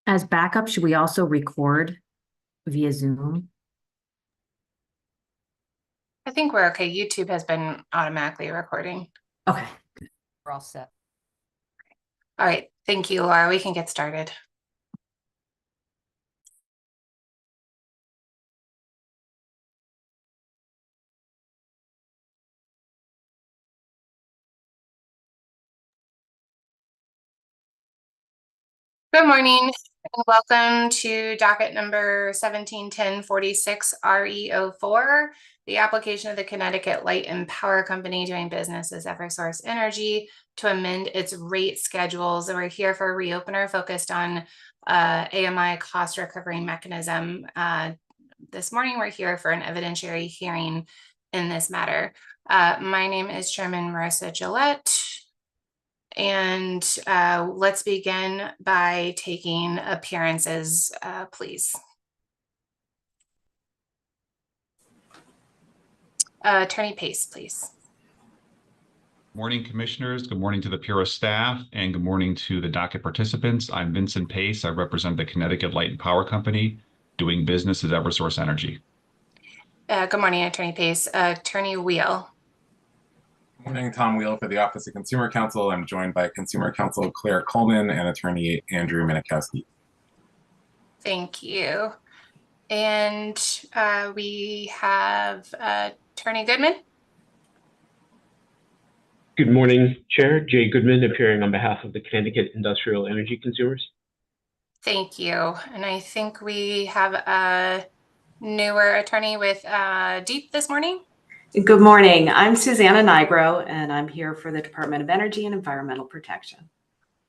As backup, should we also record via Zoom? I think we're okay. YouTube has been automatically recording. Okay. We're all set. All right. Thank you, Laura. We can get started. Good morning and welcome to docket number 171046 RE04, the application of the Connecticut Light and Power Company doing business as Eversource Energy to amend its rate schedules. We're here for a reopener focused on AMI cost recovery mechanism. This morning, we're here for an evidentiary hearing in this matter. My name is Chairman Marissa Gillette. And let's begin by taking appearances, please. Attorney Pace, please. Morning, commissioners. Good morning to the PURA staff and good morning to the docket participants. I'm Vincent Pace. I represent the Connecticut Light and Power Company doing business as Eversource Energy. Good morning, Attorney Pace. Attorney Wheel. Good morning, Tom Wheel for the Office of Consumer Counsel. I'm joined by Consumer Counsel Claire Coleman and Attorney Andrew Minikowski. Thank you. And we have Attorney Goodman. Good morning, Chair. Jay Goodman, appearing on behalf of the Connecticut Industrial Energy Consumers. Thank you. And I think we have a newer attorney with Deep this morning. Good morning. I'm Susanna Nigro, and I'm here for the Department of Energy and Environmental Protection.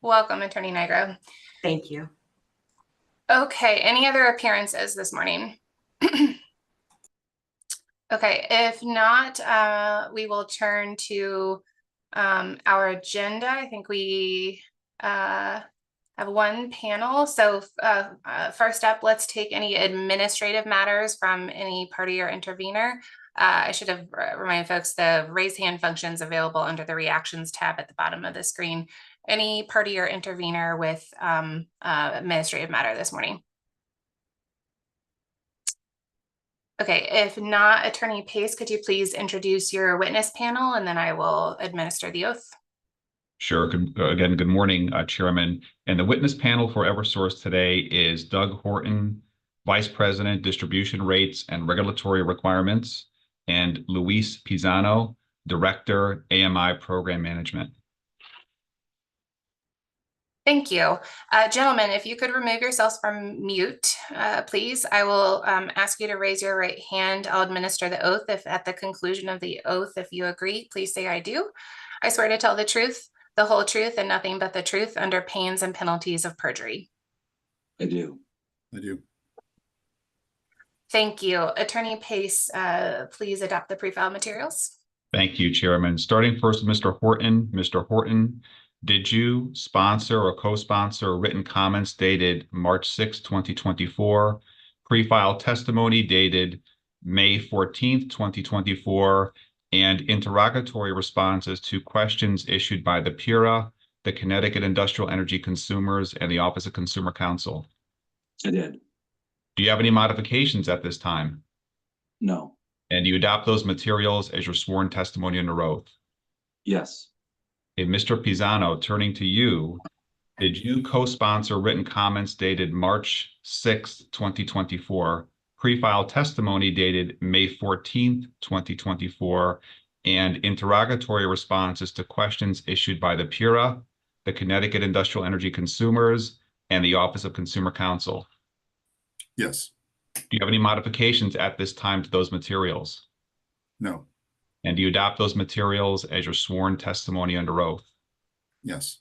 Welcome, Attorney Nigro. Thank you. Okay, any other appearances this morning? Okay, if not, we will turn to our agenda. I think we have one panel. So first up, let's take any administrative matters from any party or intervener. I should have reminded folks the raise hand function is available under the reactions tab at the bottom of the screen. Any party or intervener with administrative matter this morning? Okay, if not, Attorney Pace, could you please introduce your witness panel and then I will administer the oath. Sure. Again, good morning, Chairman. And the witness panel for Eversource today is Doug Horton, Vice President, Distribution Rates and Regulatory Requirements, and Luis Pisano, Director, AMI Program Management. Thank you. Gentlemen, if you could remove yourselves from mute, please. I will ask you to raise your right hand. I'll administer the oath. If at the conclusion of the oath, if you agree, please say I do. I swear to tell the truth, the whole truth, and nothing but the truth under pains and penalties of perjury. I do. I do. Thank you. Attorney Pace, please adopt the pre-filed materials. Thank you, Chairman. Starting first with Mr. Horton. Mr. Horton, did you sponsor or co-sponsor written comments dated March 6, 2024, pre-filed testimony dated May 14th, 2024, and interrogatory responses to questions issued by the PURA, the Connecticut Industrial Energy Consumers, and the Office of Consumer Counsel? I did. Do you have any modifications at this time? No. And do you adopt those materials as your sworn testimony under oath? Yes. Okay, Mr. Pisano, turning to you, did you co-sponsor written comments dated March 6, 2024, pre-filed testimony dated May 14th, 2024, and interrogatory responses to questions issued by the PURA, the Connecticut Industrial Energy Consumers, and the Office of Consumer Counsel? Yes. Do you have any modifications at this time to those materials? No. And do you adopt those materials as your sworn testimony under oath? Yes.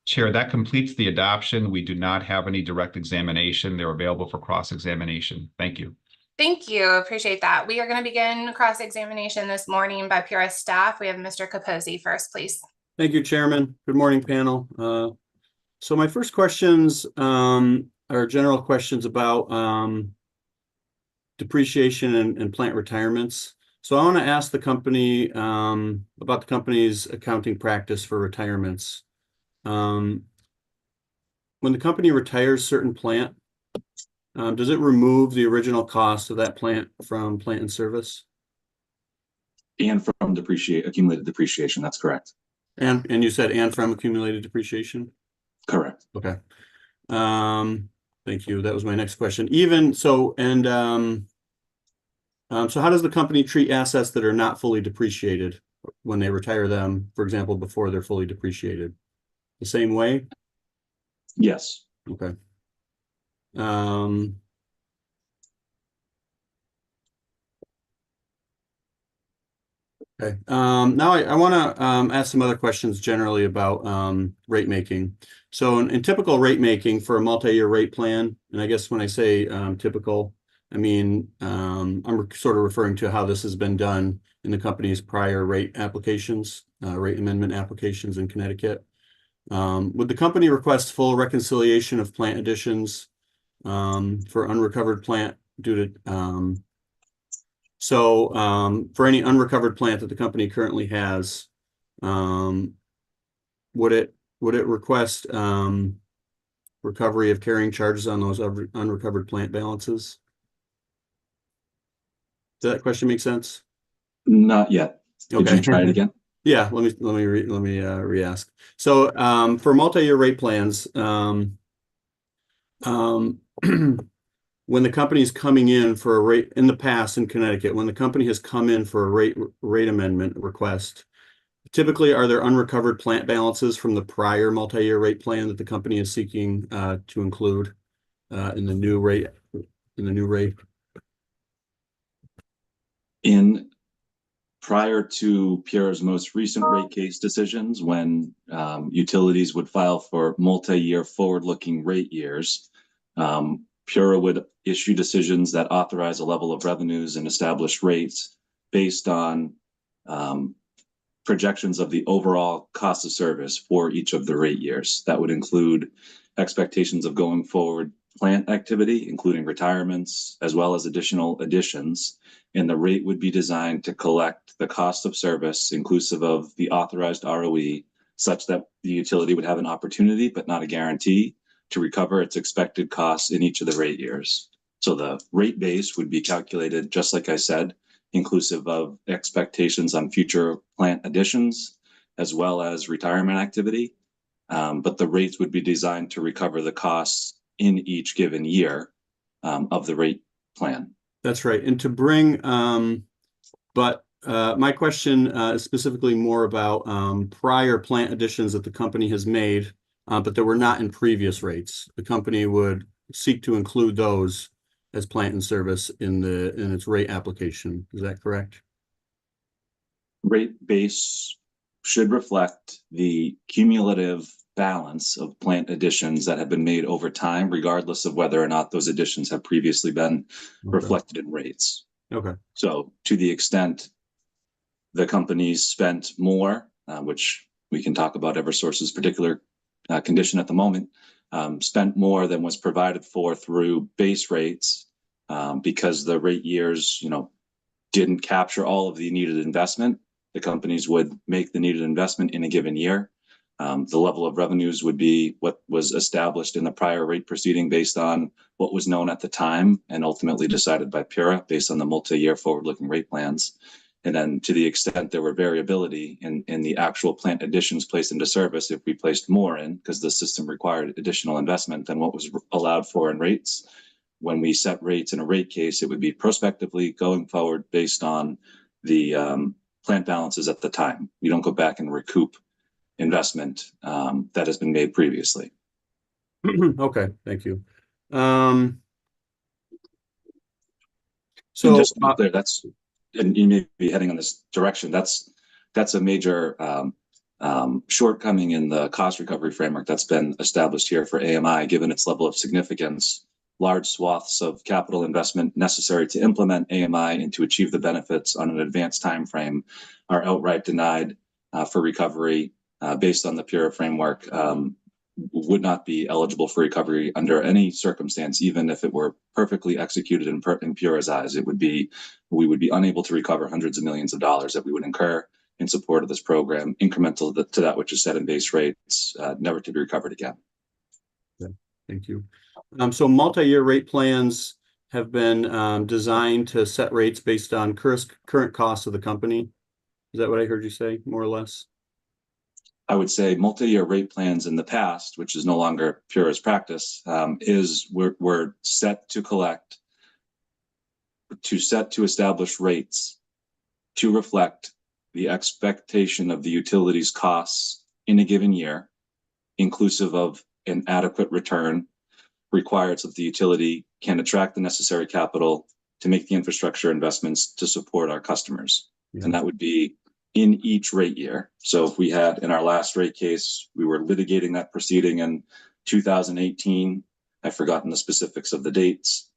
Chair, that completes the adoption. We do not have any direct examination. They're available for cross-examination. Thank you. Thank you. Appreciate that. We are going to begin cross-examination this morning by PURA staff. We have Mr. Capozzi first, please. Thank you, Chairman. Good morning, panel. So my first questions are general questions about depreciation and plant retirements. So I want to ask the company about the company's accounting practice for retirements. when the company retires certain plant, does it remove the original cost of that plant from plant and service? And from accumulated depreciation, that's correct. And you said and from accumulated depreciation? Correct. Okay. Thank you. That was my next question. Even so, and so how does the company treat assets that are not fully depreciated when they retire them, for example, before they're fully depreciated? The same way? Yes. Okay. Okay. Now I want to ask some other questions generally about rate making. So in typical rate making for a multi-year rate plan, and I guess when I say typical, I mean I'm sort of referring to how this has been done in the company's prior rate applications, rate amendment applications in Connecticut. Would the company request full reconciliation of plant additions for unrecovered plant due to for any unrecovered plant that the company currently has, would it request recovery of carrying charges on those unrecovered plant balances? Does that question make sense? Not yet. Could Okay. you try it again? Yeah, let me re-ask. So for multi-year rate plans, when the company is coming in for a rate in the past in Connecticut, when the company has come in for a rate amendment request, typically are there unrecovered plant balances from the prior multi-year rate plan that the company is seeking to include in the new rate? Prior to Pura's most recent rate case decisions, when utilities would file for multi-year forward-looking rate years, Pura would issue decisions that authorize a level of revenues and establish rates based on projections of the overall cost of service for each of the rate years. That would include expectations of going forward plant activity, including retirements, as well as additional additions. And the rate would be designed to collect the cost of service, inclusive of the authorized ROE, such that the utility would have an opportunity, but not a guarantee, to recover its expected costs in each of the rate years. So the rate base would be calculated, just like I said, inclusive of expectations on future plant additions, as well as retirement activity. But the rates would be designed to recover the costs in each given year of the rate plan. That's right. And to bring, my question is specifically more about prior plant additions that the company has made, but that were not in previous rates. The company would seek to include those as plant and service in its rate application. Is that correct? Rate base should reflect the cumulative balance of plant additions that have been made over time, regardless of whether or not those additions have previously been reflected in rates. Okay. So to the extent the company's spent more, which we can talk about Eversource's particular condition at the moment, spent more than was provided for through base rates because the rate years, didn't capture all of the needed investment. The companies would make the needed investment in a given year. The level of revenues would be what was established in the prior rate proceeding based on what was known at the time and ultimately decided by Pura based on the multi-year forward-looking rate plans. And then to the extent there were variability in the actual plant additions placed into service, if we placed more in, because the system required additional investment than what was allowed for in rates, when we set rates in a rate case, it would be prospectively going forward based on the plant balances at the time. We don't go back and recoup investment that has been made previously. Okay, thank you. And So just to be clear, and you may be heading in this direction, that's a major shortcoming in the cost recovery framework that's been established here for AMI, given its level of significance. Large swaths of capital investment necessary to implement AMI and to achieve the benefits on an advanced time frame are outright denied for recovery based on the Pura framework, would not be eligible for recovery under any circumstance, even if it were perfectly executed in Pura's eyes. We would be unable to recover hundreds of millions of dollars that we would incur in support of this program, incremental to that which is set in base rates, never to be recovered again. Okay. Thank you. So multi-year rate plans have been designed to set rates based on current costs of the company. Is that what I heard you say, more or less? I would say multi-year rate plans in the past, which is no longer Pura's practice, we're set to establish rates to reflect the expectation of the utility's costs in a given year, inclusive of an adequate return required so that the utility can attract the necessary capital to make the infrastructure investments to support our customers. Yeah. And that would be in each rate year. So if we had in our last rate case, we were litigating that proceeding in 2018. I've forgotten the specifics of the dates.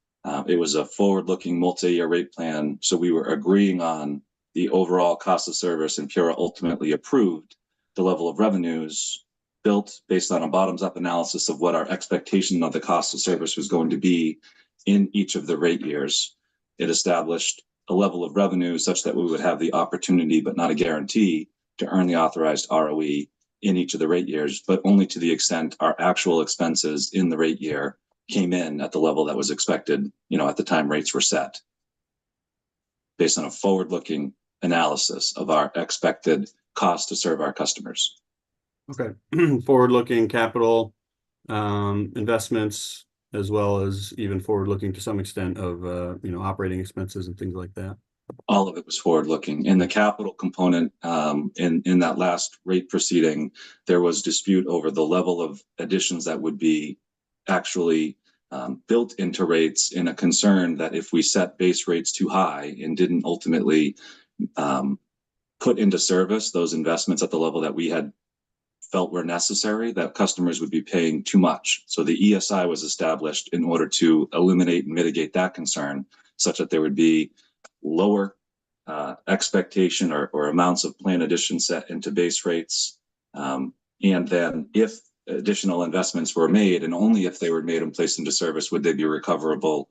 It was a forward-looking multi-year rate plan. So we were agreeing on the overall cost of service, and Pura ultimately approved the level of revenues built based on a bottoms-up analysis of what our expectation of the cost of service was going to be in each of the rate years. It established a level of revenue such that we would have the opportunity, but not a guarantee, to earn the authorized ROE in each of the rate years, but only to the extent our actual expenses in the rate year came in at the level that was expected, at the time rates were set, based on a forward-looking analysis of our expected cost to serve our customers. Okay. Forward-looking capital investments, as well as even forward-looking to some extent of operating expenses and things like that. All of it was forward-looking. In the capital component, in that last rate proceeding, there was dispute over the level of additions that would be actually built into rates, in a concern that if we set base rates too high and didn't ultimately put into service those investments at the level that we had felt were necessary, that customers would be paying too much. So the ESI was established in order to eliminate and mitigate that concern, such that there would be lower expectation or amounts of plan additions set into base rates. And then if additional investments were made, and only if they were made and placed into service, would they be recoverable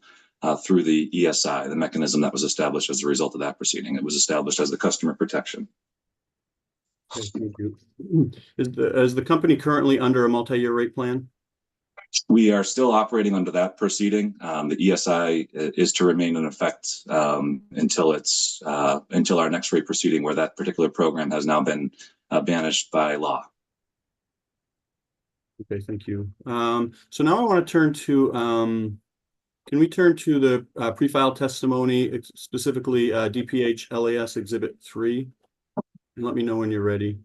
through the ESI, the mechanism that was established as a result of that proceeding. It was established as the customer protection. Okay, thank you. Is the company currently under a multi-year rate plan? We are still operating under that proceeding. The ESI is to remain in effect until our next rate proceeding, where that particular program has now been banished by law. Okay, thank you. So now I want to turn to, can we turn to the pre-filed testimony, specifically DPH LAS Exhibit 3? And let me know when you're ready.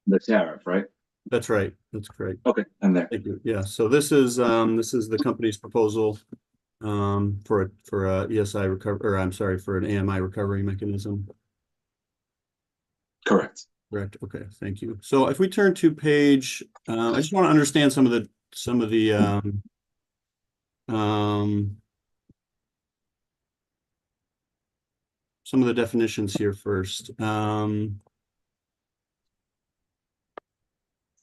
The tariff, right? That's right. That's correct. Okay, I'm there. Thank you. Yeah. So this is the company's proposal for a ESI recovery, or I'm sorry, for an AMI recovery mechanism. Correct. Correct. Okay. Thank you. So if we turn to page, I just want to understand some of the definitions here first.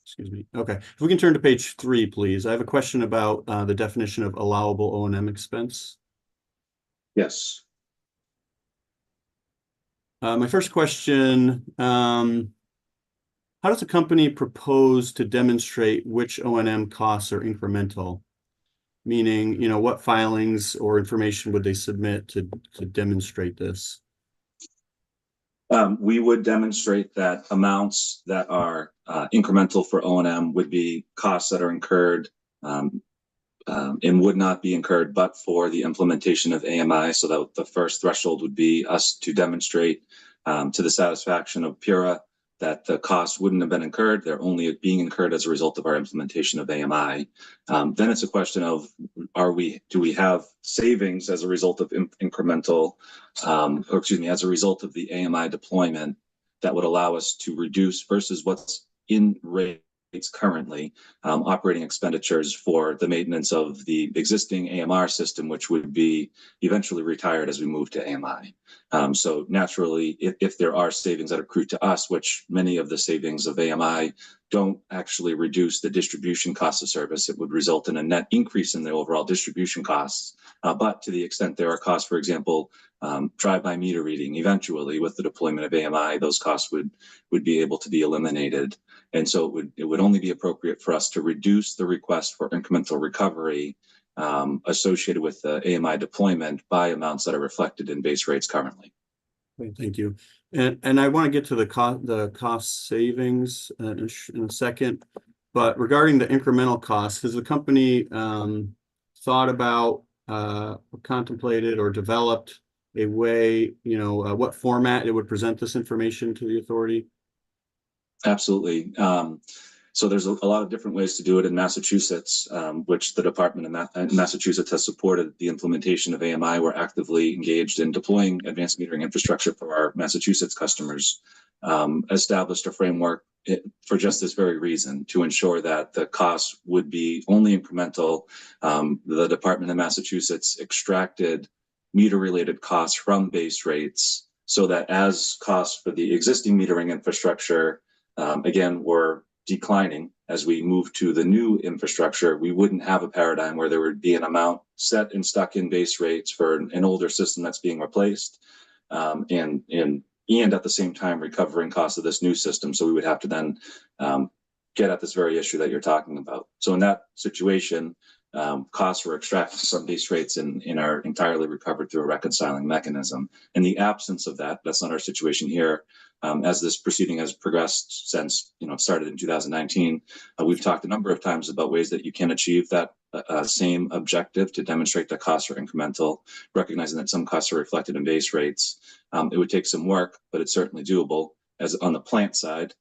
Excuse me. Okay. If we can turn to page 3, please. I have a question about the definition of allowable O&M expense. Yes. My first question, how does a company propose to demonstrate which O&M costs are incremental? Meaning, what filings or information would they submit to demonstrate this? We would demonstrate that amounts that are incremental for O&M would be costs that are incurred and would not be incurred but for the implementation of AMI. So that the first threshold would be us to demonstrate to the satisfaction of Pura that the costs wouldn't have been incurred. They're only being incurred as a result of our implementation of AMI. Then it's a question of, do we have savings as a result of as a result of the AMI deployment that would allow us to reduce versus what's in rate currently, operating expenditures for the maintenance of the existing AMR system, which would be eventually retired as we move to AMI. So naturally, if there are savings that accrue to us, which many of the savings of AMI don't actually reduce the distribution cost of service, it would result in a net increase in the overall distribution costs. But to the extent there are costs, for example, drive-by meter reading, eventually with the deployment of AMI, those costs would be able to be eliminated. And so it would only be appropriate for us to reduce the request for incremental recovery associated with the AMI deployment by amounts that are reflected in base rates currently. Great, thank you. And I want to get to the cost savings in a second, but regarding the incremental costs, has the company thought about, contemplated or developed a way, what format it would present this information to the authority? Absolutely. So there's a lot of different ways to do it in Massachusetts, which the Department of Massachusetts has supported the implementation of AMI. We're actively engaged in deploying advanced metering infrastructure for our Massachusetts customers, established a framework for just this very reason, to ensure that the costs would be only incremental. The Department of Massachusetts extracted meter-related costs from base rates so that as costs for the existing metering infrastructure again, were declining as we move to the new infrastructure, we wouldn't have a paradigm where there would be an amount set and stuck in base rates for an older system that's being replaced, and at the same time recovering costs of this new system. So we would have to then get at this very issue that you're talking about. So in that situation, costs were extracted from base rates and are entirely recovered through a reconciling mechanism. In the absence of that, that's not our situation here. As this proceeding has progressed since it started in 2019, we've talked a number of times about ways that you can achieve that same objective to demonstrate that costs are incremental, recognizing that some costs are reflected in base rates. It would take some work, but it's certainly doable. As on the plant side,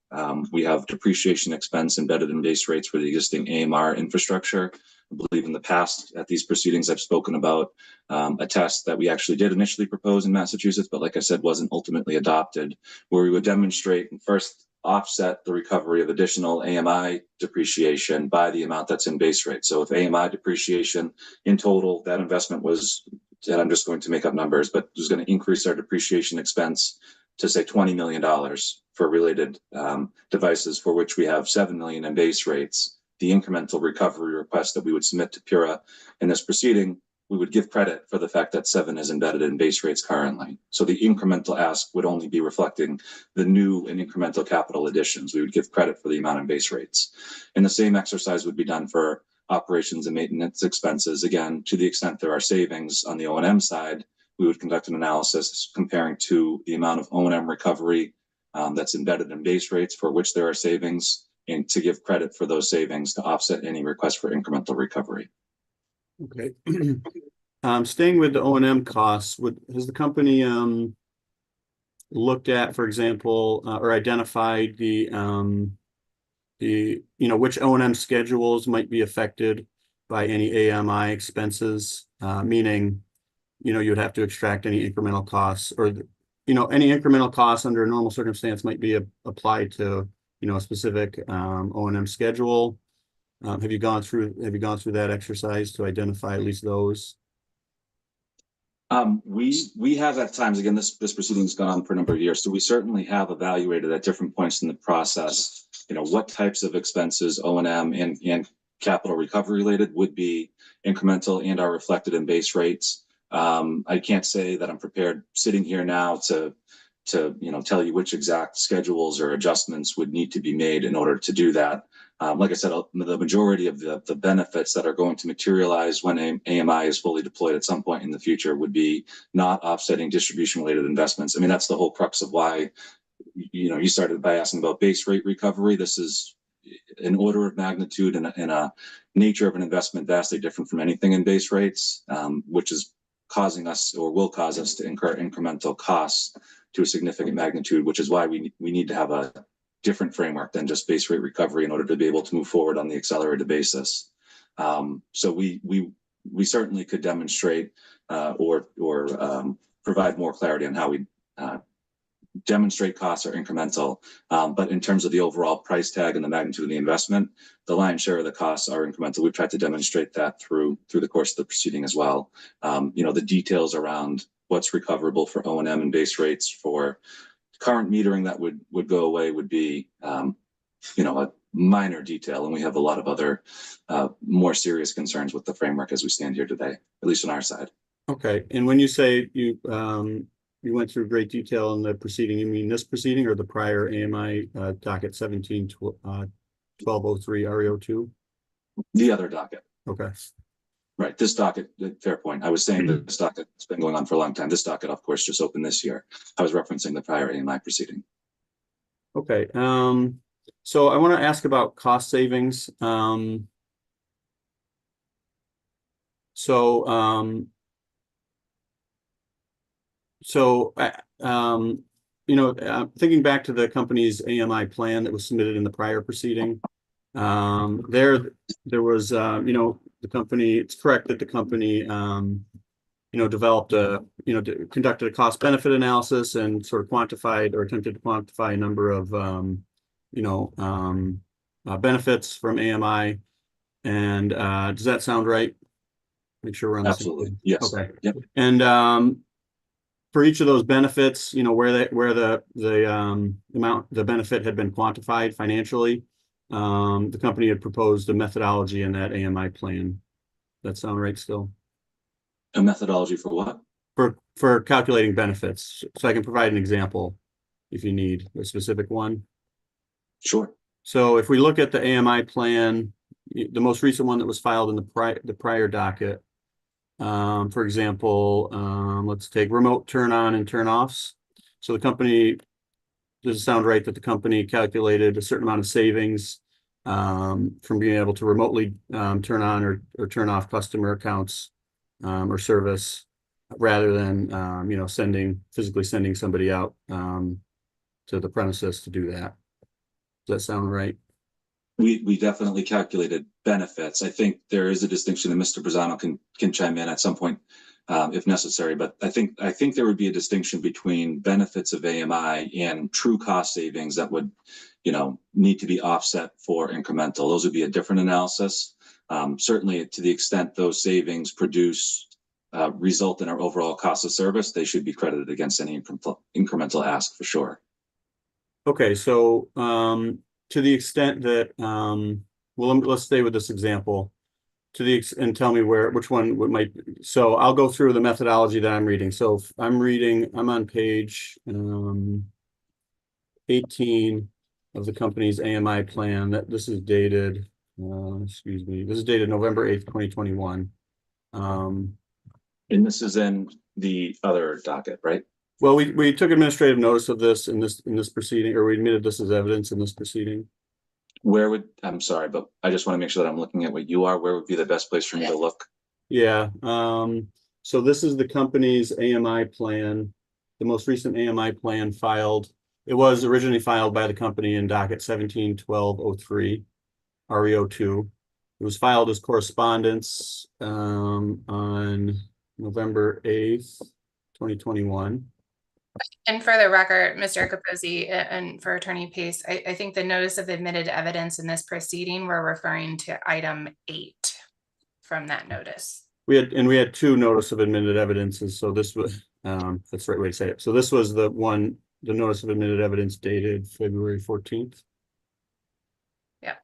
we have depreciation expense embedded in base rates for the existing AMR infrastructure. I believe in the past at these proceedings, I've spoken about a test that we actually did initially propose in Massachusetts, but like I said, wasn't ultimately adopted, where we would demonstrate and first offset the recovery of additional AMI depreciation by the amount that's in base rate. So if AMI depreciation in total, that investment was, and I'm just going to make up numbers, but was going to increase our depreciation expense to say $20 million for related devices for which we have $7 million in base rates. The incremental recovery request that we would submit to PURA in this proceeding, we would give credit for the fact that 7 is embedded in base rates currently. So the incremental ask would only be reflecting the new and incremental capital additions. We would give credit for the amount in base rates. And the same exercise would be done for operations and maintenance expenses. Again, to the extent there are savings on the O&M side, we would conduct an analysis comparing to the amount of O&M recovery that's embedded in base rates for which there are savings, and to give credit for those savings to offset any request for incremental recovery. Okay. Staying with the O&M costs, has the company looked at, for example, or identified the which O&M schedules might be affected by any AMI expenses, meaning you would have to extract any incremental costs, or any incremental costs under a normal circumstance might be applied to a specific O&M schedule. Have you gone through that exercise to identify at least those? We have at times, again, this proceeding's gone on for a number of years, so we certainly have evaluated at different points in the process, what types of expenses, O&M and capital recovery related, would be incremental and are reflected in base rates. I can't say that I'm prepared sitting here now to tell you which exact schedules or adjustments would need to be made in order to do that. Like I said, the majority of the benefits that are going to materialize when AMI is fully deployed at some point in the future would be not offsetting distribution related investments. I mean, that's the whole crux of why, you started by asking about base rate recovery. This is an order of magnitude and a nature of an investment vastly different from anything in base rates, which is causing us, or will cause us, to incur incremental costs to a significant magnitude, which is why we need to have a different framework than just base rate recovery in order to be able to move forward on the accelerated basis. So we certainly could demonstrate or provide more clarity on how we demonstrate costs are incremental. But in terms of the overall price tag and the magnitude of the investment, the lion's share of the costs are incremental. We've tried to demonstrate that through the course of the proceeding as well. The details around what's recoverable for O&M and base rates for current metering that would go away would be, a minor detail. And we have a lot of other more serious concerns with the framework as we stand here today, at least on our side. Okay, and when you say you went through great detail in the proceeding, you mean this proceeding or the prior AMI docket 17-1203 REO2? The other docket. Okay. Right. This docket, fair point. I was saying that this docket's been going on for a long time. This docket, of course, just opened this year. I was referencing the prior AMI proceeding. Okay. So I want to ask about cost savings. Thinking back to the company's AMI plan that was submitted in the prior proceeding, there was, the company, it's correct that the company, conducted a cost benefit analysis and sort of quantified or attempted to quantify a number of, benefits from AMI. And does that sound right? Make sure we're on the same Absolutely. page. Yes. Okay. Yep. And for each of those benefits, where the benefit had been quantified financially, the company had proposed a methodology in that AMI plan. That sound right still? A methodology for what? For calculating benefits. So I can provide an example if you need a specific one. Sure. So if we look at the AMI plan, the most recent one that was filed in the prior docket, for example, let's take remote turn on and turn offs. So the company, does it sound right that the company calculated a certain amount of savings from being able to remotely turn on or turn off customer accounts or service rather than physically sending somebody out to the premises to do that? Does that sound right? We definitely calculated benefits. I think there is a distinction, and Mr. Brazano can chime in at some point if necessary. But I think there would be a distinction between benefits of AMI and true cost savings that would, need to be offset for incremental. Those would be a different analysis. Certainly, to the extent those savings result in our overall cost of service, they should be credited against any incremental ask for sure. Okay, so to the extent that, let's stay with this example. And tell me which one might. So I'll go through the methodology that I'm reading. So I'm on page 18 of the company's AMI plan. This is dated. This is dated November 8th, 2021. And this is in the other docket, right? Well, we took administrative notice of this in this proceeding, or we admitted this as evidence in this proceeding. I'm sorry, but I just want to make sure that I'm looking at what you are. Where would be the best place for me to look? Yeah. So this is the company's AMI plan, the most recent AMI plan filed. It was originally filed by the company in docket 17-1203 REO2. It was filed as correspondence on November 8th, 2021. And for the record, Mr. Capozzi and for Attorney Pace, I think the notice of admitted evidence in this proceeding, we're referring to item 8 from that notice. We had two notice of admitted evidences. So this was, that's the right way to say it. So this was the notice of admitted evidence dated February 14th. Yeah.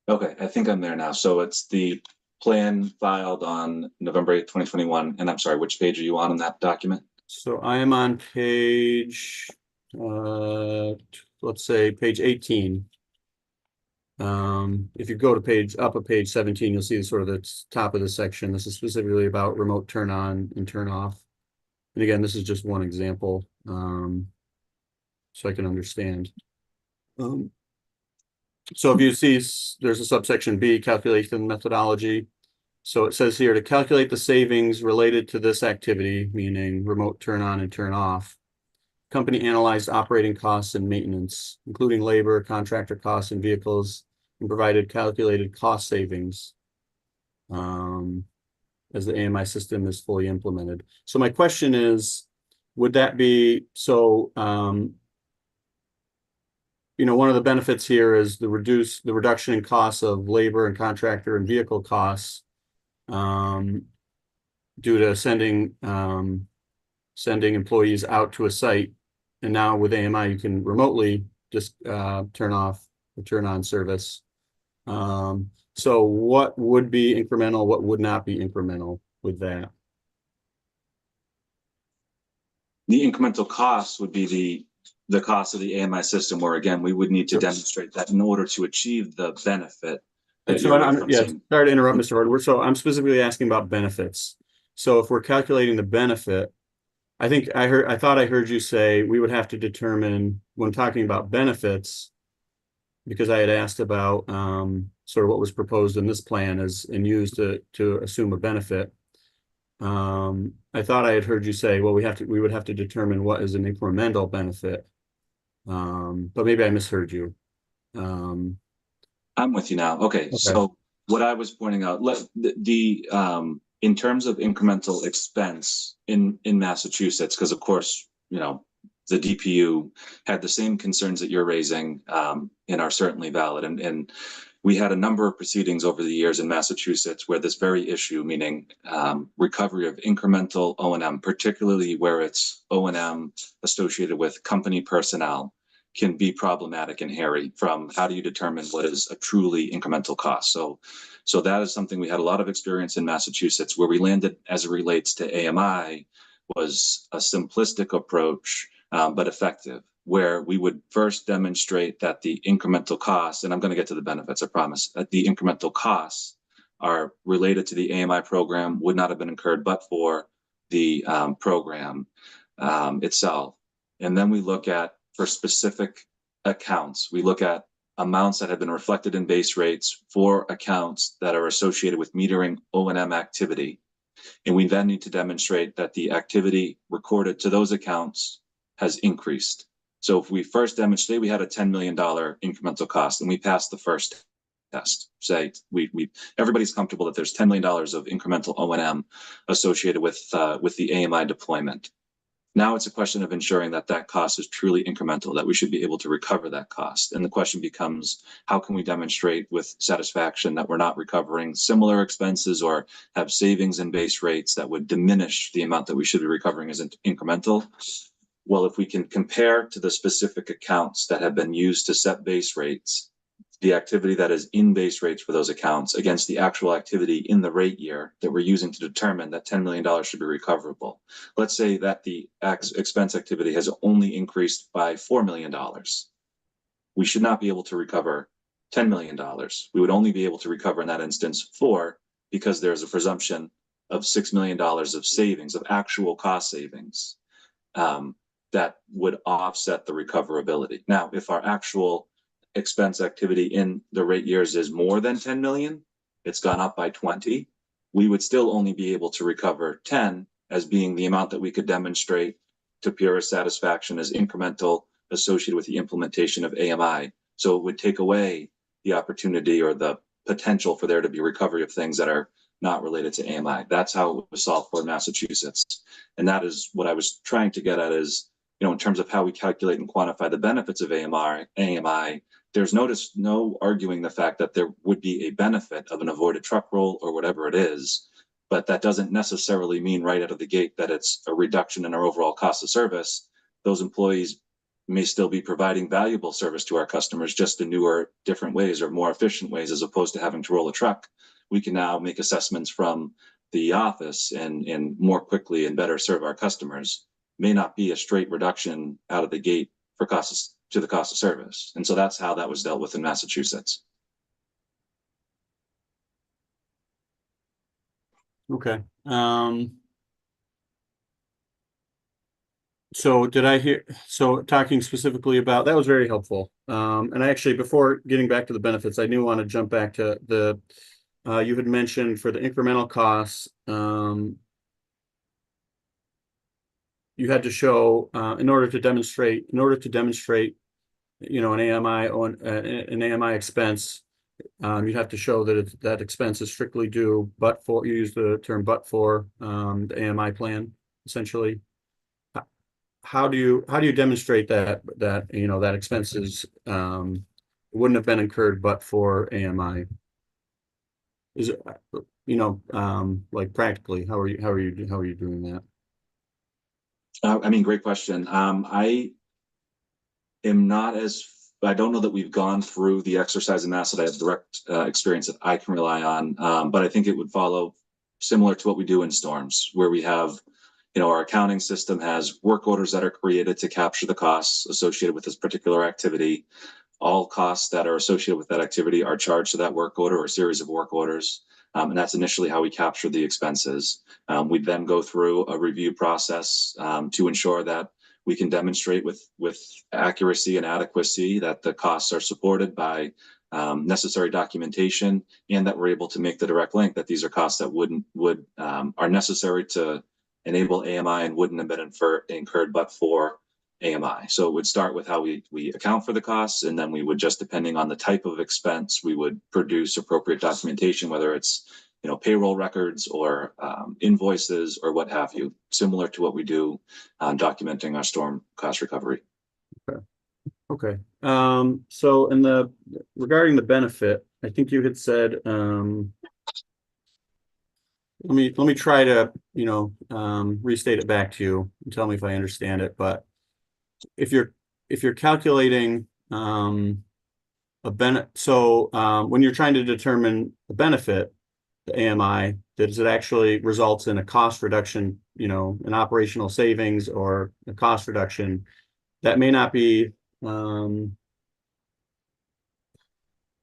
Okay, I think I'm there now. So it's the plan filed on November 8th, 2021. And I'm sorry, which page are you on in that document? So I am on page, let's say page 18. If you go to page 17, you'll see sort of the top of the section. This is specifically about remote turn on and turn off. And again, this is just one example, so I can understand. So if you see, there's a subsection B, calculation methodology. So it says here to calculate the savings related to this activity, meaning remote turn on and turn off. Company analyzed operating costs and maintenance, including labor, contractor costs, and vehicles, and provided calculated cost savings as the AMI system is fully implemented. So my question is, would that be, so, one of the benefits here is the reduction in costs of labor and contractor and vehicle costs, due to sending employees out to a site. And now with AMI, you can remotely just, turn off or turn on service. So what would be incremental? What would not be incremental with that? The incremental cost would be the cost of the AMI system, where again, we would need to demonstrate that in order to achieve the benefit. And that so you're yeah, referencing. sorry to interrupt, Mr. Horde. So I'm specifically asking about benefits. So if we're calculating the benefit, I thought I heard you say we would have to determine when talking about benefits, because I had asked about sort of what was proposed in this plan and used to assume a benefit. I thought I had heard you say, well, we would have to determine what is an incremental benefit. But maybe I misheard you. I'm with you now. Okay, so what I was pointing out, in terms of incremental expense in Massachusetts, because of course, the DPU had the same concerns that you're raising, and are certainly valid. And we had a number of proceedings over the years in Massachusetts where this very issue, meaning recovery of incremental O&M, particularly where it's O&M associated with company personnel, can be problematic and hairy. From how do you determine what is a truly incremental cost? So that is something we had a lot of experience in Massachusetts. Where we landed as it relates to AMI was a simplistic approach, but effective, where we would first demonstrate that the incremental costs, and I'm going to get to the benefits, I promise, that the incremental costs are related to the AMI program, would not have been incurred but for the program itself. And then we look at, for specific accounts, we look at amounts that have been reflected in base rates for accounts that are associated with metering O&M activity. And we then need to demonstrate that the activity recorded to those accounts has increased. So if we first demonstrate we had a $10 million incremental cost and we passed the first test, say everybody's comfortable that there's $10 million of incremental O&M associated with the AMI deployment. Now it's a question of ensuring that that cost is truly incremental, that we should be able to recover that cost. And the question becomes, how can we demonstrate with satisfaction that we're not recovering similar expenses or have savings in base rates that would diminish the amount that we should be recovering as incremental? Well, if we can compare to the specific accounts that have been used to set base rates, the activity that is in base rates for those accounts against the actual activity in the rate year that we're using to determine that $10 million should be recoverable. Let's say that the expense activity has only increased by $4 million. We should not be able to recover $10 million. We would only be able to recover in that instance $4, because there's a presumption of $6 million of savings, of actual cost savings, that would offset the recoverability. Now, if our actual expense activity in the rate years is more than 10 million, it's gone up by 20, we would still only be able to recover 10 as being the amount that we could demonstrate to purest satisfaction as incremental associated with the implementation of AMI. So it would take away the opportunity or the potential for there to be recovery of things that are not related to AMI. That's how it was solved for Massachusetts. And that is what I was trying to get at is, in terms of how we calculate and quantify the benefits of AMI, there's no arguing the fact that there would be a benefit of an avoided truck roll or whatever it is, but that doesn't necessarily mean right out of the gate that it's a reduction in our overall cost of service. Those employees may still be providing valuable service to our customers, just in newer, different ways or more efficient ways, as opposed to having to roll a truck. We can now make assessments from the office and more quickly and better serve our customers. May not be a straight reduction out of the gate for costs to the cost of service. And so that's how that was dealt with in Massachusetts. Okay. So talking specifically about, that was very helpful. And I actually, before getting back to the benefits, I do want to jump back to you had mentioned for the incremental costs, you had to show, in order to demonstrate, an AMI on an AMI expense, you'd have to show that that expense is strictly due, but for, you use the term but for the AMI plan, essentially. how do you demonstrate that that expenses wouldn't have been incurred but for AMI? Is it like practically, how are you doing that? I mean, great question. I don't know that we've gone through the exercise in that, so I have direct experience that I can rely on. But I think it would follow similar to what we do in storms, where we have, our accounting system has work orders that are created to capture the costs associated with this particular activity. All costs that are associated with that activity are charged to that work order or series of work orders. And that's initially how we capture the expenses. We then go through a review process to ensure that we can demonstrate with accuracy and adequacy that the costs are supported by necessary documentation, and that we're able to make the direct link that these are costs that are necessary to enable AMI and wouldn't have been incurred but for AMI. So it would start with how we account for the costs, and then we would, just depending on the type of expense, we would produce appropriate documentation, whether it's payroll records or invoices or what have you, similar to what we do documenting our storm cost recovery. Okay. So regarding the benefit, I think you had said, let me try to restate it back to you and tell me if I understand it. But if you're calculating a benefit, so when you're trying to determine the benefit, the AMI, does it actually results in a cost reduction, an operational savings or a cost reduction that may not be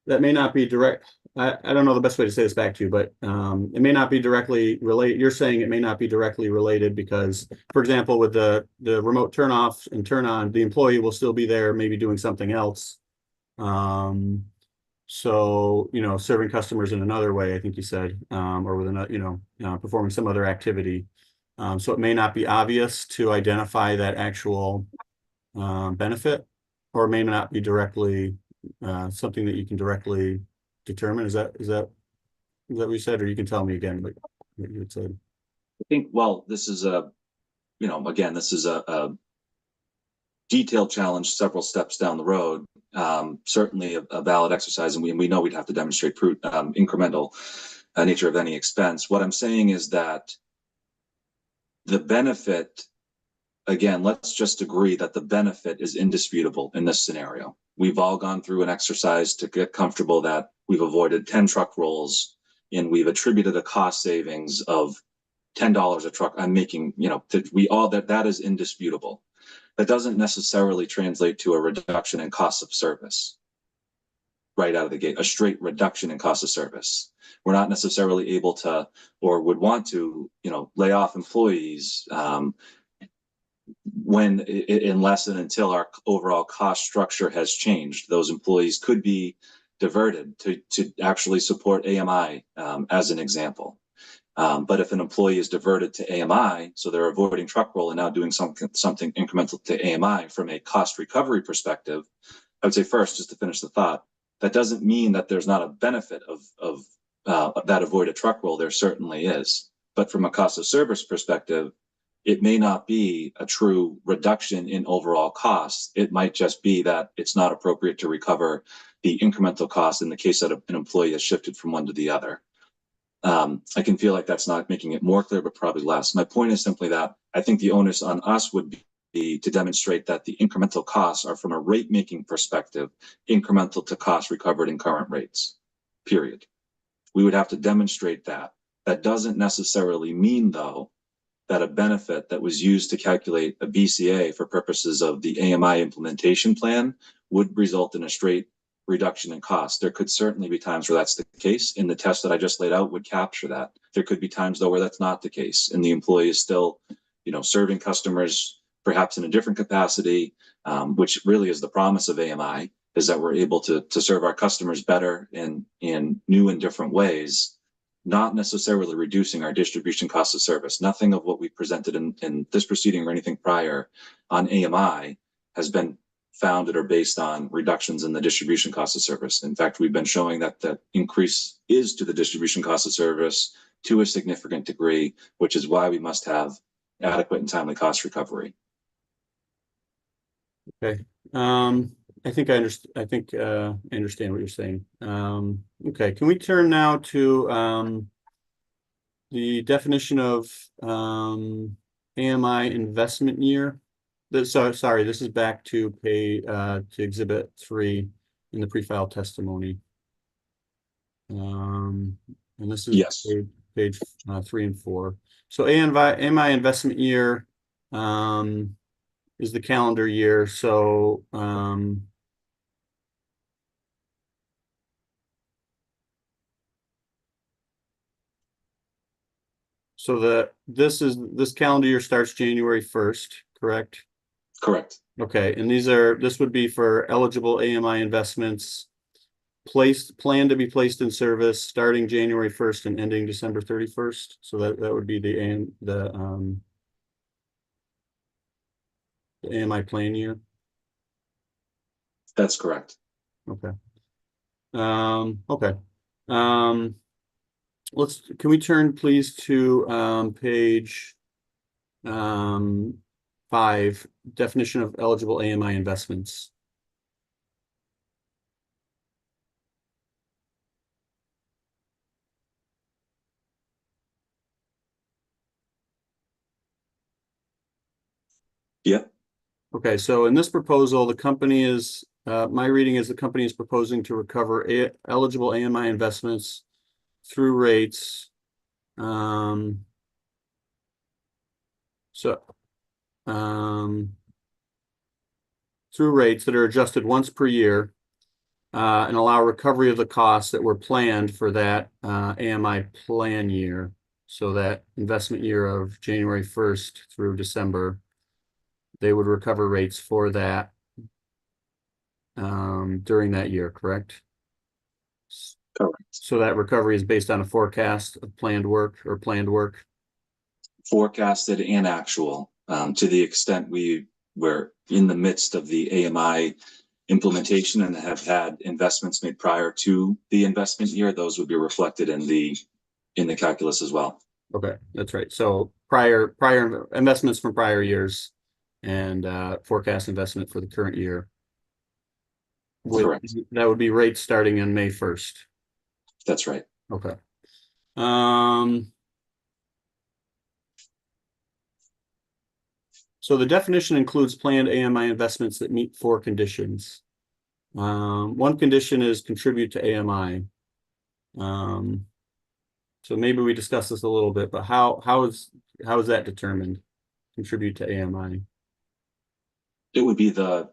direct. I don't know the best way to say this back to you, but it may not be directly related. You're saying it may not be directly related because, for example, with the remote turn off and turn on, the employee will still be there, maybe doing something else. So, serving customers in another way, I think you said, or with another, performing some other activity. So it may not be obvious to identify that actual benefit, or it may not be directly something that you can directly determine. Is that what you said, or you can tell me again what you had said? I think, well, this is a detailed challenge several steps down the road. Certainly a valid exercise, and we know we'd have to demonstrate incremental nature of any expense. What I'm saying is that the benefit, again, let's just agree that the benefit is indisputable in this scenario. We've all gone through an exercise to get comfortable that we've avoided 10 truck rolls, and we've attributed a cost savings of $10 a truck. I'm making, that is indisputable. That doesn't necessarily translate to a reduction in cost of service right out of the gate, a straight reduction in cost of service. We're not necessarily able to, or would want to, lay off employees unless and until our overall cost structure has changed. Those employees could be diverted to actually support AMI, as an example. But if an employee is diverted to AMI, so they're avoiding truck roll and now doing something incremental to AMI from a cost recovery perspective, I would say first, just to finish the thought, that doesn't mean that there's not a benefit of that avoided truck roll. There certainly is. But from a cost of service perspective, it may not be a true reduction in overall costs. It might just be that it's not appropriate to recover the incremental cost in the case that an employee has shifted from one to the other. I can feel like that's not making it more clear, but probably less. My point is simply that I think the onus on us would be to demonstrate that the incremental costs are, from a rate making perspective, incremental to costs recovered in current rates, period. We would have to demonstrate that. That doesn't necessarily mean, though, that a benefit that was used to calculate a BCA for purposes of the AMI implementation plan would result in a straight reduction in cost. There could certainly be times where that's the case, and the test that I just laid out would capture that. There could be times, though, where that's not the case, and the employee is still, serving customers perhaps in a different capacity, which really is the promise of AMI, is that we're able to serve our customers better in new and different ways, not necessarily reducing our distribution cost of service. Nothing of what we presented in this proceeding or anything prior on AMI has been founded or based on reductions in the distribution cost of service. In fact, we've been showing that the increase is to the distribution cost of service to a significant degree, which is why we must have adequate and timely cost recovery. Okay, I think I understand what you're saying. Okay, can we turn now to the definition of AMI investment year? Sorry, this is back to to Exhibit 3 in the pre-file testimony. And this is Yes. page 3 and 4. So AMI investment year is the calendar year. So this calendar year starts January 1st, correct? Correct. Okay, and this would be for eligible AMI investments planned to be placed in service starting January 1st and ending December 31st. So that would be the AMI plan year. That's correct. Okay. Okay. Can we turn please to page 5, definition of eligible AMI investments. Yep. Okay, so in this proposal, the company is, my reading is the company is proposing to recover eligible AMI investments through rates. Through rates that are adjusted once per year and allow recovery of the costs that were planned for that AMI plan year. So that investment year of January 1st through December, they would recover rates for that during that year, correct? Correct. So that recovery is based on a forecast of planned work. Forecasted and actual, to the extent we're in the midst of the AMI implementation and have had investments made prior to the investment year, those would be reflected in the calculus as well. Okay, that's right. So prior investments from prior years and forecast investment for the current year. Correct. That would be rates starting on May 1st. That's right. Okay. So the definition includes planned AMI investments that meet 4 conditions. One condition is contribute to AMI. So maybe we discuss this a little bit, but how is that determined? Contribute to AMI. It would be the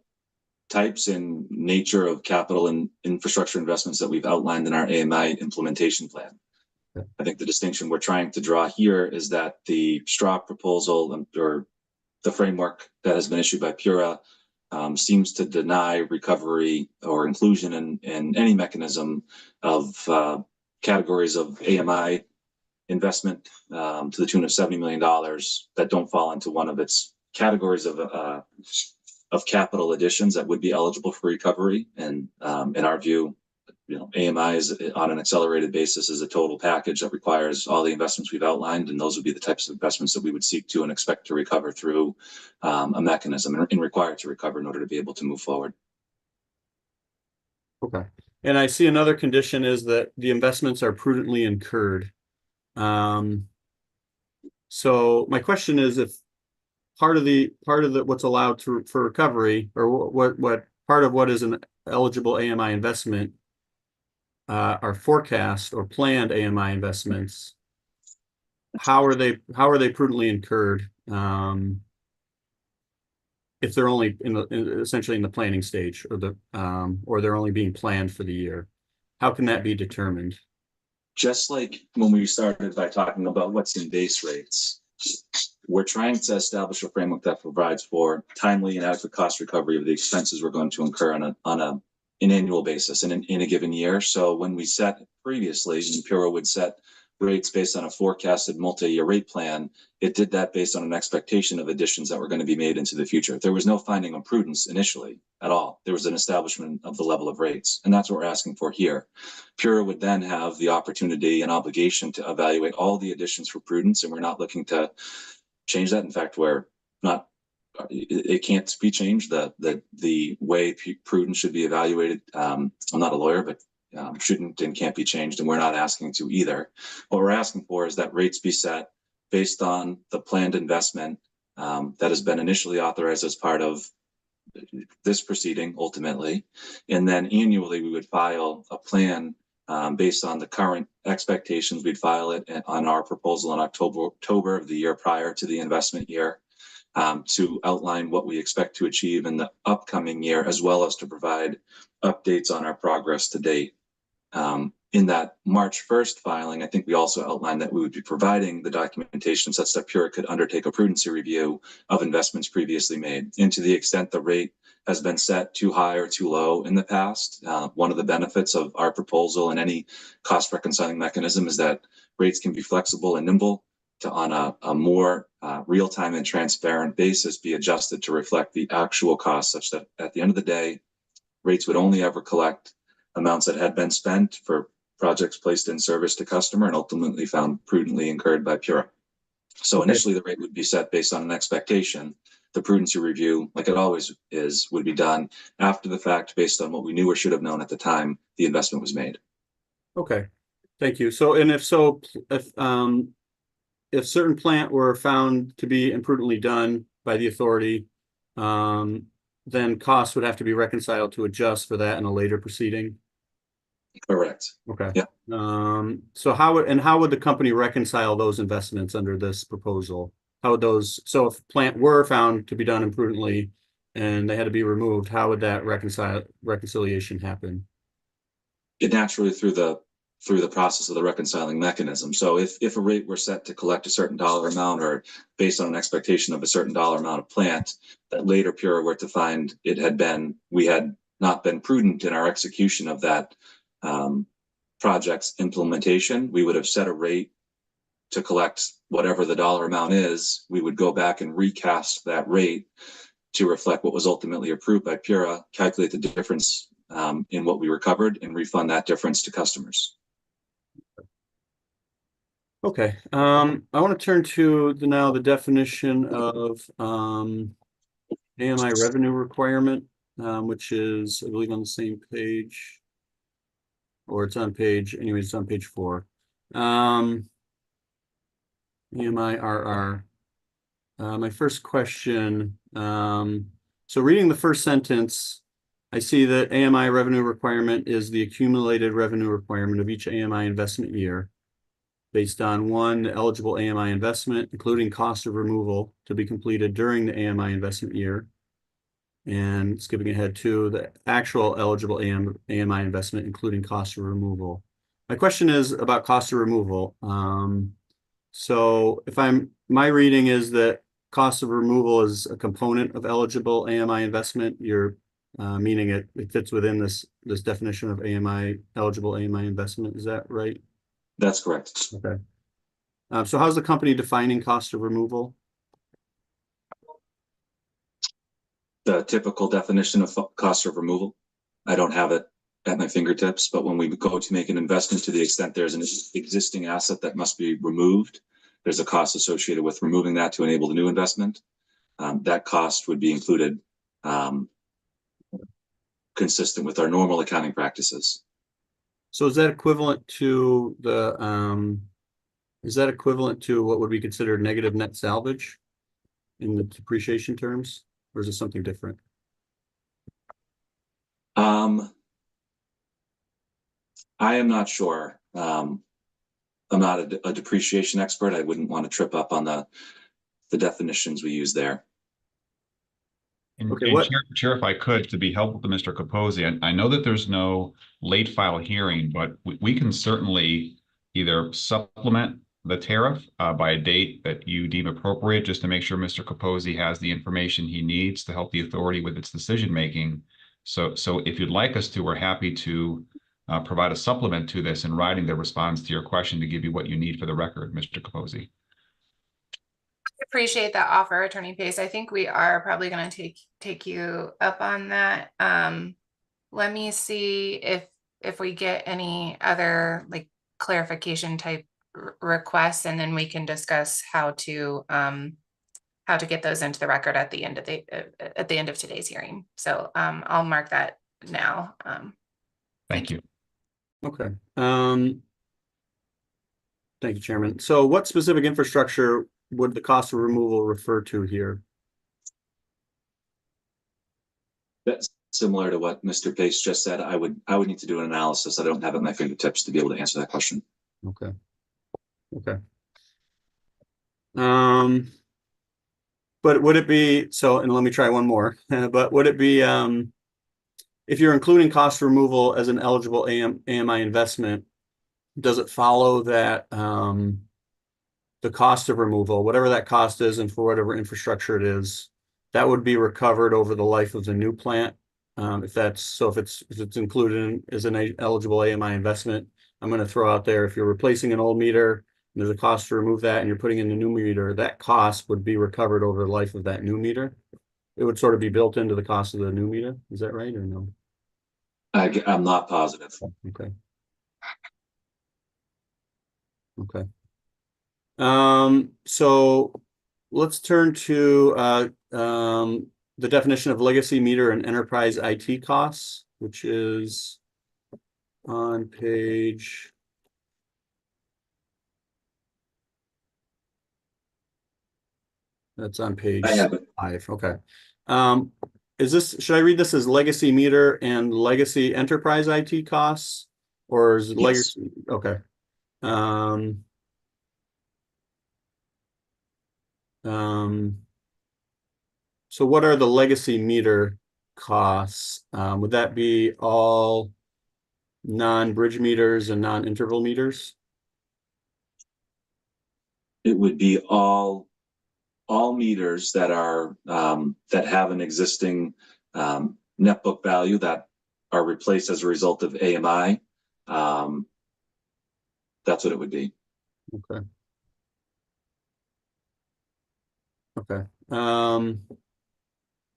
types and nature of capital and infrastructure investments that we've outlined in our AMI implementation plan. Okay. I think the distinction we're trying to draw here is that the Strzok proposal or the framework that has been issued by PURA seems to deny recovery or inclusion in any mechanism of categories of AMI investment to the tune of $70 million that don't fall into one of its categories of capital additions that would be eligible for recovery. And in our view, AMI is on an accelerated basis is a total package that requires all the investments we've outlined, and those would be the types of investments that we would seek to and expect to recover through a mechanism and required to recover in order to be able to move forward. Okay. And I see another condition is that the investments are prudently incurred. So my question is, if part of what's allowed for recovery, or what part of what is an eligible AMI investment are forecast or planned AMI investments, how are they prudently incurred if they're only essentially in the planning stage, or they're only being planned for the year? How can that be determined? Just like when we started by talking about what's in base rates, we're trying to establish a framework that provides for timely and adequate cost recovery of the expenses we're going to incur on an annual basis and in a given year. So when we set previously, PURA would set rates based on a forecasted multi-year rate plan, it did that based on an expectation of additions that were going to be made into the future. There was no finding of prudence initially at all. There was an establishment of the level of rates, and that's what we're asking for here. PURA would then have the opportunity and obligation to evaluate all the additions for prudence, and we're not looking to change that. In fact, we're not it can't be changed. The way prudence should be evaluated. I'm not a lawyer, but shouldn't and can't be changed, and we're not asking to either. What we're asking for is that rates be set based on the planned investment that has been initially authorized as part of this proceeding ultimately, and then annually we would file a plan based on the current expectations. We'd file it on our proposal in October of the year prior to the investment year to outline what we expect to achieve in the upcoming year, as well as to provide updates on our progress to date. In that March 1st filing, I think we also outlined that we would be providing the documentation such that PURA could undertake a prudency review of investments previously made. And to the extent the rate has been set too high or too low in the past, one of the benefits of our proposal and any cost reconciling mechanism is that rates can be flexible and nimble to, on a more real-time and transparent basis, be adjusted to reflect the actual cost, such that at the end of the day, rates would only ever collect amounts that had been spent for projects placed in service to customer and ultimately found prudently incurred by PURA. So initially the rate would be set based on an expectation. The prudency review, like it always is, would be done after the fact based on what we knew or should have known at the time the investment was made. Okay, thank you. So, and if certain plant were found to be imprudently done by the authority, then costs would have to be reconciled to adjust for that in a later proceeding. Correct. Okay. Yeah. So how would the company reconcile those investments under this proposal? How would those, so if plant were found to be done imprudently and they had to be removed, how would that reconciliation happen? It naturally through the process of the reconciling mechanism. So if a rate were set to collect a certain dollar amount or based on an expectation of a certain dollar amount of plant, that later PURA were to find we had not been prudent in our execution of that project's implementation, we would have set a rate to collect whatever the dollar amount is. We would go back and recast that rate to reflect what was ultimately approved by PURA, calculate the difference in what we recovered, and refund that difference to customers. Okay, I want to turn to now the definition of AMI revenue requirement, which is, I believe, on the same page, or it's on page, anyways, it's on page 4. AMI-RR. My first question, so reading the first sentence, I see that AMI revenue requirement is the accumulated revenue requirement of each AMI investment year based on one eligible AMI investment, including cost of removal to be completed during the AMI investment year. And skipping ahead to the actual eligible AMI investment, including cost of removal. My question is about cost of removal. So my reading is that cost of removal is a component of eligible AMI investment. You're meaning it fits within this definition of eligible AMI investment. Is that right? That's correct. Okay. So how's the company defining cost of removal? The typical definition of cost of removal. I don't have it at my fingertips, but when we go to make an investment, to the extent there's an existing asset that must be removed, there's a cost associated with removing that to enable the new investment. That cost would be included consistent with our normal accounting practices. So is that equivalent to what would be considered negative net salvage in the depreciation terms, or is it something different? I am not sure. I'm not a depreciation expert. I wouldn't want to trip up on the definitions we use there. And, Okay, and Chair, if I could, to be helpful to Mr. Capozzi, I know that there's no late file hearing, but we can certainly either supplement the tariff by a date that you deem appropriate, just to make sure Mr. Capozzi has the information he needs to help the authority with its decision making. So if you'd like us to, we're happy to provide a supplement to this in writing that responds to your question to give you what you need for the record, Mr. Capozzi. Appreciate that offer, Attorney Pace. I think we are probably going to take you up on that. Let me see if we get any other like clarification type requests, and then we can discuss how to how to get those into the record at the end of today's hearing. So I'll mark that now. Thank you. Okay. Thank you, Chairman. So what specific infrastructure would the cost of removal refer to here? That's similar to what Mr. Pace just said. I would need to do an analysis. I don't have it at my fingertips to be able to answer that question. Okay. Okay. But would it be, so, and let me try one more, but would it be, if you're including cost removal as an eligible AMI investment, does it follow that, the cost of removal, whatever that cost is and for whatever infrastructure it is, that would be recovered over the life of the new plant? If it's included as an eligible AMI investment, I'm going to throw out there, if you're replacing an old meter, there's a cost to remove that and you're putting in the new meter, that cost would be recovered over the life of that new meter. It would sort of be built into the cost of the new meter. Is that right or no? I'm not positive. Okay. Okay. So let's turn to the definition of legacy meter and enterprise IT costs, which is on page. That's on page I have it. 5. Okay. Should I read this as legacy meter and legacy enterprise IT costs, or is it legacy? Yes. Okay. So what are the legacy meter costs? Would that be all non-bridge meters and non-interval meters? It would be all meters that are that have an existing net book value that are replaced as a result of AMI. That's what it would be. Okay. Okay.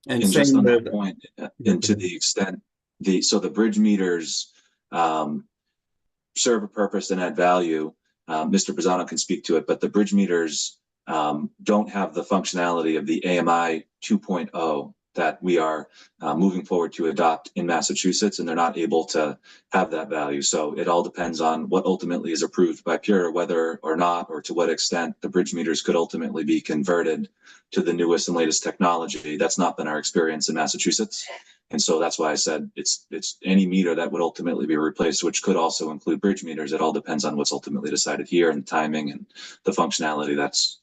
And just same on with that point, and to the extent the bridge meters serve a purpose and add value. Mr. Pisano can speak to it, but the bridge meters don't have the functionality of the AMI 2.0 that we are moving forward to adopt in Massachusetts, and they're not able to have that value. So it all depends on what ultimately is approved by Pure, whether or not, or to what extent the bridge meters could ultimately be converted to the newest and latest technology. That's not been our experience in Massachusetts. And so that's why I said it's any meter that would ultimately be replaced, which could also include bridge meters. It all depends on what's ultimately decided here and the timing and the functionality that's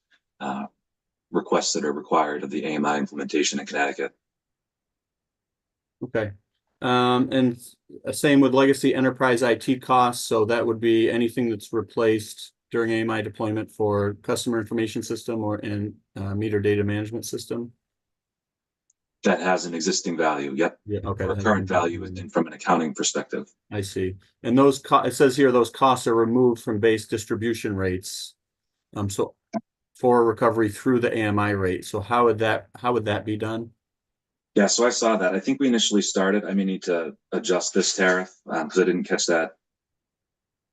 requested or required of the AMI implementation in Connecticut. Okay. And same with legacy enterprise IT costs. So that would be anything that's replaced during AMI deployment for customer information system or in meter data management system. That has an existing value. Yep. Yeah. Okay. Or current value and from an accounting perspective. I see. And those it says here those costs are removed from base distribution rates. So for recovery through the AMI rate. So how would that be done? Yeah, so I saw that. I think we initially started. I may need to adjust this tariff because I didn't catch that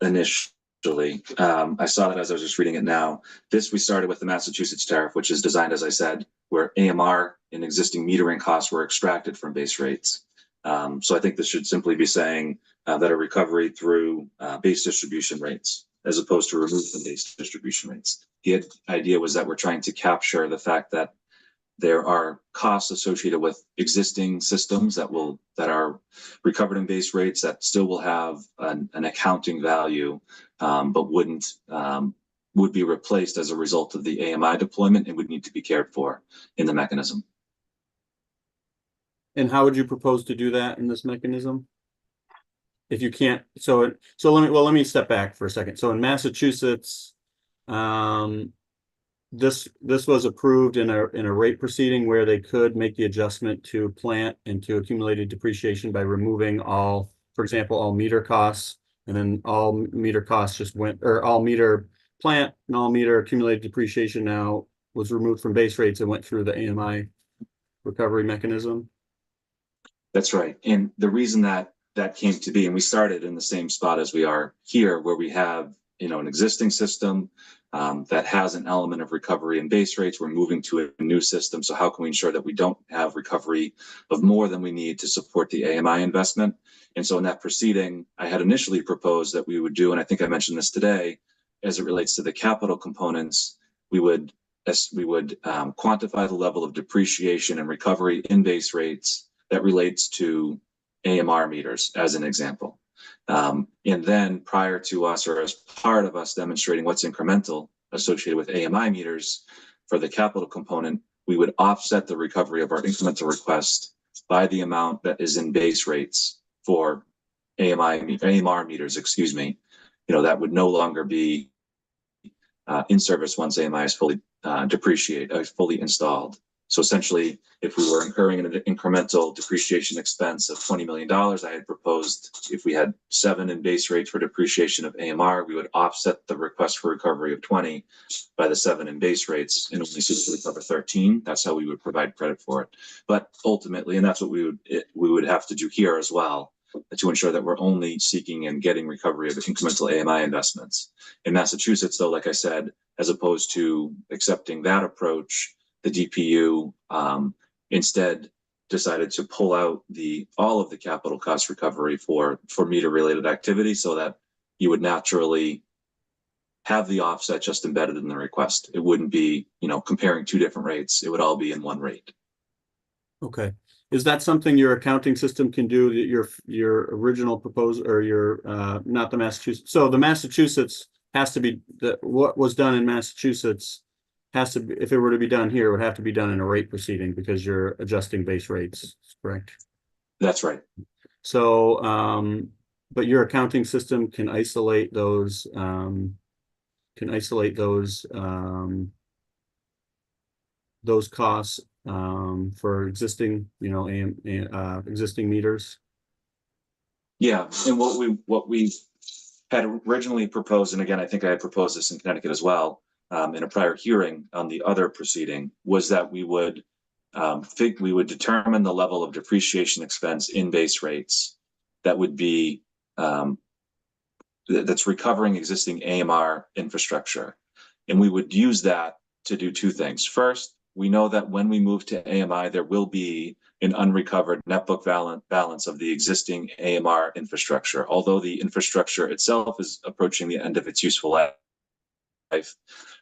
initially. I saw that as I was just reading it now. We started with the Massachusetts tariff, which is designed, as I said, where AMR and existing metering costs were extracted from base rates. So I think this should simply be saying that a recovery through base distribution rates, as opposed to remove the base distribution rates. The idea was that we're trying to capture the fact that there are costs associated with existing systems that are recovered in base rates that still will have an accounting value, but would be replaced as a result of the AMI deployment and would need to be cared for in the mechanism. And how would you propose to do that in this mechanism? If you can't, so let me step back for a second. So in Massachusetts, this was approved in a rate proceeding where they could make the adjustment to plant and to accumulated depreciation by removing all, for example, all meter costs, and then all meter costs just went, or all meter plant and all meter accumulated depreciation now was removed from base rates and went through the AMI recovery mechanism. That's right. And the reason that came to be, and we started in the same spot as we are here, where we have an existing system that has an element of recovery in base rates. We're moving to a new system. So how can we ensure that we don't have recovery of more than we need to support the AMI investment? And so in that proceeding, I had initially proposed that we would do, and I think I mentioned this today, as it relates to the capital components, we would quantify the level of depreciation and recovery in base rates that relates to AMR meters, as an example. And then prior to us, or as part of us demonstrating what's incremental associated with AMI meters for the capital component, we would offset the recovery of our incremental request by the amount that is in base rates for AMR meters, that would no longer be in service once AMI is fully fully installed. So essentially, if we were incurring an incremental depreciation expense of $20 million, I had proposed if we had 7 in base rates for depreciation of AMR, we would offset the request for recovery of 20 by the 7 in base rates and only seek to recover 13. That's how we would provide credit for it. But ultimately, and that's what we would have to do here as well, to ensure that we're only seeking and getting recovery of incremental AMI investments. In Massachusetts, though, like I said, as opposed to accepting that approach, the DPU instead decided to pull out all of the capital cost recovery for meter related activity, so that you would naturally have the offset just embedded in the request. It wouldn't be, comparing 2 different rates. It would all be in one rate. Okay. Is that something your accounting system can do, that your original proposal, or your not the Massachusetts? So the Massachusetts has to be, what was done in Massachusetts has to be, if it were to be done here, it would have to be done in a rate proceeding because you're adjusting base rates, correct? That's right. So, but your accounting system can isolate those, those costs for existing, existing meters. Yeah, and what we had originally proposed, and again, I think I had proposed this in Connecticut as well, in a prior hearing on the other proceeding, was that we would determine the level of depreciation expense in base rates that would be that's recovering existing AMR infrastructure, and we would use that to do 2 things. First, we know that when we move to AMI, there will be an unrecovered net book balance of the existing AMR infrastructure. Although the infrastructure itself is approaching the end of its useful life,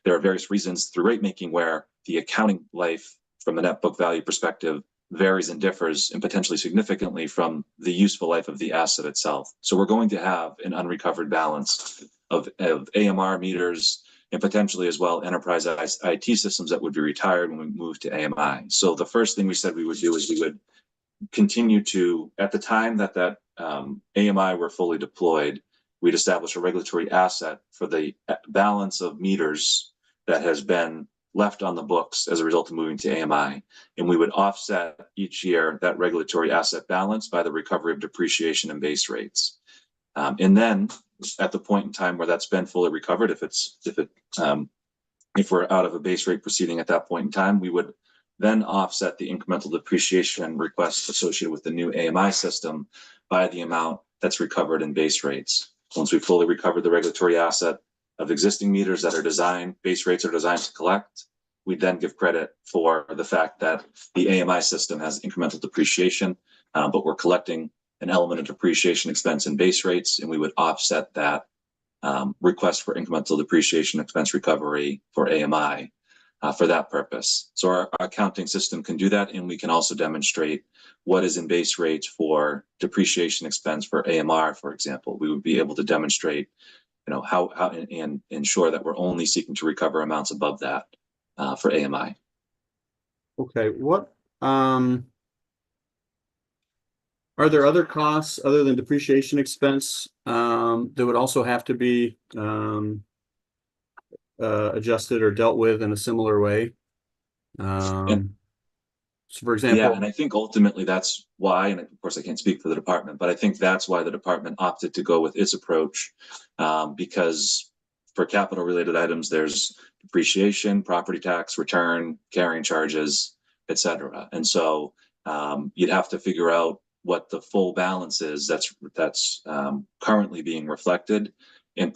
there are various reasons through rate making where the accounting life from a net book value perspective varies and differs, and potentially significantly, from the useful life of the asset itself. So we're going to have an unrecovered balance of AMR meters, and potentially as well enterprise IT systems that would be retired when we move to AMI. So the first thing we said we would do is we would continue to, at the time that AMI were fully deployed, we'd establish a regulatory asset for the balance of meters that has been left on the books as a result of moving to AMI. And we would offset each year that regulatory asset balance by the recovery of depreciation and base rates. And then at the point in time where that's been fully recovered, if we're out of a base rate proceeding at that point in time, we would then offset the incremental depreciation request associated with the new AMI system by the amount that's recovered in base rates. Once we fully recovered the regulatory asset of existing meters that are base rates are designed to collect, we then give credit for the fact that the AMI system has incremental depreciation, but we're collecting an element of depreciation expense in base rates, and we would offset that request for incremental depreciation expense recovery for AMI for that purpose. So our accounting system can do that, and we can also demonstrate what is in base rates for depreciation expense for AMR, for example. We would be able to demonstrate, how and ensure that we're only seeking to recover amounts above that for AMI. Okay, what are there other costs other than depreciation expense that would also have to be adjusted or dealt with in a similar way? So for example, yeah, and I think ultimately that's why, and of course I can't speak for the department, but I think that's why the department opted to go with its approach, because for capital related items, there's depreciation, property tax, return, carrying charges, etc. And so you'd have to figure out what the full balance is that's currently being reflected, and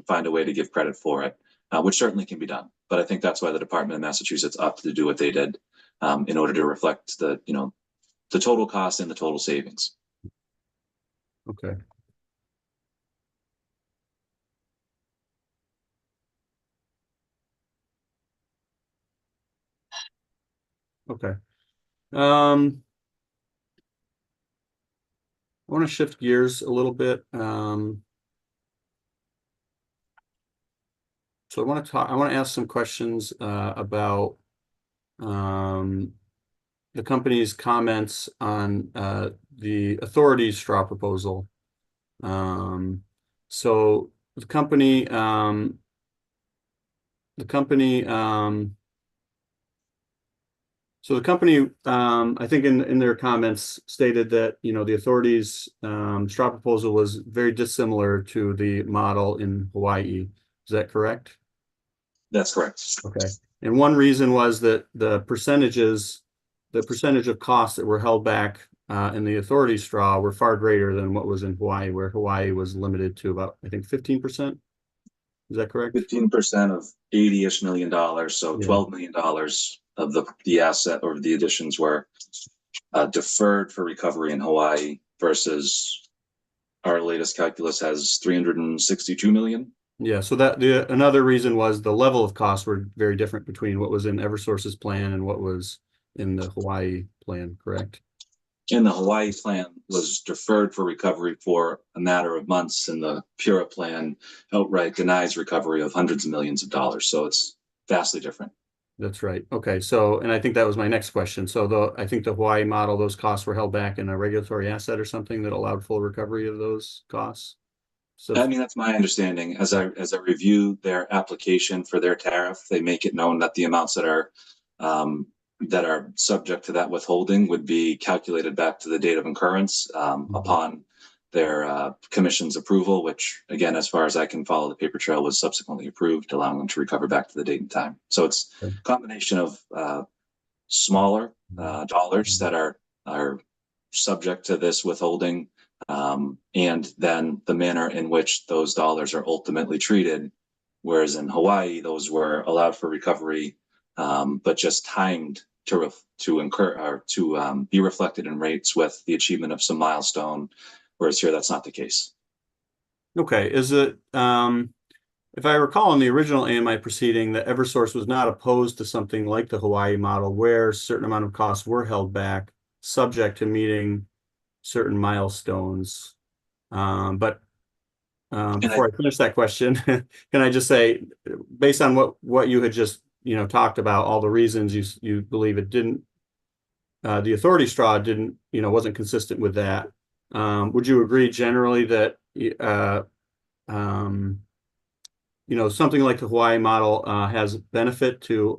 find a way to give credit for it, which certainly can be done. But I think that's why the Department of Massachusetts opted to do what they did in order to reflect the total cost and the total savings. Okay. Okay. I want to shift gears a little bit. So I want to ask some questions about the company's comments on the authority's straw proposal. So the company I think in their comments stated that, the authority's straw proposal was very dissimilar to the model in Hawaii. Is that correct? That's correct. Okay. And one reason was that the percentage of costs that were held back in the authority straw were far greater than what was in Hawaii, where Hawaii was limited to about, I think, 15%. Is that correct? 15% of $80-ish million. So Yeah. $12 million of the asset or the additions were deferred for recovery in Hawaii versus our latest calculus has 362 million. Yeah, so another reason was the level of costs were very different between what was in Eversource's plan and what was in the Hawaii plan, correct? And the Hawaii plan was deferred for recovery for a matter of months, and the Pura plan outright denies recovery of hundreds of millions of dollars. So it's vastly different. That's right. Okay, so, and I think that was my next question. So I think the Hawaii model, those costs were held back in a regulatory asset or something that allowed full recovery of those costs? So I mean, that's my understanding. As I review their application for their tariff, they make it known that the amounts that are subject to that withholding would be calculated back to the date of incurrence upon their commission's approval, which, again, as far as I can follow the paper trail, was subsequently approved, allowing them to recover back to the date and time. So it's a combination of smaller dollars that are subject to this withholding, and then the manner in which those dollars are ultimately treated. Whereas in Hawaii, those were allowed for recovery, but just timed to incur or to be reflected in rates with the achievement of some milestone. Whereas here, that's not the case. Okay, is it, if I recall in the original AMI proceeding, that Eversource was not opposed to something like the Hawaii model where a certain amount of costs were held back subject to meeting certain milestones. But before I finish that question, can I just say, based on what you had just talked about, all the reasons you believe it didn't, the authority straw didn't, wasn't consistent with that. Would you agree generally that something like the Hawaii model has benefit to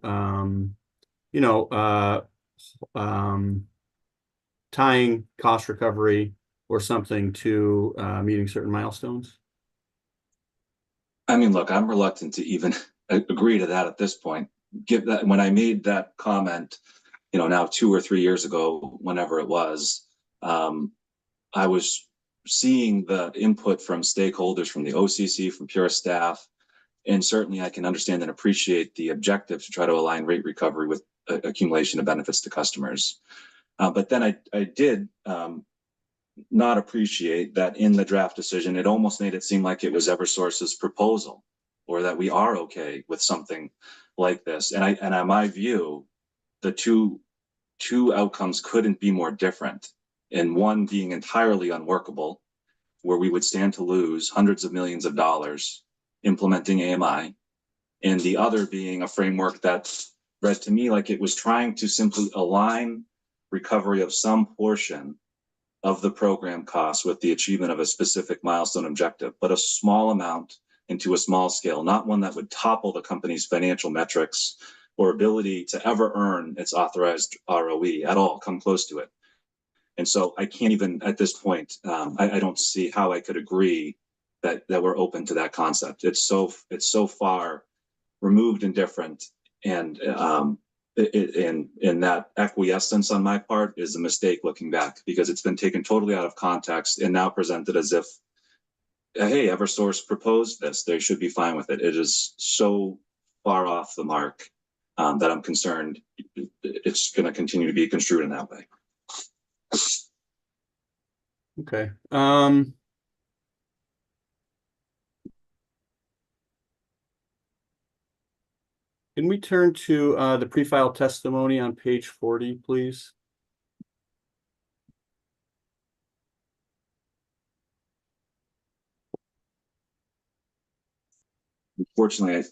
tying cost recovery or something to meeting certain milestones? I mean, look, I'm reluctant to even agree to that at this point. When I made that comment, now 2 or 3 years ago, whenever it was, I was seeing the input from stakeholders, from the OCC, from Pura staff, and certainly I can understand and appreciate the objective to try to align rate recovery with accumulation of benefits to customers. But then I did not appreciate that in the draft decision, it almost made it seem like it was Eversource's proposal, or that we are okay with something like this. And in my view, the two outcomes couldn't be more different. And one being entirely unworkable, where we would stand to lose hundreds of millions of dollars implementing AMI, and the other being a framework that read to me like it was trying to simply align recovery of some portion of the program costs with the achievement of a specific milestone objective, but a small amount into a small scale, not one that would topple the company's financial metrics or ability to ever earn its authorized ROE at all, come close to it. And so I can't even at this point, I don't see how I could agree that we're open to that concept. It's so far removed and different, and in that acquiescence on my part is a mistake looking back, because it's been taken totally out of context and now presented as if hey, Eversource proposed this, they should be fine with it. It is so far off the mark that I'm concerned it's going to continue to be construed in that way. Okay. Can we turn to the pre-file testimony on page 40, please? Unfortunately, I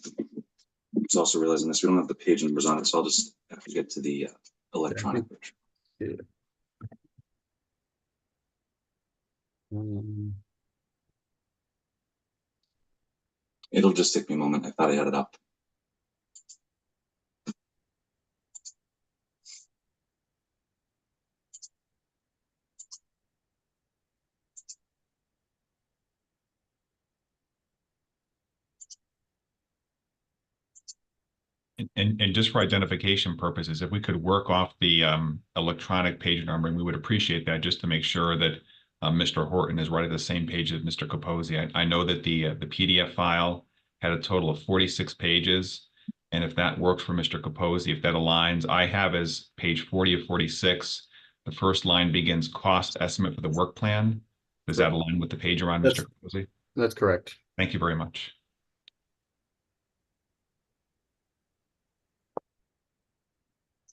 was also realizing this, we don't have the page numbers on it, so I'll just have to get to the electronic version. It'll just take me a moment. I thought I had it up. And just for identification purposes, if we could work off the electronic page numbering, we would appreciate that, just to make sure that Mr. Horton is right at the same page as Mr. Capozzi. I know that the PDF file had a total of 46 pages. And if that works for Mr. Capozzi, if that aligns, I have as page 40 of 46. The first line begins cost estimate for the work plan. Does that align with the page around Mr. Capozzi? That's correct. Thank you very much.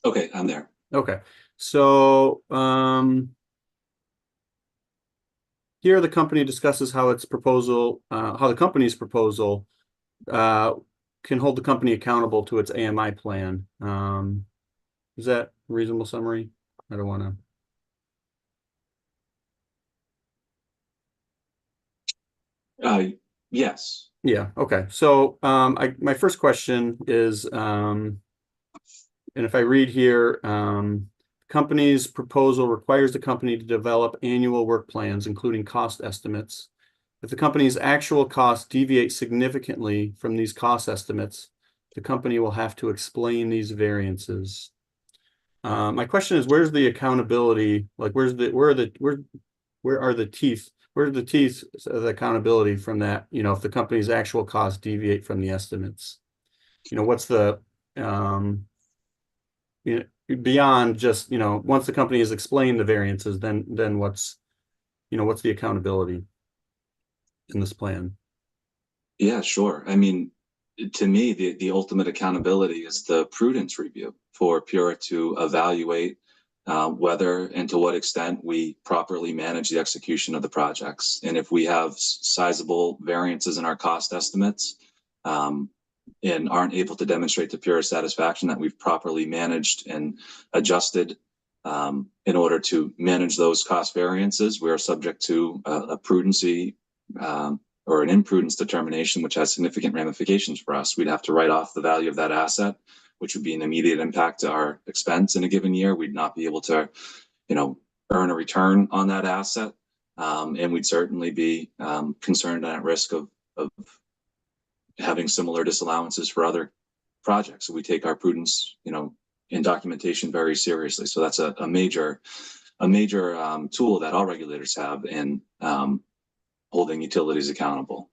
Okay, I'm there. Okay. So here the company discusses how its proposal, how the company's proposal can hold the company accountable to its AMI plan. Is that a reasonable summary? I don't want to. Yes. Yeah. Okay. So my first question is, and if I read here, company's proposal requires the company to develop annual work plans, including cost estimates. If the company's actual costs deviate significantly from these cost estimates, the company will have to explain these variances. My question is, where's the accountability? Like, where are the teeth? Where are the teeth of the accountability from that? You know, if the company's actual costs deviate from the estimates, you know, what's the you know, beyond just, you know, once the company has explained the variances, then what's, you know, what's the accountability in this plan? Yeah, sure. I mean, to me, the ultimate accountability is the prudence review for Pura to evaluate whether and to what extent we properly manage the execution of the projects. And if we have sizable variances in our cost estimates, and aren't able to demonstrate to Pura satisfaction that we've properly managed and adjusted in order to manage those cost variances, we are subject to a prudency or an imprudence determination, which has significant ramifications for us. We'd have to write off the value of that asset, which would be an immediate impact to our expense in a given year. We'd not be able to, you know, earn a return on that asset. And we'd certainly be concerned and at risk of having similar disallowances for other projects. So we take our prudence, you know, in documentation very seriously. So that's a major tool that all regulators have in holding utilities accountable.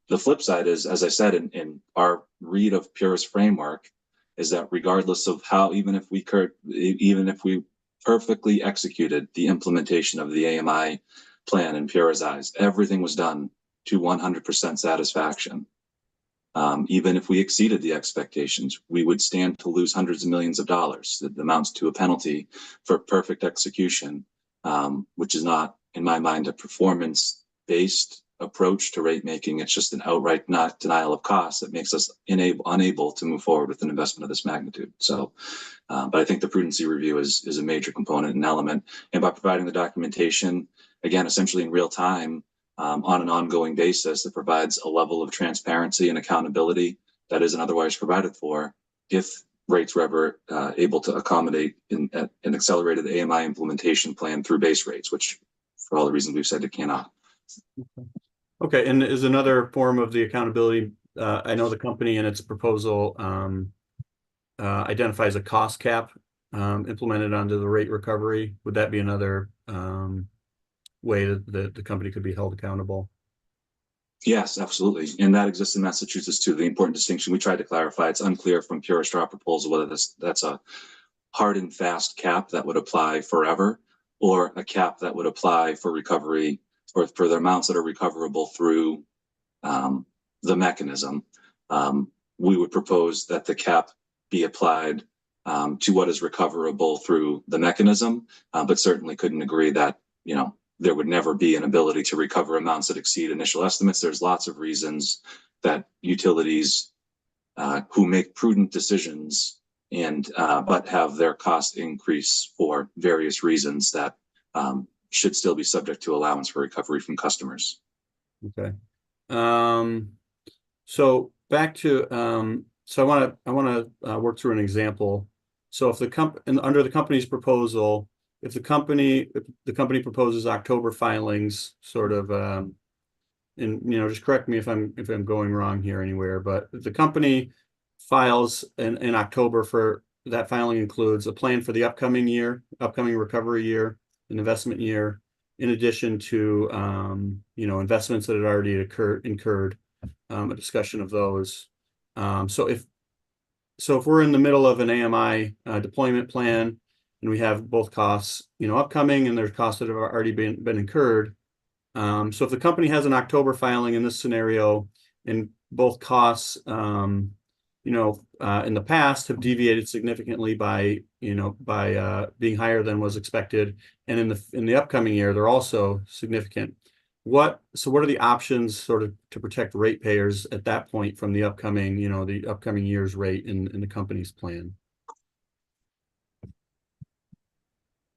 The flip side is, as I said, in our read of Pura's framework, is that regardless of how, even if we perfectly executed the implementation of the AMI plan in Pura's eyes, everything was done to 100% satisfaction. Even if we exceeded the expectations, we would stand to lose hundreds of millions of dollars. That amounts to a penalty for perfect execution, which is not, in my mind, a performance-based approach to rate making. It's just an outright not denial of costs that makes us unable to move forward with an investment of this magnitude. So, but I think the prudency review is a major component and element. And by providing the documentation, again, essentially in real time, on an ongoing basis, that provides a level of transparency and accountability that isn't otherwise provided for if rates were ever able to accommodate an accelerated AMI implementation plan through base rates, which for all the reasons we've said, it cannot. Okay, and is another form of the accountability, I know the company in its proposal identifies a cost cap implemented onto the rate recovery. Would that be another way that the company could be held accountable? Yes, absolutely. And that exists in Massachusetts too. The important distinction we tried to clarify, it's unclear from Pure Straw proposal whether that's a hard and fast cap that would apply forever or a cap that would apply for recovery or for the amounts that are recoverable through the mechanism. We would propose that the cap be applied to what is recoverable through the mechanism, but certainly couldn't agree that, you know, there would never be an ability to recover amounts that exceed initial estimates. There's lots of reasons that utilities who make prudent decisions and but have their cost increase for various reasons that should still be subject to allowance for recovery from customers. Okay. So back to so I want to work through an example. So if under the company's proposal, if the company proposes October filings, sort of, and you know, just correct me if I'm going wrong here anywhere, but if the company files in October, for that filing includes a plan for the upcoming recovery year, an investment year, in addition to you know, investments that had already incurred, a discussion of those. So if we're in the middle of an AMI deployment plan, and we have both costs, you know, upcoming, and there's costs that have already been incurred. So if the company has an October filing in this scenario, and both costs, you know, in the past have deviated significantly by, you know, being higher than was expected, and in the upcoming year they're also significant. What are the options sort of to protect ratepayers at that point from the upcoming, you know, the upcoming year's rate in the company's plan?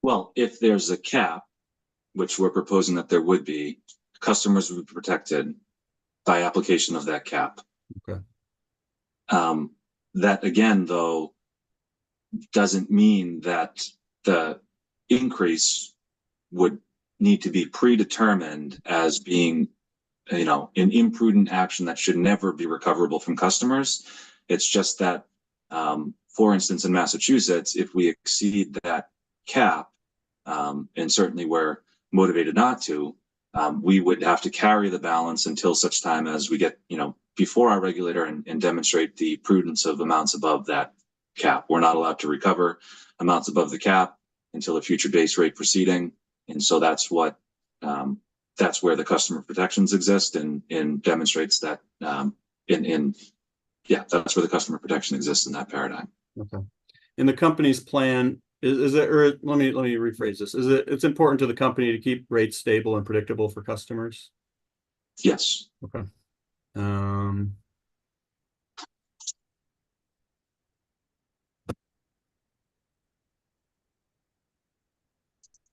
Well, if there's a cap, which we're proposing that there would be, customers would be protected by application of that cap. Okay. That again, though, doesn't mean that the increase would need to be predetermined as being, you know, an imprudent action that should never be recoverable from customers. It's just that, for instance, in Massachusetts, if we exceed that cap, and certainly we're motivated not to, we would have to carry the balance until such time as we get, you know, before our regulator and demonstrate the prudence of amounts above that cap. We're not allowed to recover amounts above the cap until a future base rate proceeding. And so that's what, that's where the customer protections exist, and demonstrates that, yeah, that's where the customer protection exists in that paradigm. Okay. In the company's plan, is it, or let me rephrase this. It's important to the company to keep rates stable and predictable for customers? Yes. Okay.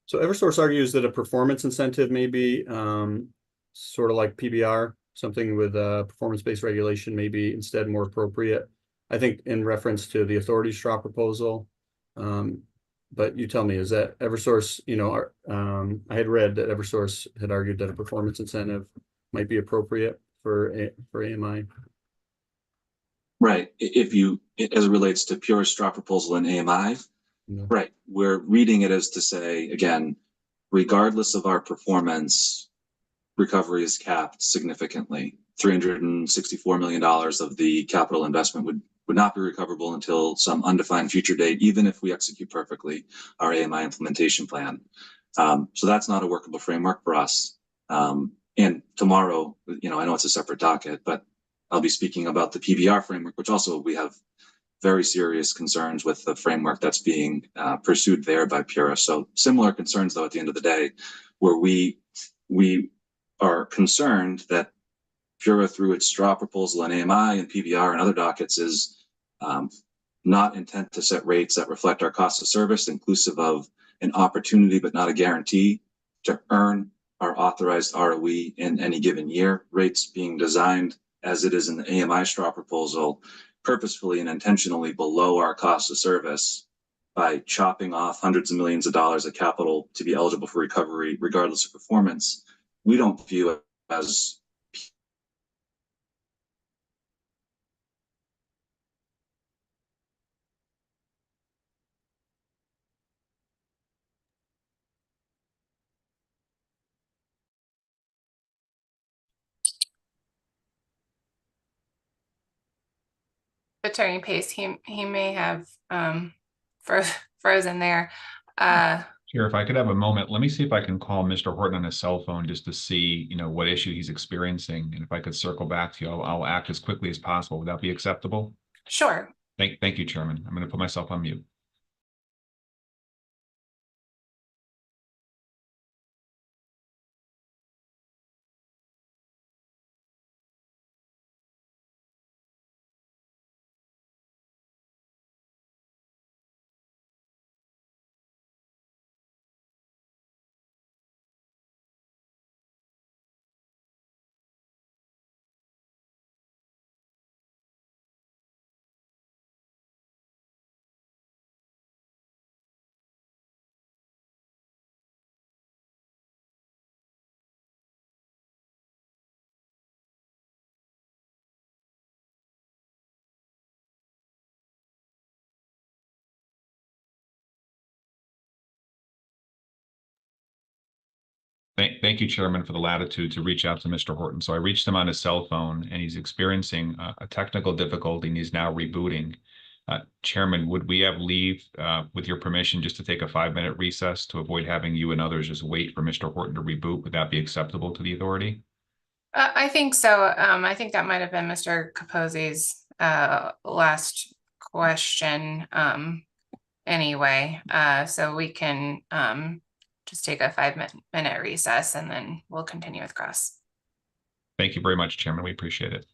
So Eversource argues that a performance incentive may be sort of like PBR, something with performance-based regulation may be instead more appropriate. I think in reference to the authority straw proposal. But you tell me, is that Eversource, you know, I had read that Eversource had argued that a performance incentive might be appropriate for AMI. Right. If you, as it relates to pure straw proposal and AMI, Yeah. right, we're reading it as to say, again, regardless of our performance, recovery is capped significantly. $364 million of the capital investment would not be recoverable until some undefined future date, even if we execute perfectly our AMI implementation plan. So that's not a workable framework for us. And tomorrow, you know, I know it's a separate docket, but I'll be speaking about the PBR framework, which also we have very serious concerns with the framework that's being pursued there by Pura. So similar concerns, though, at the end of the day, where we are concerned that Pura, through its straw proposal and AMI and PBR and other dockets, is not intent to set rates that reflect our cost of service, inclusive of an opportunity but not a guarantee to earn our authorized ROE in any given year. Rates being designed as it is in the AMI straw proposal, purposefully and intentionally below our cost of service by chopping off hundreds of millions of dollars of capital to be eligible for recovery, regardless of performance. We don't view it as Attorney Pace, he may have frozen there. Chair, if I could have a moment, let me see if I can call Mr. Horton on his cell phone just to see, what issue he's experiencing. And if I could circle back to you, I'll act as quickly as possible. Would that be acceptable? Sure. Thank you, Chairman. I'm going to put myself on mute. Thank you, Chairman, for the latitude to reach out to Mr. Horton. So I reached him on his cell phone and he's experiencing a technical difficulty and he's now rebooting. Chairman, would we have leave, with your permission, just to take a 5-minute recess to avoid having you and others just wait for Mr. Horton to reboot? Would that be acceptable to the authority? I think so. I think that might have been Mr. Capozzi's last question anyway. So we can just take a 5-minute recess and then we'll continue with cross. Thank you very much, Chairman. We appreciate it.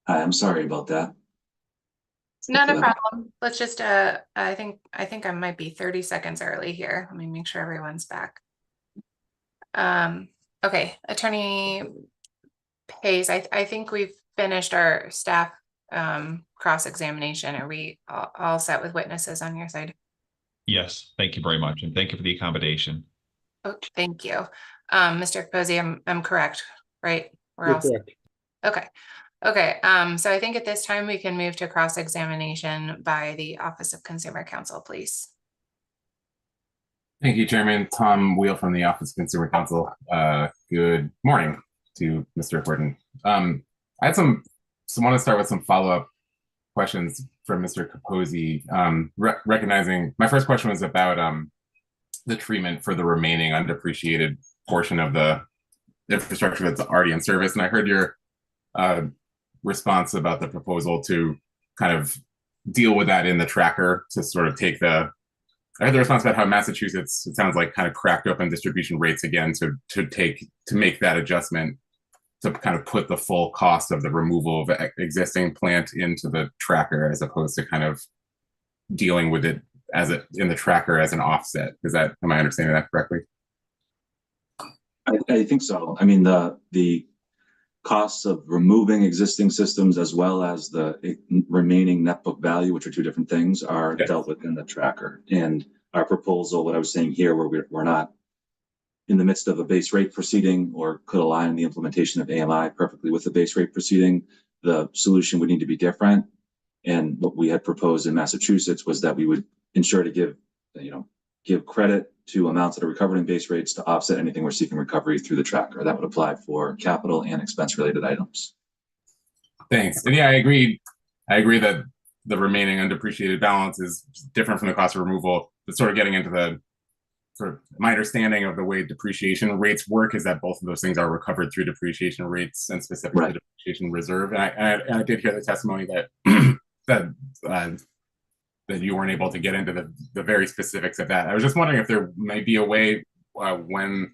I'm sorry about that. Not a problem. Let's just, I think I might be 30 seconds early here. Let me make sure everyone's back. Okay, Attorney Pace, I think we've finished our staff cross-examination. Are we all set with witnesses on your side? Yes, thank you very much, and thank you for the accommodation. Oh, thank you. Mr. Capozzi, I'm correct, right? We're You're all set. correct. Okay. Okay, so I think at this time we can move to cross-examination by the Office of Consumer Counsel, please. Thank you, Chairman. Tom Wheel from the Office of Consumer Counsel. Good morning to Mr. Horton. I had want to start with some follow-up questions from Mr. Capozzi. Recognizing my first question was about the treatment for the remaining undepreciated portion of the infrastructure that's already in service, and I heard your response about the proposal to kind of deal with that in the tracker to sort of take I heard the response about how Massachusetts, it sounds like, kind of cracked open distribution rates again to make that adjustment to kind of put the full cost of the removal of existing plant into the tracker, as opposed to kind of dealing with it in the tracker as an offset. Am I understanding that correctly? I think so. I mean, the costs of removing existing systems as well as the remaining net book value, which are two different things, are dealt with in the tracker. And our proposal, what I was saying here, where we're not in the midst of a base rate proceeding or could align the implementation of AMI perfectly with the base rate proceeding, the solution would need to be different. And what we had proposed in Massachusetts was that we would ensure to give credit to amounts that are recovered in base rates to offset anything we're seeking recovery through the tracker. That would apply for capital and expense related items. Thanks. And yeah, I agree that the remaining undepreciated balance is different from the cost of removal. But sort of getting into my understanding of the way depreciation rates work is that both of those things are recovered through depreciation rates and specifically the depreciation reserve. And I did hear the testimony that that you weren't able to get into the very specifics of that. I was just wondering if there might be a way when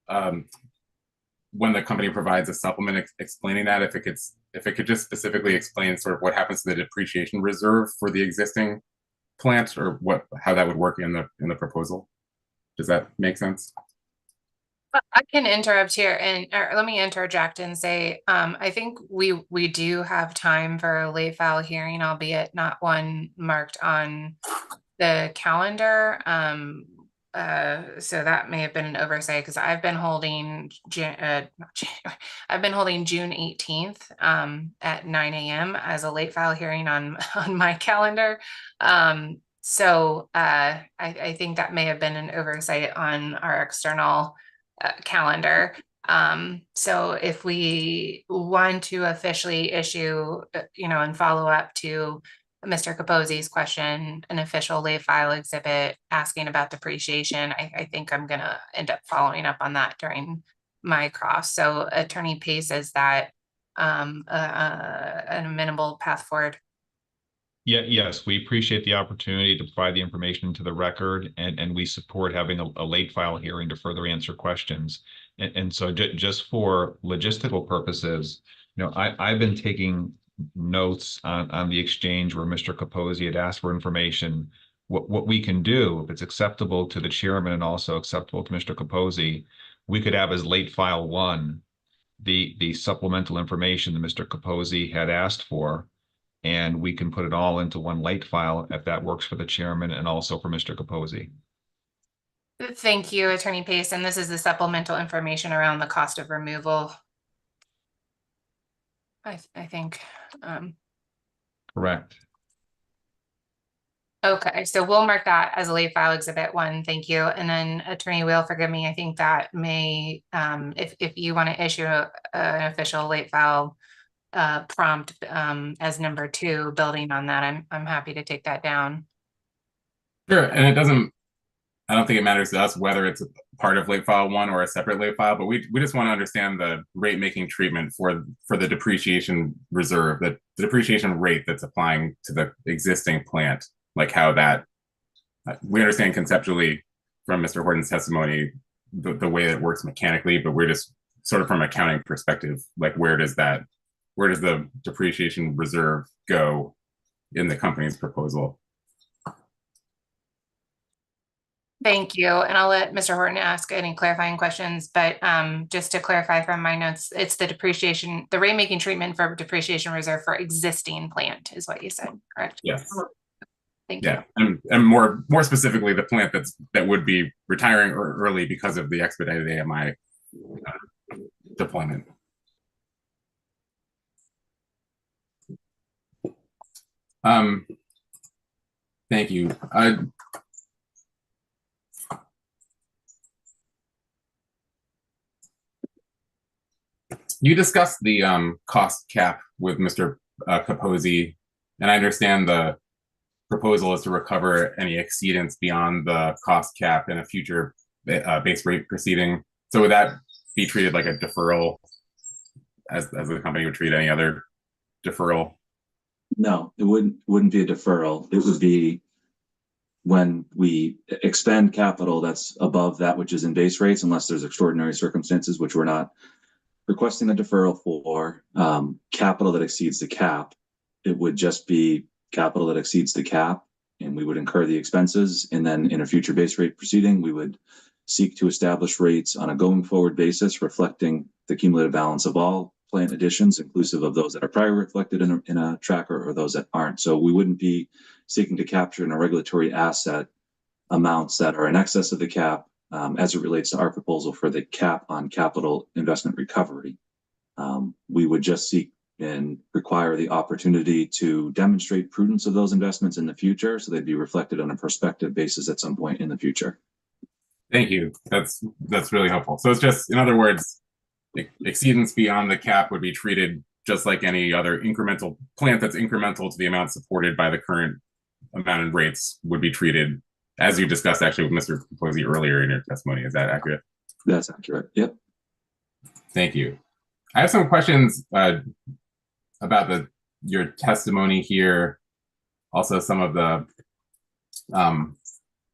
the company provides a supplement explaining that, if it could just specifically explain sort of what happens to the depreciation reserve for the existing plant, or how that would work in the proposal. Does that make sense? I can interrupt here or let me interject and say, I think we do have time for a late file hearing, albeit not one marked on the calendar. So that may have been an oversight, because I've been holding June 18th at 9 a.m. as a late file hearing on my calendar. So I think that may have been an oversight on our external calendar. So if we want to officially issue, and follow up to Mr. Capozzi's question, an official late file exhibit asking about depreciation, I think I'm gonna end up following up on that during my cross. So Attorney Pace, is that an amenable path forward? Yes, we appreciate the opportunity to provide the information to the record, and we support having a late file hearing to further answer questions. And so just for logistical purposes, I've been taking notes on the exchange where Mr. Capozzi had asked for information. What we can do, if it's acceptable to the chairman and also acceptable to Mr. Capozzi, we could have as late file 1 the supplemental information that Mr. Capozzi had asked for, and we can put it all into one late file if that works for the chairman and also for Mr. Capozzi. Thank you, Attorney Pace. And this is the supplemental information around the cost of removal, I think. Correct. Okay, so we'll mark that as a late file exhibit 1. Thank you. And then Attorney Wheel, forgive me, I think that may, if you want to issue an official late file prompt as number 2, building on that, I'm happy to take that down. Sure. And I don't think it matters to us whether it's a part of late file 1 or a separate late file, but we just want to understand the rate making treatment for the depreciation reserve, the depreciation rate that's applying to the existing plant, like how that, we understand conceptually from Mr. Horton's testimony the way it works mechanically, but we're just sort of from an accounting perspective, like where does that where does the depreciation reserve go in the company's proposal? Thank you. And I'll let Mr. Horton ask any clarifying questions, but just to clarify from my notes, it's the depreciation, the rate making treatment for depreciation reserve for existing plant is what you said, correct? Yes. Thank you. Yeah, and more specifically, the plant that would be retiring early because of the expedited AMI deployment. Thank you. You discussed the cost cap with Mr. Capozzi, and I understand the proposal is to recover any exceedance beyond the cost cap in a future base rate proceeding. So would that be treated like a deferral as the company would treat any other deferral? No, it wouldn't be a deferral. It would be when we expend capital that's above that which is in base rates, unless there's extraordinary circumstances, which we're not requesting a deferral for, capital that exceeds the cap. It would just be capital that exceeds the cap, and we would incur the expenses. And then in a future base rate proceeding, we would seek to establish rates on a going forward basis, reflecting the cumulative balance of all plant additions, inclusive of those that are prior reflected in a tracker or those that aren't. So we wouldn't be seeking to capture in a regulatory asset amounts that are in excess of the cap as it relates to our proposal for the cap on capital investment recovery. We would just seek and require the opportunity to demonstrate prudence of those investments in the future, so they'd be reflected on a prospective basis at some point in the future. Thank you. That's really helpful. So it's just, in other words, exceedance beyond the cap would be treated just like any other incremental plant that's incremental to the amount supported by the current amount in rates would be treated, as you discussed actually with Mr. Capozzi earlier in your testimony. Is that accurate? That's accurate. Yep. Thank you. I have some questions about your testimony here, also some of the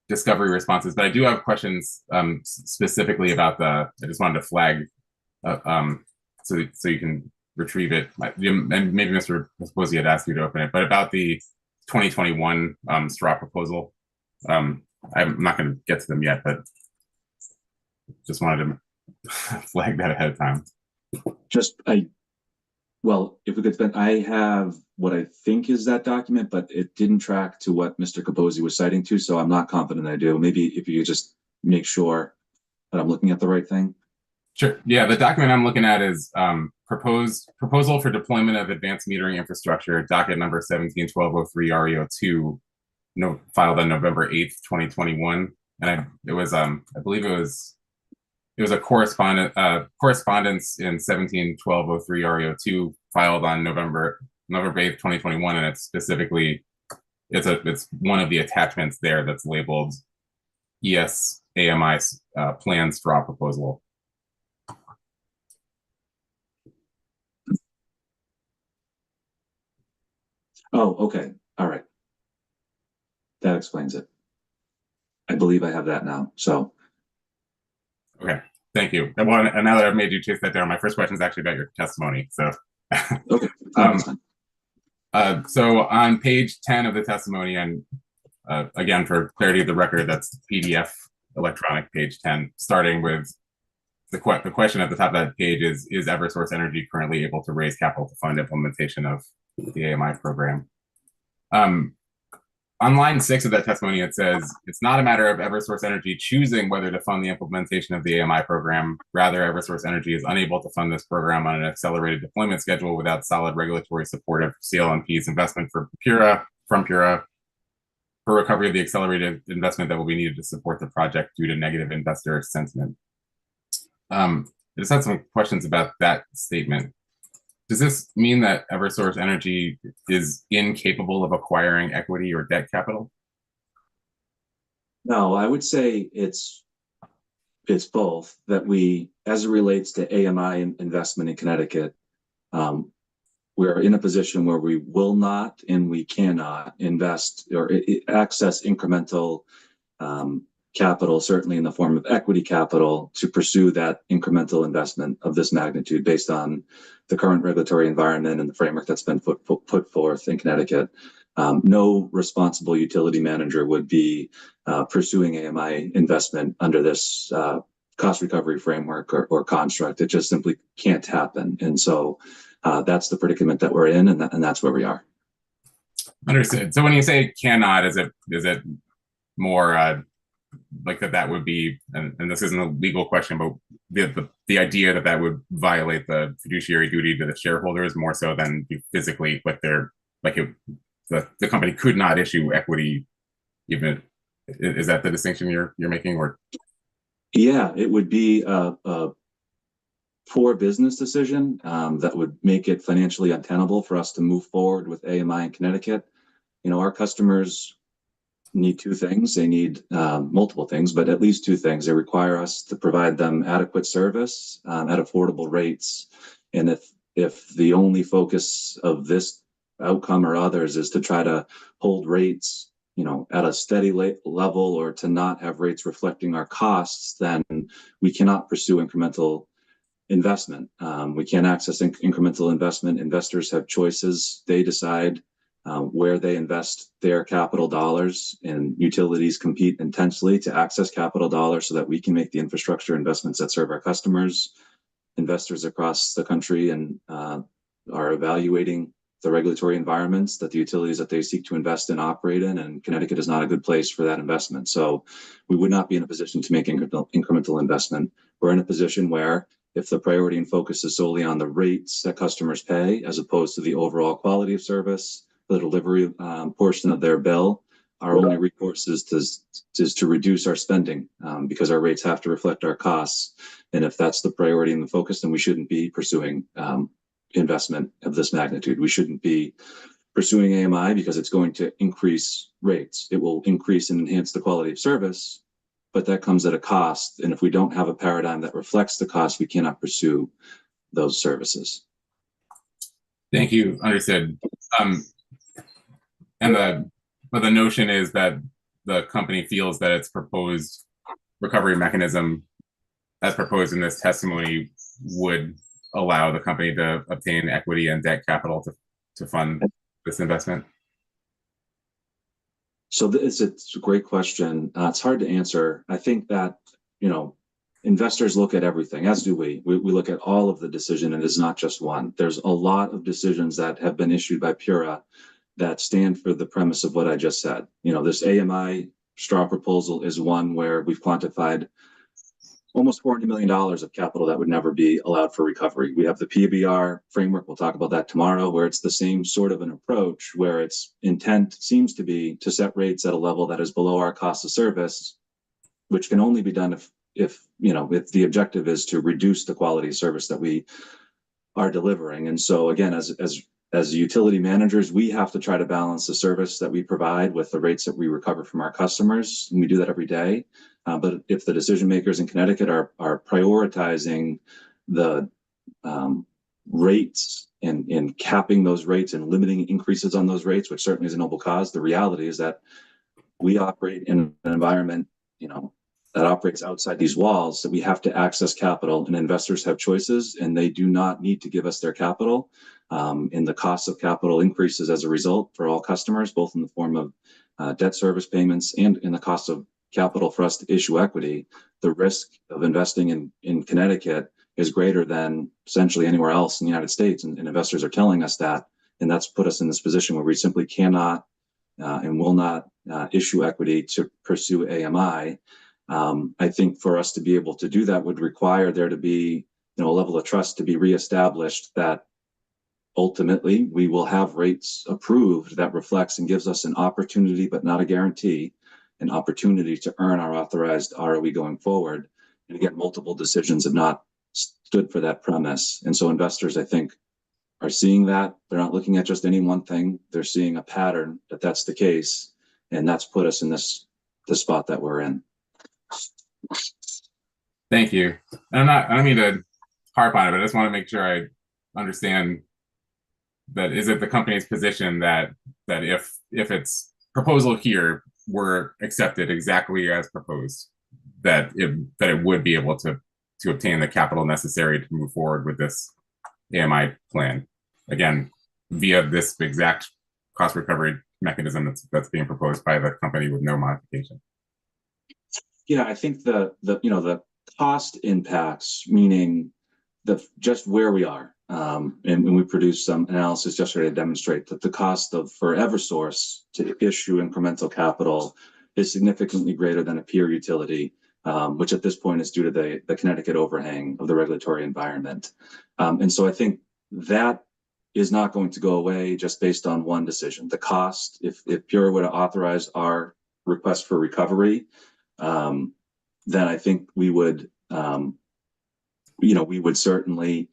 discovery responses, but I do have questions specifically about I just wanted to flag so you can retrieve it. And maybe Mr. Capozzi had asked you to open it, but about the 2021 straw proposal. I'm not going to get to them yet, but just wanted to flag that ahead of time. Well, if we could spend, I have what I think is that document, but it didn't track to what Mr. Capozzi was citing to, so I'm not confident I do. Maybe if you could just make sure that I'm looking at the right thing. Sure. Yeah, the document I'm looking at is proposal for deployment of advanced metering infrastructure, docket number 17-1203 REO2, filed on November 8th, 2021. And I believe it was a correspondence in 17-1203 REO2 filed on November 8th, 2021, and it's specifically it's one of the attachments there that's labeled ES AMI plan straw proposal. Oh, okay. All right. That explains it. I believe I have that now. So. Okay. Thank you. And now that I've made you chase that down, my first question is actually about your testimony. So. Okay. So on page 10 of the testimony, and again, for clarity of the record, that's PDF electronic page 10, starting with the question at the top of that page is Eversource Energy currently able to raise capital to fund implementation of the AMI program? On line 6 of that testimony, it says, it's not a matter of Eversource Energy choosing whether to fund the implementation of the AMI program. Rather, Eversource Energy is unable to fund this program on an accelerated deployment schedule without solid regulatory support of CLMP's investment from PURA for recovery of the accelerated investment that will be needed to support the project due to negative investor sentiment. I just had some questions about that statement. Does this mean that Eversource Energy is incapable of acquiring equity or debt capital? No, I would say it's both. That we, as it relates to AMI investment in Connecticut, we're in a position where we will not and we cannot invest or access incremental capital, certainly in the form of equity capital, to pursue that incremental investment of this magnitude based on the current regulatory environment and the framework that's been put forth in Connecticut. No responsible utility manager would be pursuing AMI investment under this cost recovery framework or construct. It just simply can't happen. And so that's the predicament that we're in, and that's where we are. Understood. So when you say cannot, is it more like that would be, and this isn't a legal question, but the idea that would violate the fiduciary duty to the shareholders more so than physically what they're the company could not issue equity, even is that the distinction you're making? Or yeah, it would be a poor business decision that would make it financially untenable for us to move forward with AMI in Connecticut. You know, our customers need two things. They need multiple things, but at least two things. They require us to provide them adequate service at affordable rates. And if the only focus of this outcome or others is to try to hold rates, you know, at a steady level, or to not have rates reflecting our costs, then we cannot pursue incremental investment. We can't access incremental investment. Investors have choices. They decide where they invest their capital dollars, and utilities compete intensely to access capital dollars so that we can make the infrastructure investments that serve our customers. Investors across the country and are evaluating the regulatory environments that the utilities that they seek to invest in operate in, and Connecticut is not a good place for that investment. So we would not be in a position to make incremental investment. We're in a position where if the priority and focus is solely on the rates that customers pay, as opposed to the overall quality of service, the delivery portion of their bill, our only recourse is to reduce our spending because our rates have to reflect our costs. And if that's the priority and the focus, then we shouldn't be pursuing investment of this magnitude. We shouldn't be pursuing AMI because it's going to increase rates. It will increase and enhance the quality of service, but that comes at a cost. And if we don't have a paradigm that reflects the cost, we cannot pursue those services. Thank you. Understood. And the notion is that the company feels that its proposed recovery mechanism, as proposed in this testimony, would allow the company to obtain equity and debt capital to fund this investment. So it's a great question. It's hard to answer. I think that, you know, investors look at everything, as do we. We look at all of the decision, and it's not just one. There's a lot of decisions that have been issued by PURA that stand for the premise of what I just said. You know, this AMI straw proposal is one where we've quantified almost $400 million of capital that would never be allowed for recovery. We have the PBR framework, we'll talk about that tomorrow, where it's the same sort of an approach, where its intent seems to be to set rates at a level that is below our cost of service, which can only be done if the objective is to reduce the quality of service that we are delivering. And so again, as utility managers, we have to try to balance the service that we provide with the rates that we recover from our customers. And we do that every day. But if the decision makers in Connecticut are prioritizing the rates and capping those rates and limiting increases on those rates, which certainly is a noble cause, the reality is that we operate in an environment, you know, that operates outside these walls, that we have to access capital, and investors have choices, and they do not need to give us their capital. And the cost of capital increases as a result for all customers, both in the form of debt service payments and in the cost of capital for us to issue equity. The risk of investing in Connecticut is greater than essentially anywhere else in the United States, and investors are telling us that, and that's put us in this position where we simply cannot and will not issue equity to pursue AMI. I think for us to be able to do that would require there to be, you know, a level of trust to be reestablished that ultimately we will have rates approved that reflects and gives us an opportunity, but not a guarantee, an opportunity to earn our authorized ROE going forward. And again, multiple decisions have not stood for that premise. And so investors, I think, are seeing that. They're not looking at just any one thing. They're seeing a pattern that that's the case. And that's put us in the spot that we're in. Thank you. And I don't mean to harp on it, but I just want to make sure I understand that. Is it the company's position that if its proposal here were accepted exactly as proposed, that it would be able to obtain the capital necessary to move forward with this AMI plan, again, via this exact cost recovery mechanism that's being proposed by the company with no modification. Yeah, I think the cost impacts, meaning just where we are. And we produced some analysis yesterday to demonstrate that the cost for Eversource to issue incremental capital is significantly greater than a peer utility, which at this point is due to the Connecticut overhang of the regulatory environment. And so I think that is not going to go away just based on one decision. The cost, if Pure would authorize our request for recovery, then I think we would, we would certainly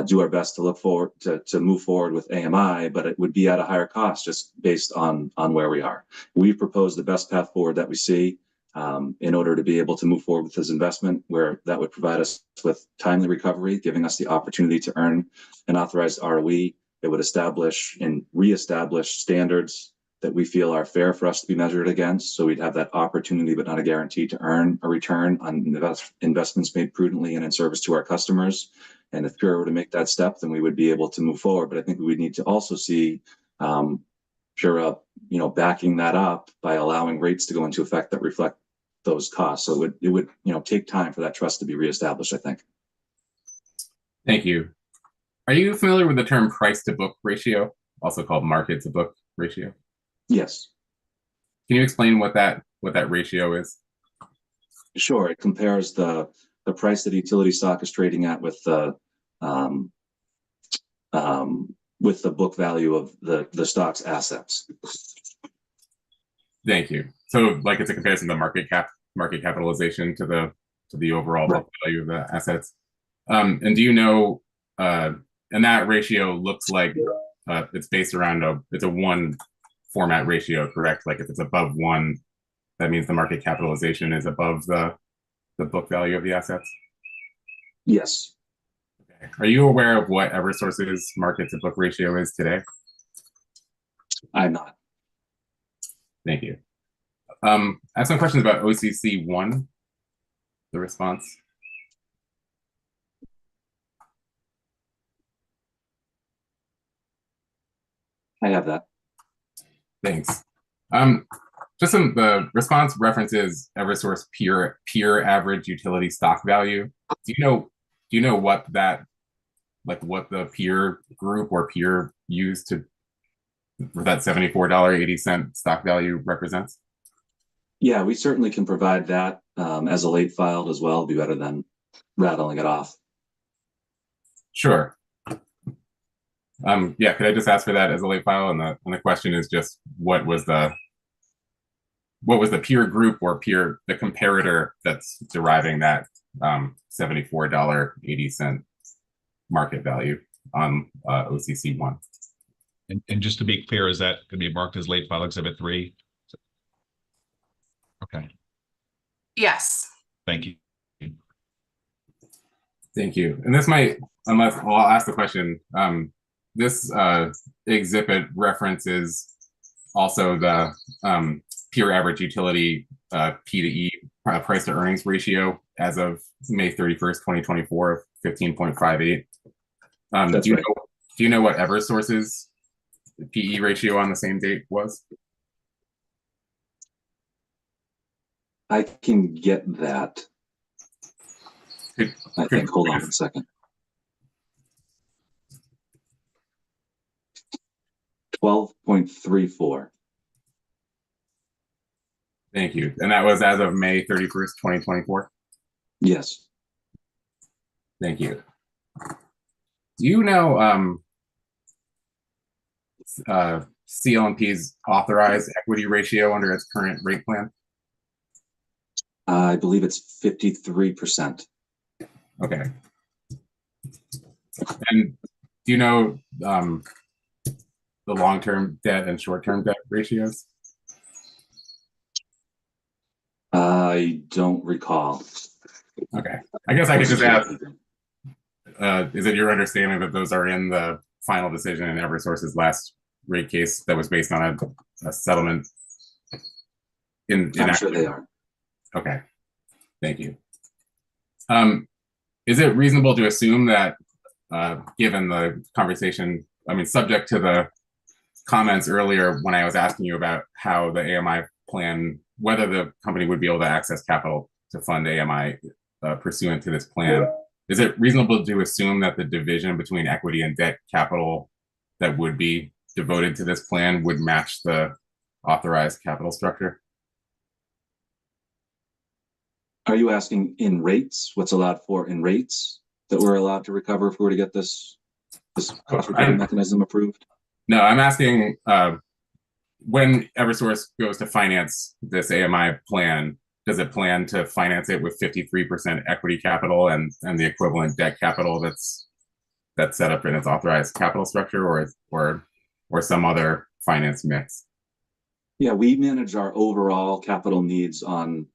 do our best to look forward to move forward with AMI, but it would be at a higher cost just based on where we are. We've proposed the best path forward that we see in order to be able to move forward with this investment, where that would provide us with timely recovery, giving us the opportunity to earn an authorized ROE. It would establish and reestablish standards that we feel are fair for us to be measured against. So we'd have that opportunity, but not a guarantee, to earn a return on investments made prudently and in service to our customers. And if Pure were to make that step, then we would be able to move forward. But I think we would need to also see Pure, backing that up by allowing rates to go into effect that reflect those costs. So it would take time for that trust to be reestablished, I think. Thank you. Are you familiar with the term price to book ratio, also called market to book ratio? Yes. Can you explain what that ratio is? Sure. It compares the price that utility stock is trading at with the book value of the stock's assets. Thank you. So, like, it's a comparison to market capitalization to the overall book value of the assets. And do you know? And that ratio looks like it's based around it's a one format ratio, correct? Like if it's above one, that means the market capitalization is above the book value of the assets? Yes. Okay. Are you aware of what Eversource's market to book ratio is today? I'm not. Thank you. I have some questions about OCC 1, the response. I have that. Thanks. The response references Eversource peer average utility stock value. Do you know what that, like, what the peer group or peer used for that $74.80 stock value represents? Yeah, we certainly can provide that as a late filed as well. It'd be better than rattling it off. Sure. Yeah, could I just ask for that as a late file? And the question is just what was the peer group or the comparator that's deriving that $74.80 market value on OCC 1? And just to be clear, is that going to be marked as late file exhibit 3? Okay, Yes. thank you. Thank you. And this might, I'll ask the question. This exhibit references also the peer average utility P to E price to earnings ratio as of May 31st, 2024 of 15.58. Do you know what Eversource's PE ratio on the same date was? I can get that. I think, hold on a second. 12.34. Thank you. And that was as of May 31st, 2024? Yes. Thank you. Do you know CL&P's authorized equity ratio under its current rate plan? I believe it's 53%. Okay. And do you know the long-term debt and short-term debt ratios? I don't recall. Okay. I guess I could just ask, is it your understanding that those are in the final decision in Eversource's last rate case that was based on a settlement? I'm sure they are. Okay. Thank you. Is it reasonable to assume that given the conversation, I mean, subject to the comments earlier when I was asking you about how the AMI plan, whether the company would be able to access capital to fund AMI pursuant to this plan, is it reasonable to assume that the division between equity and debt capital that would be devoted to this plan would match the authorized capital structure? Are you asking in rates, what's allowed for in rates that we're allowed to recover if we were to get this cost recovery mechanism approved? No, I'm asking when Eversource goes to finance this AMI plan, does it plan to finance it with 53% equity capital and the equivalent debt capital that's set up in its authorized capital structure, or some other finance mix? Yeah, we manage our overall capital needs on,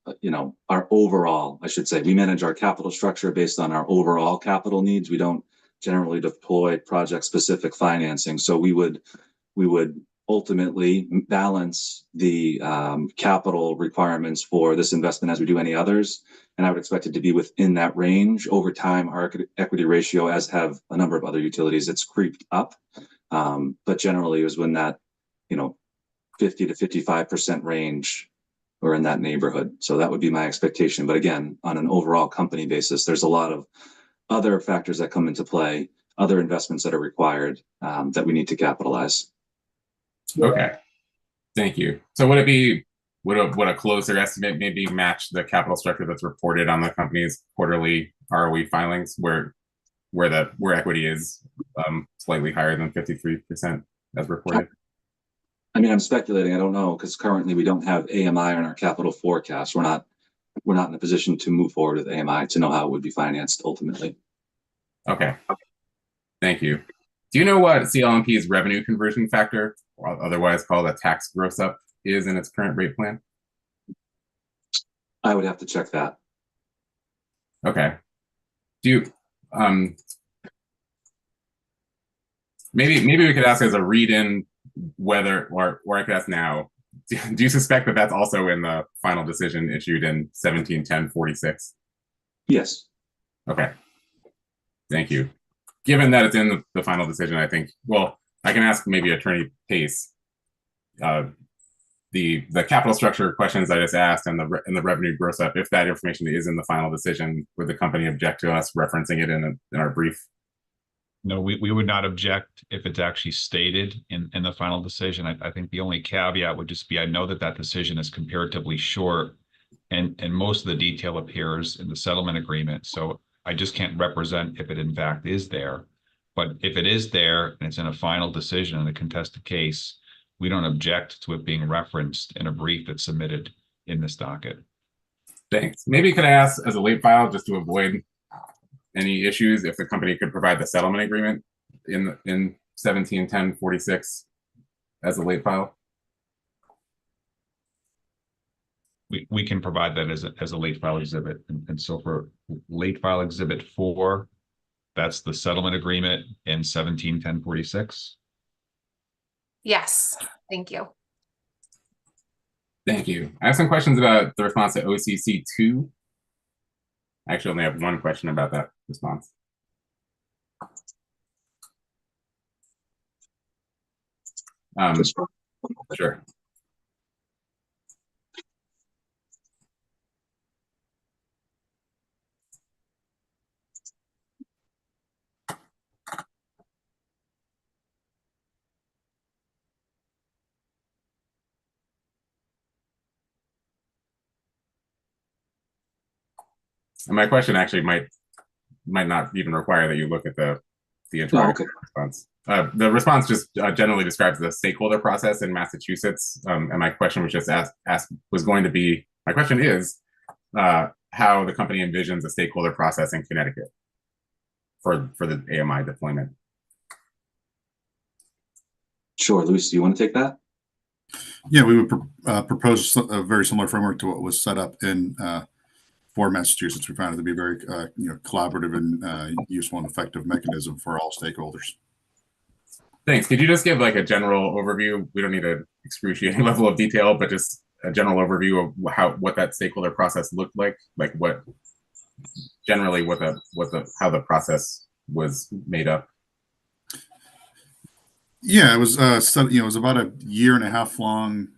our overall, I should say, we manage our capital structure based on our overall capital needs. We don't generally deploy project-specific financing. So we would ultimately balance the capital requirements for this investment as we do any others. And I would expect it to be within that range. Over time, our equity ratio, as have a number of other utilities, it's creeped up. But generally, it was when that, 50 to 55% range or in that neighborhood. So that would be my expectation. But again, on an overall company basis, there's a lot of other factors that come into play, other investments that are required that we need to capitalize. Okay, thank you. So would a closer estimate maybe match the capital structure that's reported on the company's quarterly ROE filings, where equity is slightly higher than 53% as reported? I mean, I'm speculating. I don't know, because currently we don't have AMI on our capital forecast. We're not in a position to move forward with AMI to know how it would be financed ultimately. Okay, thank you. Do you know what CLMP's revenue conversion factor, or otherwise called a tax gross up, is in its current rate plan? I would have to check that. Okay. Do you maybe we could ask as a read-in whether, or I could ask now, do you suspect that that's also in the final decision issued in 171046? Yes. Okay. Thank you. Given that it's in the final decision, I think, well, I can ask maybe Attorney Pace. The capital structure questions I just asked and the revenue gross up, if that information is in the final decision, would the company object to us referencing it in our brief? No, we would not object if it's actually stated in the final decision. I think the only caveat would just be, I know that decision is comparatively short and most of the detail appears in the settlement agreement. So I just can't represent if it in fact is there. But if it is there and it's in a final decision in a contested case, we don't object to it being referenced in a brief that's submitted in this docket. Thanks. Maybe could I ask as a late file, just to avoid any issues, if the company could provide the settlement agreement in 171046 as a late file? We can provide that as a late file exhibit. And so for late file exhibit 4, that's the settlement agreement in 171046. Yes, thank you. Thank you. I have some questions about the response to OCC 2. I actually only have one question about that response. Sure. And my question actually might not even require that you look at the entire response. The response just generally describes the stakeholder process in Massachusetts, and my question was just my question is how the company envisions a stakeholder process in Connecticut for the AMI deployment. Sure, Luis, do you want to take that? Yeah, we would propose a very similar framework to what was set up in for Massachusetts. We found it to be a very collaborative and useful and effective mechanism for all stakeholders. Thanks. Could you just give like a general overview? We don't need an excruciating level of detail, but just a general overview of what that stakeholder process looked like what the process was made up? Yeah, it was it was about a year and a half long,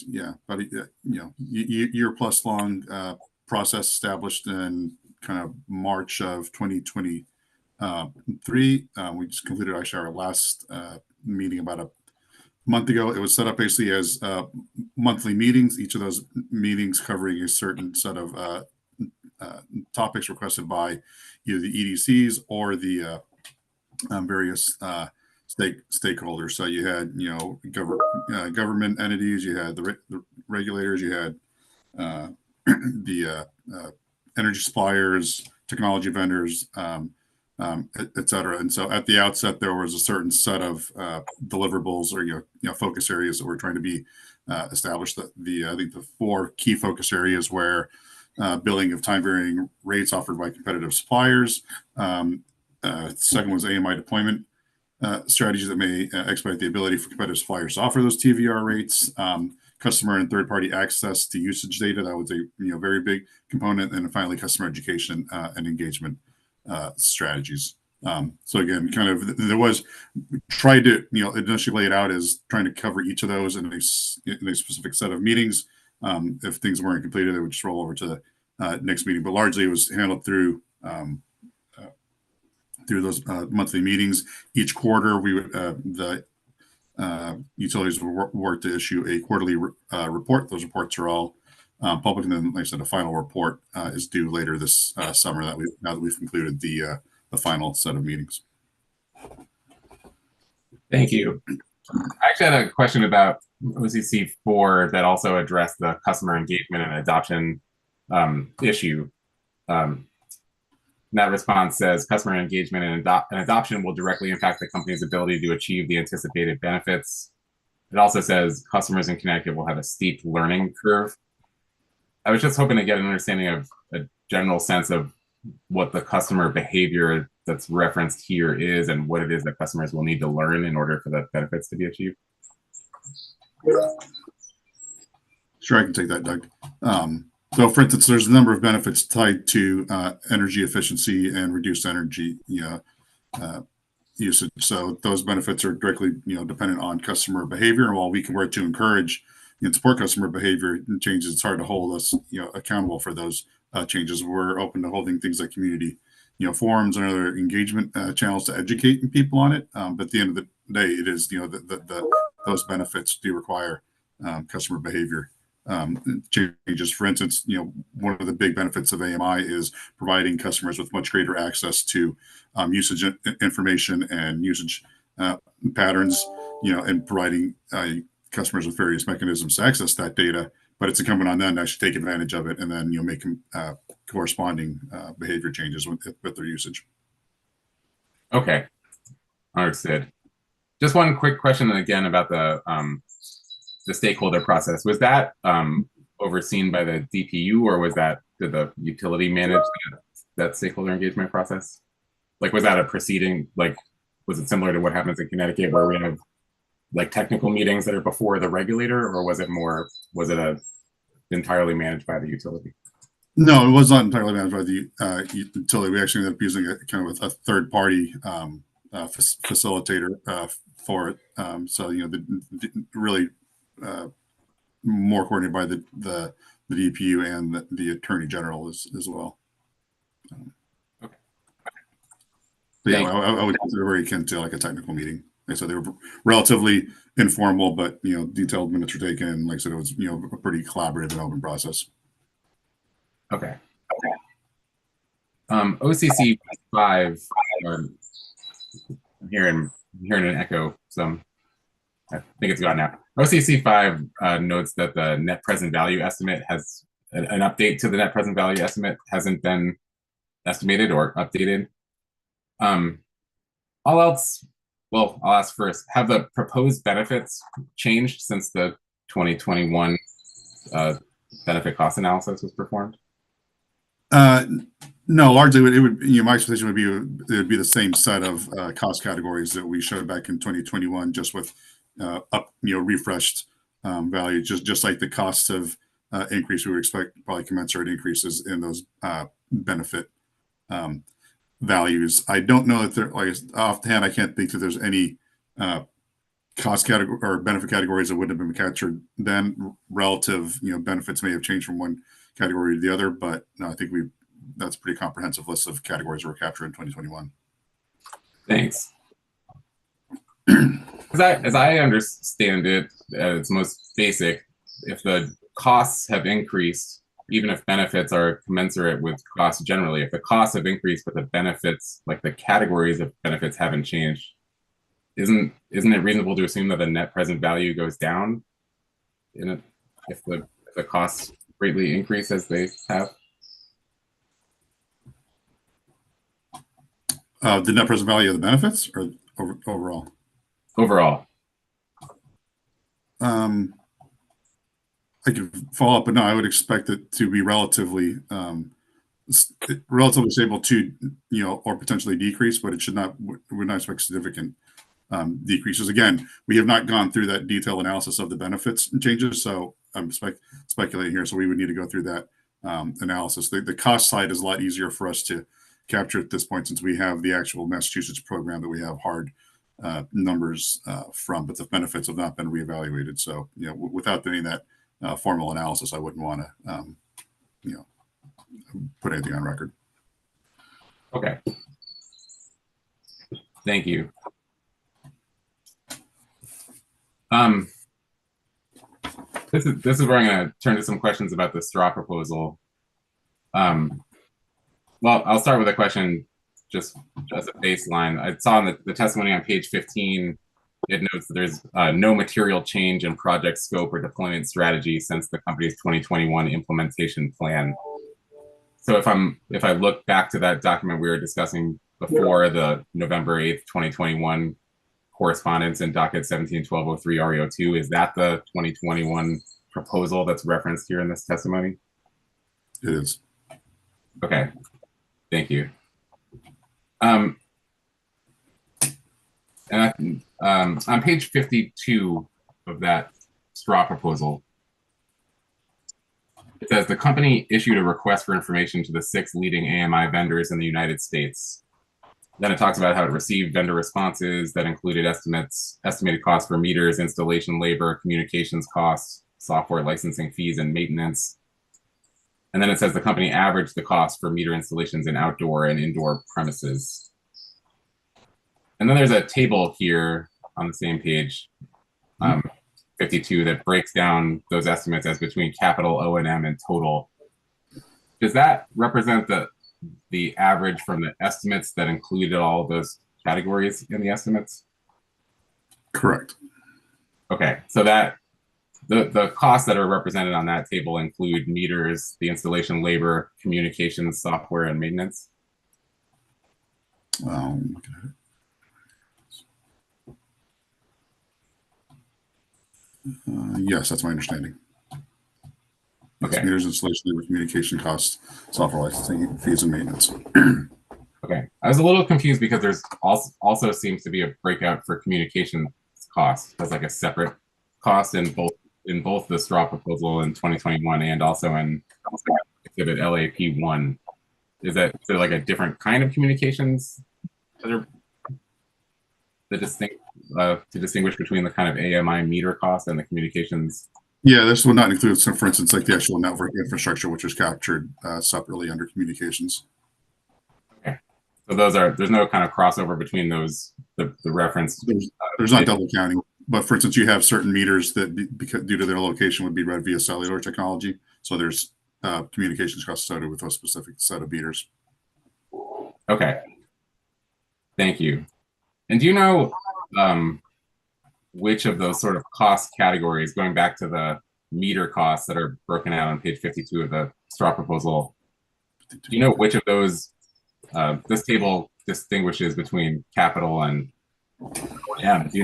yeah, about a year plus long process established in kind of March of 2023. We just completed actually our last meeting about a month ago. It was set up basically as monthly meetings, each of those meetings covering a certain set of topics requested by either the EDCs or the various stakeholders. So you had, government entities, you had the regulators, you had the energy suppliers, technology vendors, et cetera. And so at the outset, there was a certain set of deliverables or focus areas that were trying to be established. I think the 4 key focus areas were billing of time varying rates offered by competitive suppliers. Second was AMI deployment strategies that may expedite the ability for competitive suppliers to offer those TVR rates. Customer and third-party access to usage data, that was a very big component. And finally, customer education and engagement strategies. So again, kind of there was tried to initially lay it out as trying to cover each of those in a specific set of meetings. If things weren't completed, they would just roll over to the next meeting. But largely, it was handled through those monthly meetings. Each quarter, we would the utilities would work to issue a quarterly report. Those reports are all public, and then, like I said, a final report is due later this summer. Now that we've concluded the final set of meetings. Thank you. I actually had a question about OCC 4 that also addressed the customer engagement and adoption issue. That response says customer engagement and adoption will directly impact the company's ability to achieve the anticipated benefits. It also says customers in Connecticut will have a steep learning curve. I was just hoping to get an understanding of a general sense of what the customer behavior that's referenced here is and what it is that customers will need to learn in order for the benefits to be achieved. Sure, I can take that, Doug. So, for instance, there's a number of benefits tied to energy efficiency and reduced energy usage. So those benefits are directly, dependent on customer behavior. And while we can work to encourage and support customer behavior changes, it's hard to hold us, accountable for those changes. We're open to holding things like community, forums and other engagement channels to educate people on it. But at the end of the day, it is, those benefits do require customer behavior changes. For instance, one of the big benefits of AMI is providing customers with much greater access to usage information and usage patterns, and providing customers with various mechanisms to access that data. But it's incumbent on them to actually take advantage of it and then make corresponding behavior changes with their usage. Okay, understood. Just one quick question again about the stakeholder process. Was that overseen by the DPU, or did the utility manage that stakeholder engagement process? Like, was that a proceeding? Like, was it similar to what happens in Connecticut, where we have like technical meetings that are before the regulator, or was it entirely managed by the utility? No, it was not entirely managed by the utility. We actually ended up using a kind of a third party facilitator for it. So really more coordinated by the DPU and the Attorney General as well. Okay. But yeah, I would consider very akin to like a technical meeting. Like I said, they were relatively informal, but detailed minutes were taken. Like I said, it was a pretty collaborative and open process. Okay. OCC 5. I'm hearing an echo. I think it's gone now. OCC 5 notes that the net present value estimate has an update to the net present value estimate hasn't been estimated or updated. I'll ask first, have the proposed benefits changed since the 2021 benefit cost analysis was performed? No, largely it would. My expectation would be it would be the same set of cost categories that we showed back in 2021, just with refreshed value. Just like the costs have increased, we would expect probably commensurate increases in those benefit values. I don't know that there, like offhand, I can't think that there's any cost category or benefit categories that wouldn't have been captured then. Relative, benefits may have changed from one category to the other, but no, I think that's a pretty comprehensive list of categories that were captured in 2021. Thanks. As I understand it, at its most basic, if the costs have increased, even if benefits are commensurate with costs generally, if the costs have increased but the benefits, like the categories of benefits, haven't changed, isn't it reasonable to assume that the net present value goes down if the costs greatly increase as they have? The net present value of the benefits or overall? Overall. I could follow up, but no, I would expect it to be relatively stable to, or potentially decrease, but it should not, we're not expect significant decreases. Again, we have not gone through that detailed analysis of the benefits changes, so I'm speculating here. So we would need to go through that analysis. The cost side is a lot easier for us to capture at this point, since we have the actual Massachusetts program that we have hard numbers from, but the benefits have not been reevaluated. So, without doing that formal analysis, I wouldn't want to, put anything on record. Okay. Thank you. This is where I'm going to turn to some questions about the straw proposal. Well, I'll start with a question just as a baseline. I saw in the testimony on page 15, it notes that there's no material change in project scope or deployment strategy since the company's 2021 implementation plan. So if I look back to that document we were discussing before, the November 8th, 2021 correspondence in docket 17-1203 REO2, is that the 2021 proposal that's referenced here in this testimony? It is. Okay, thank you. And on page 52 of that straw proposal, it says the company issued a request for information to the 6 leading AMI vendors in the United States. Then it talks about how it received vendor responses that included estimated costs for meters, installation labor, communications costs, software licensing fees, and maintenance. And then it says the company averaged the cost for meter installations in outdoor and indoor premises. And then there's a table here on the same page, 52, that breaks down those estimates as between capital, O&M, and total. Does that represent the average from the estimates that included all of those categories in the estimates? Correct. Okay, so that the costs that are represented on that table include meters, the installation labor, communications, software, and maintenance? Looking at it. Yes, that's my understanding. Okay. Meters, installation, labor, communication costs, software licensing fees, and maintenance. Okay, I was a little confused because there's also seems to be a breakout for communication costs as like a separate cost in both the straw proposal in 2021 and also in exhibit LAP1. Is there like a different kind of communications that are to distinguish between the kind of AMI meter cost and the communications? Yeah, this would not include, so for instance, like the actual network infrastructure, which is captured separately under communications. Okay, so there's no kind of crossover between those, the reference. There's not double counting, but for instance, you have certain meters that because due to their location would be read via cellular technology. So there's communications costs associated with a specific set of meters. Okay, thank you. And do you know which of those sort of cost categories, going back to the meter costs that are broken out on page 52 of the straw proposal, do you know which of those this table distinguishes between capital and O&M? Do you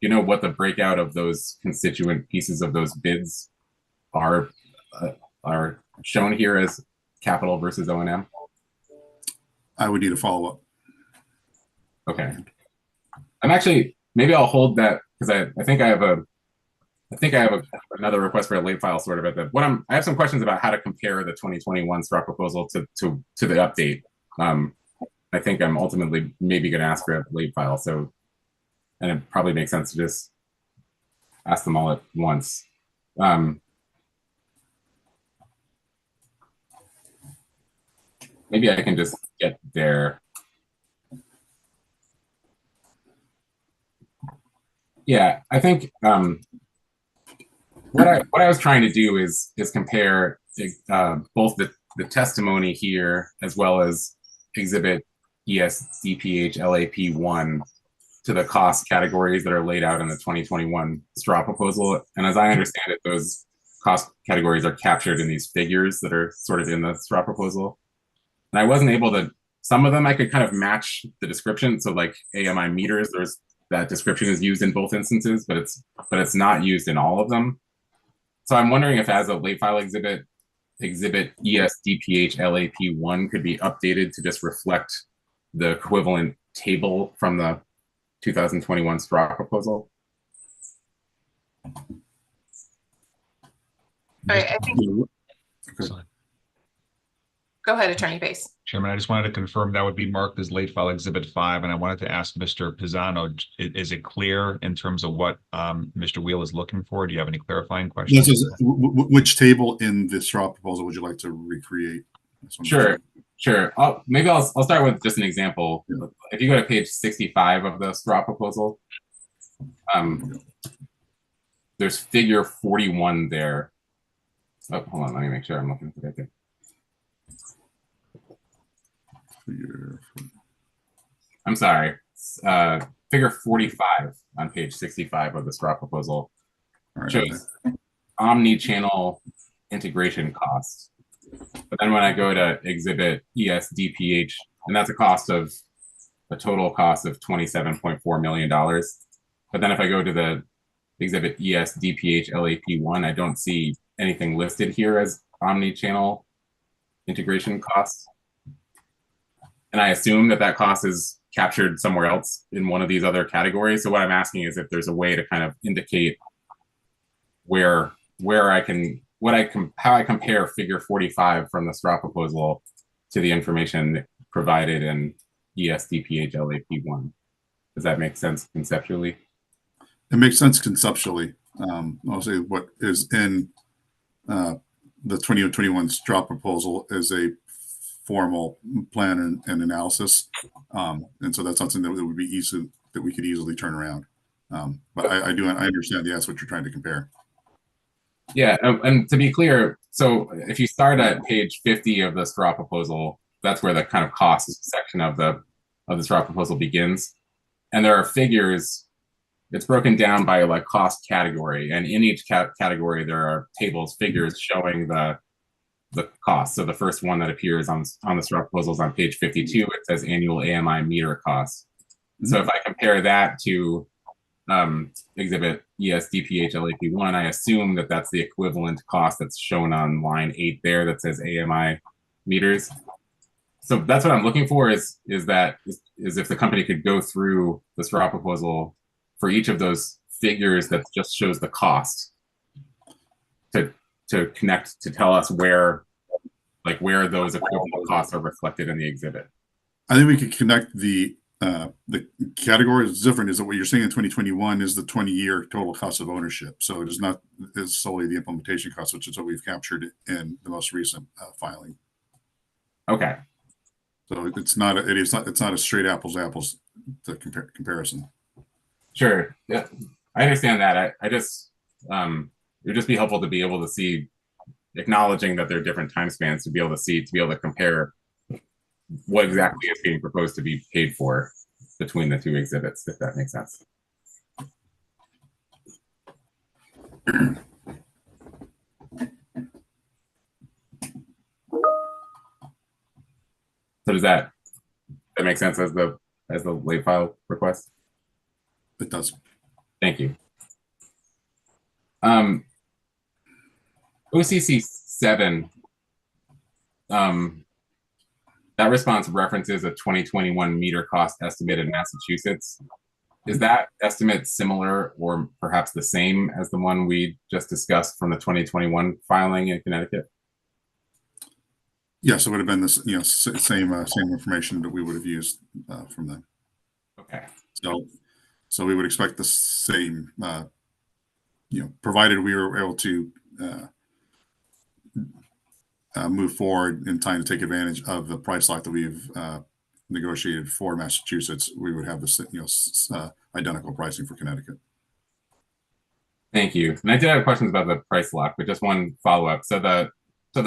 know what the breakout of those constituent pieces of those bids are shown here as capital versus O&M? I would need a follow up. Okay. I'm actually, maybe I'll hold that because I think I have another request for a late file sort of at the I have some questions about how to compare the 2021 straw proposal to the update. I think I'm ultimately maybe going to ask for a late file. So, and it probably makes sense to just ask them all at once. Maybe I can just get there. Yeah, I think what I was trying to do is compare both the testimony here as well as exhibit ESDPH LAP1 to the cost categories that are laid out in the 2021 straw proposal. And as I understand it, those cost categories are captured in these figures that are sort of in the straw proposal. And I wasn't able to, some of them I could kind of match the description. So like AMI meters, there's that description is used in both instances, but it's not used in all of them. So I'm wondering if as a late file exhibit ESDPH LAP1 could be updated to just reflect the equivalent table from the 2021 straw proposal. All right, I think, go ahead, Attorney Pace. Chairman, I just wanted to confirm that would be marked as late file exhibit 5, and I wanted to ask Mr. Pisano, is it clear in terms of what Mr. Wheel is looking for? Do you have any clarifying questions? This is, which table in the straw proposal would you like to recreate? Sure. Maybe I'll start with just an example. Yeah. If you go to page 65 of the straw proposal, there's figure 41 there. Oh, hold on, let me make sure I'm looking at the right thing. I'm sorry, figure 45 on page 65 of the straw proposal shows omni-channel integration costs. But then when I go to exhibit ESDPH, and that's a total cost of $27.4 million. But then if I go to the exhibit ESDPH LAP1, I don't see anything listed here as omni-channel integration costs. And I assume that cost is captured somewhere else in one of these other categories. So what I'm asking is if there's a way to kind of indicate how I compare figure 45 from the straw proposal to the information provided in ESDPH LAP1. Does that make sense conceptually? It makes sense conceptually. I'll say what is in the 2021 straw proposal is a formal plan and analysis, and so that's something that would be we could easily turn around. But I understand. That's what you're trying to compare. Yeah, and to be clear, so if you start at page 50 of the straw proposal, that's where the kind of cost section of the straw proposal begins, and there are figures. It's broken down by like cost category, and in each category there are figures showing the cost. So the first one that appears on the straw proposal is on page 52. It says annual AMI meter costs. Mm-hmm. So if I compare that to exhibit ESDPH LAP1, I assume that that's the equivalent cost that's shown on line 8 there that says AMI meters. So that's what I'm looking for is if the company could go through the straw proposal for each of those figures that just shows the cost to connect to tell us where those equivalent costs are reflected in the exhibit. I think we could connect the category is different. Is that what you're saying in 2021 is the 20-year total cost of ownership? So it is not is solely the implementation cost, which is what we've captured in the most recent filing. Okay. So it's not a straight apples to apples comparison. Sure. Yeah, I understand that. I just it would just be helpful to be able to see, acknowledging that there are different time spans, to be able to compare what exactly is being proposed to be paid for between the two exhibits, if that makes sense. So does that make sense as the late file request? It does. Thank you. OCC 7, that response references a 2021 meter cost estimate in Massachusetts. Is that estimate similar or perhaps the same as the one we just discussed from the 2021 filing in Connecticut? Yes, it would have been this, same information that we would have used from them. Okay. So we would expect the same, provided we were able to move forward in time to take advantage of the price lock that we've negotiated for Massachusetts, we would have this, identical pricing for Connecticut. Thank you. And I did have questions about the price lock, but just one follow-up. So the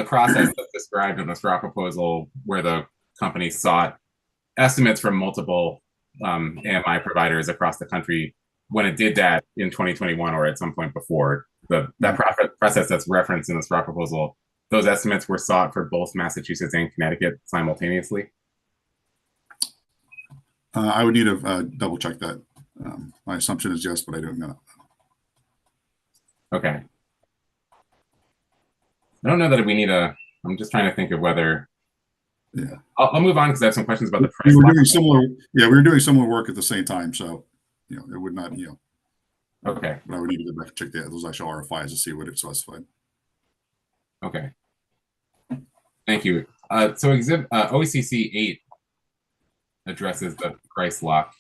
process that's described in the straw proposal where the company sought estimates from multiple AMI providers across the country, when it did that in 2021 or at some point before, that process that's referenced in the straw proposal, those estimates were sought for both Massachusetts and Connecticut simultaneously? I would need to double check that. My assumption is yes, but I don't know. Okay. I don't know that we need I'm just trying to think of whether. Yeah. I'll move on because I have some questions about the price. We were doing similar work at the same time, so it would not, Okay. but I would need to go back and check those actual RFIs to see what it specified. Okay. Thank you. So exhibit OECC 8 addresses the price lock.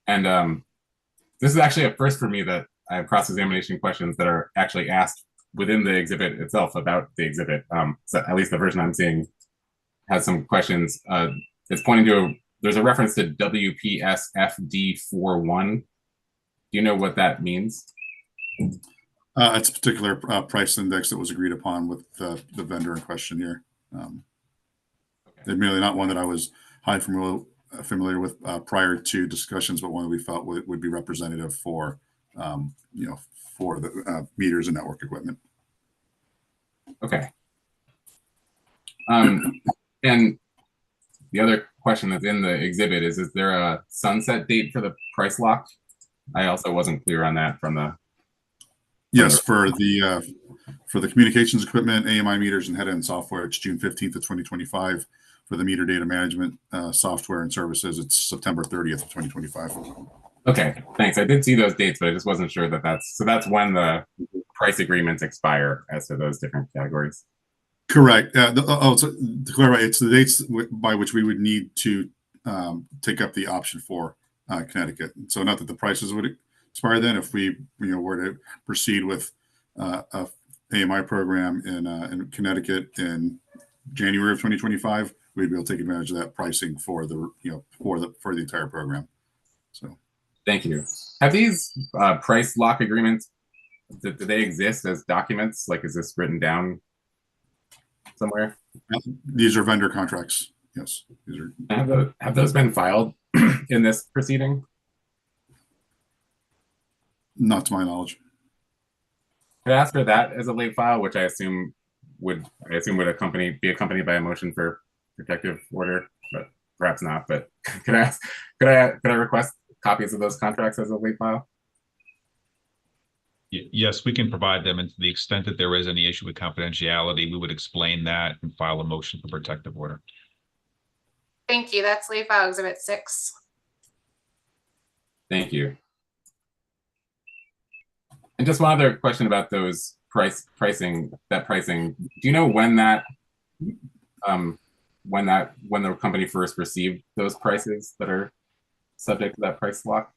And this is actually a first for me that I have cross-examination questions that are actually asked within the exhibit itself about the exhibit. So at least the version I'm seeing has some questions. It's pointing to, there's a reference to WPSFD41. Do you know what that means? It's a particular price index that was agreed upon with the vendor in question here. Admittedly, not one that I was highly familiar with prior to discussions, but one that we felt would be representative for, for the meters and network equipment. Okay. And the other question that's in the exhibit is there a sunset date for the price lock? I also wasn't clear on that from the. Yes, for the communications equipment, AMI meters and head-end software, it's June 15th of 2025. For the meter data management software and services, it's September 30th of 2025. Okay, thanks. I did see those dates, but I just wasn't sure that's when the price agreements expire as to those different categories. Correct. So to clarify, it's the dates by which we would need to take up the option for Connecticut. So not that the prices would expire then. If we were to proceed with a AMI program in Connecticut in January of 2025, we'd be able to take advantage of that pricing for the for the entire program. So thank you. Have these price lock agreements, do they exist as documents? Like, is this written down somewhere? These are vendor contracts. Yes. These are. Have those been filed in this proceeding? Not to my knowledge. Could I ask for that as a late file, which I assume would be accompanied by a motion for protective order, but perhaps not. But could I request copies of those contracts as a late file? Yes, we can provide them, and to the extent that there is any issue with confidentiality, we would explain that and file a motion for protective order. Thank you. That's late file exhibit 6. Thank you. And just one other question about those pricing. Do you know when when the company first received those prices that are subject to that price lock?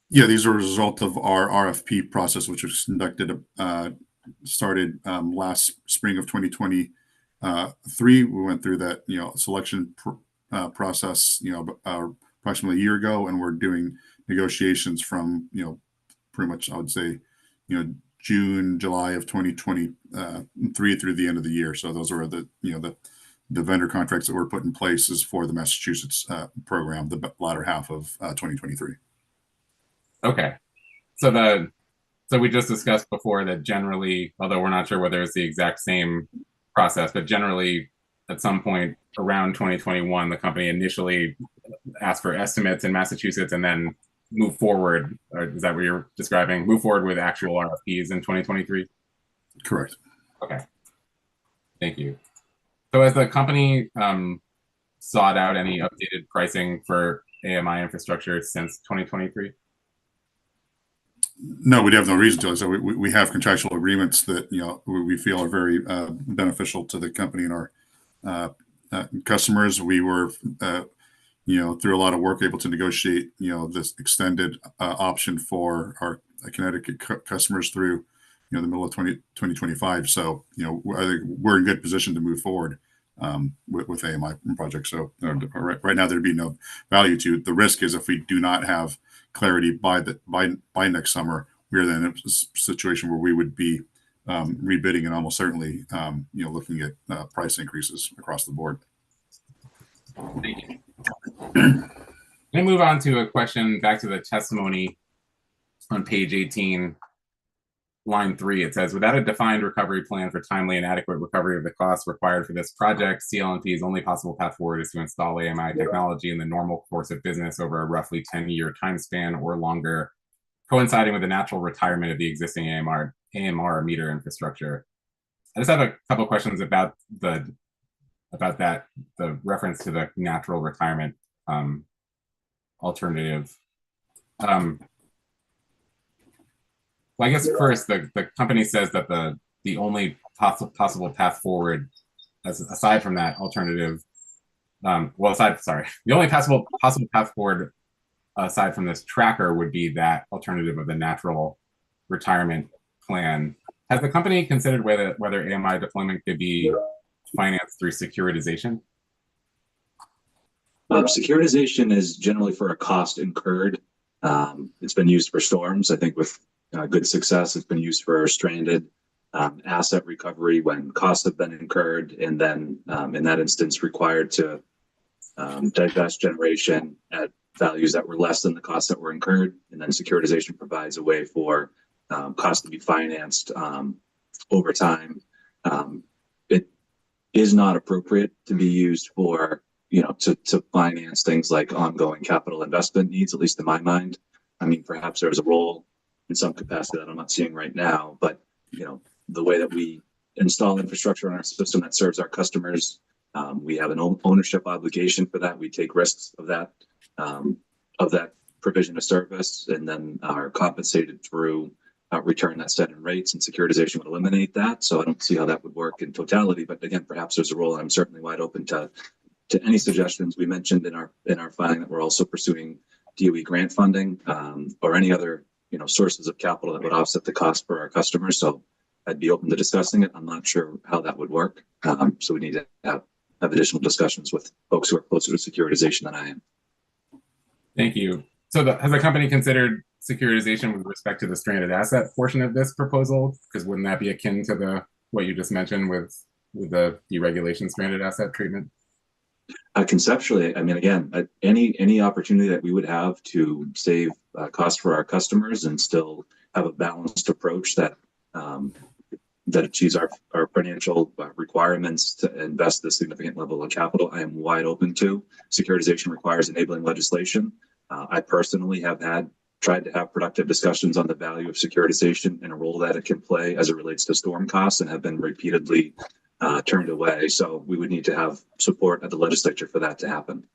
Yeah, these are a result of our RFP process, which was conducted, started last spring of 2023. We went through that, selection process, approximately a year ago, and we're doing negotiations from, pretty much, I would say, June, July of 2023 through the end of the year. So those are the vendor contracts that were put in place is for the Massachusetts program, the latter half of 2023. Okay, so we just discussed before that generally, although we're not sure whether it's the exact same process, but generally at some point around 2021, the company initially asked for estimates in Massachusetts and then move forward. Or is that what you're describing? Move forward with actual RFPs in 2023? Correct. Okay, thank you. So has the company sought out any updated pricing for AMI infrastructure since 2023? No, we'd have no reason to. So we have contractual agreements that, we feel are very beneficial to the company and our customers. We were, through a lot of work, able to negotiate, this extended option for our Connecticut customers through, the middle of 2025. So, I think we're in good position to move forward with AMI projects. So right now, there'd be no value to it. The risk is if we do not have clarity by next summer, we're then in a situation where we would be rebidding and almost certainly, looking at price increases across the board. Thank you. Let me move on to a question back to the testimony on page 18, line 3. It says, without a defined recovery plan for timely and adequate recovery of the costs required for this project, CL&P's only possible path forward is to install AMI technology in the normal course of business over a roughly 10-year time span or longer, coinciding with the natural retirement of the existing AMR meter infrastructure. I just have a couple questions about the reference to the natural retirement alternative. Well, I guess first, the company says that the only possible path forward, aside from that alternative, the only possible path forward aside from this tracker would be that alternative of the natural retirement plan. Has the company considered whether AMI deployment could be financed through securitization? Securitization is generally for a cost incurred. It's been used for storms. I think with good success, it's been used for stranded asset recovery when costs have been incurred, and then in that instance required to divest generation at values that were less than the costs that were incurred. And then securitization provides a way for costs to be financed over time. It is not appropriate to be used for, to finance things like ongoing capital investment needs, at least in my mind. I mean, perhaps there's a role in some capacity that I'm not seeing right now, but, the way that we install infrastructure in our system that serves our customers, we have an ownership obligation for that. We take risks of that provision of service, and then are compensated through return that's set in rates, and securitization would eliminate that. So I don't see how that would work in totality, but again, perhaps there's a role, and I'm certainly wide open to any suggestions. We mentioned in our filing that we're also pursuing DOE grant funding or any other sources of capital that would offset the cost for our customers. So I'd be open to discussing it. I'm not sure how that would work. So we need to have additional discussions with folks who are closer to securitization than I am. Thank you. So has the company considered securitization with respect to the stranded asset portion of this proposal? Because wouldn't that be akin to what you just mentioned with the deregulation stranded asset treatment? Conceptually, I mean, again, any opportunity that we would have to save costs for our customers and still have a balanced approach that achieves our financial requirements to invest a significant level of capital, I am wide open to. Securitization requires enabling legislation. I personally have tried to have productive discussions on the value of securitization and a role that it can play as it relates to storm costs, and have been repeatedly turned away. So we would need to have support at the legislature for that to happen.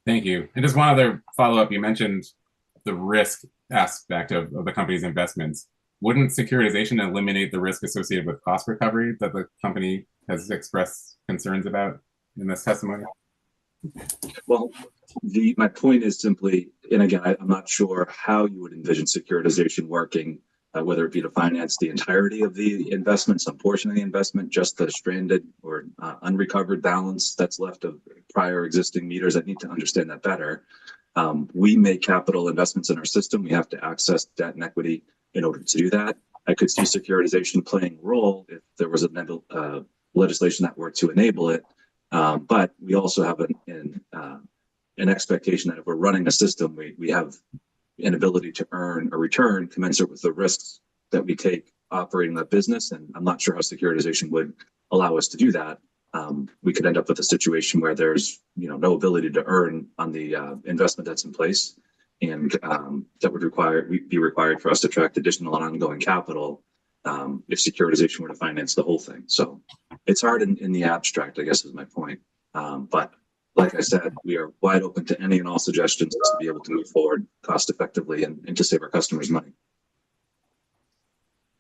Thank you. And just one other follow-up. You mentioned the risk aspect of the company's investments. Wouldn't securitization eliminate the risk associated with cost recovery that the company has expressed concerns about in this testimony? Well, my point is simply, and again, I'm not sure how you would envision securitization working, whether it be to finance the entirety of the investment, some portion of the investment, just the stranded or unrecovered balance that's left of prior existing meters. I need to understand that better. We make capital investments in our system. We have to access debt and equity in order to do that. I could see securitization playing a role if there was a legislation that were to enable it. But we also have an expectation that if we're running a system, we have an ability to earn a return commensurate with the risks that we take operating that business. And I'm not sure how securitization would allow us to do that. We could end up with a situation where there's no ability to earn on the investment that's in place, and that would be required for us to attract additional and ongoing capital if securitization were to finance the whole thing. So it's hard in the abstract, I guess, is my point. But like I said, we are wide open to any and all suggestions to be able to move forward cost effectively and to save our customers money.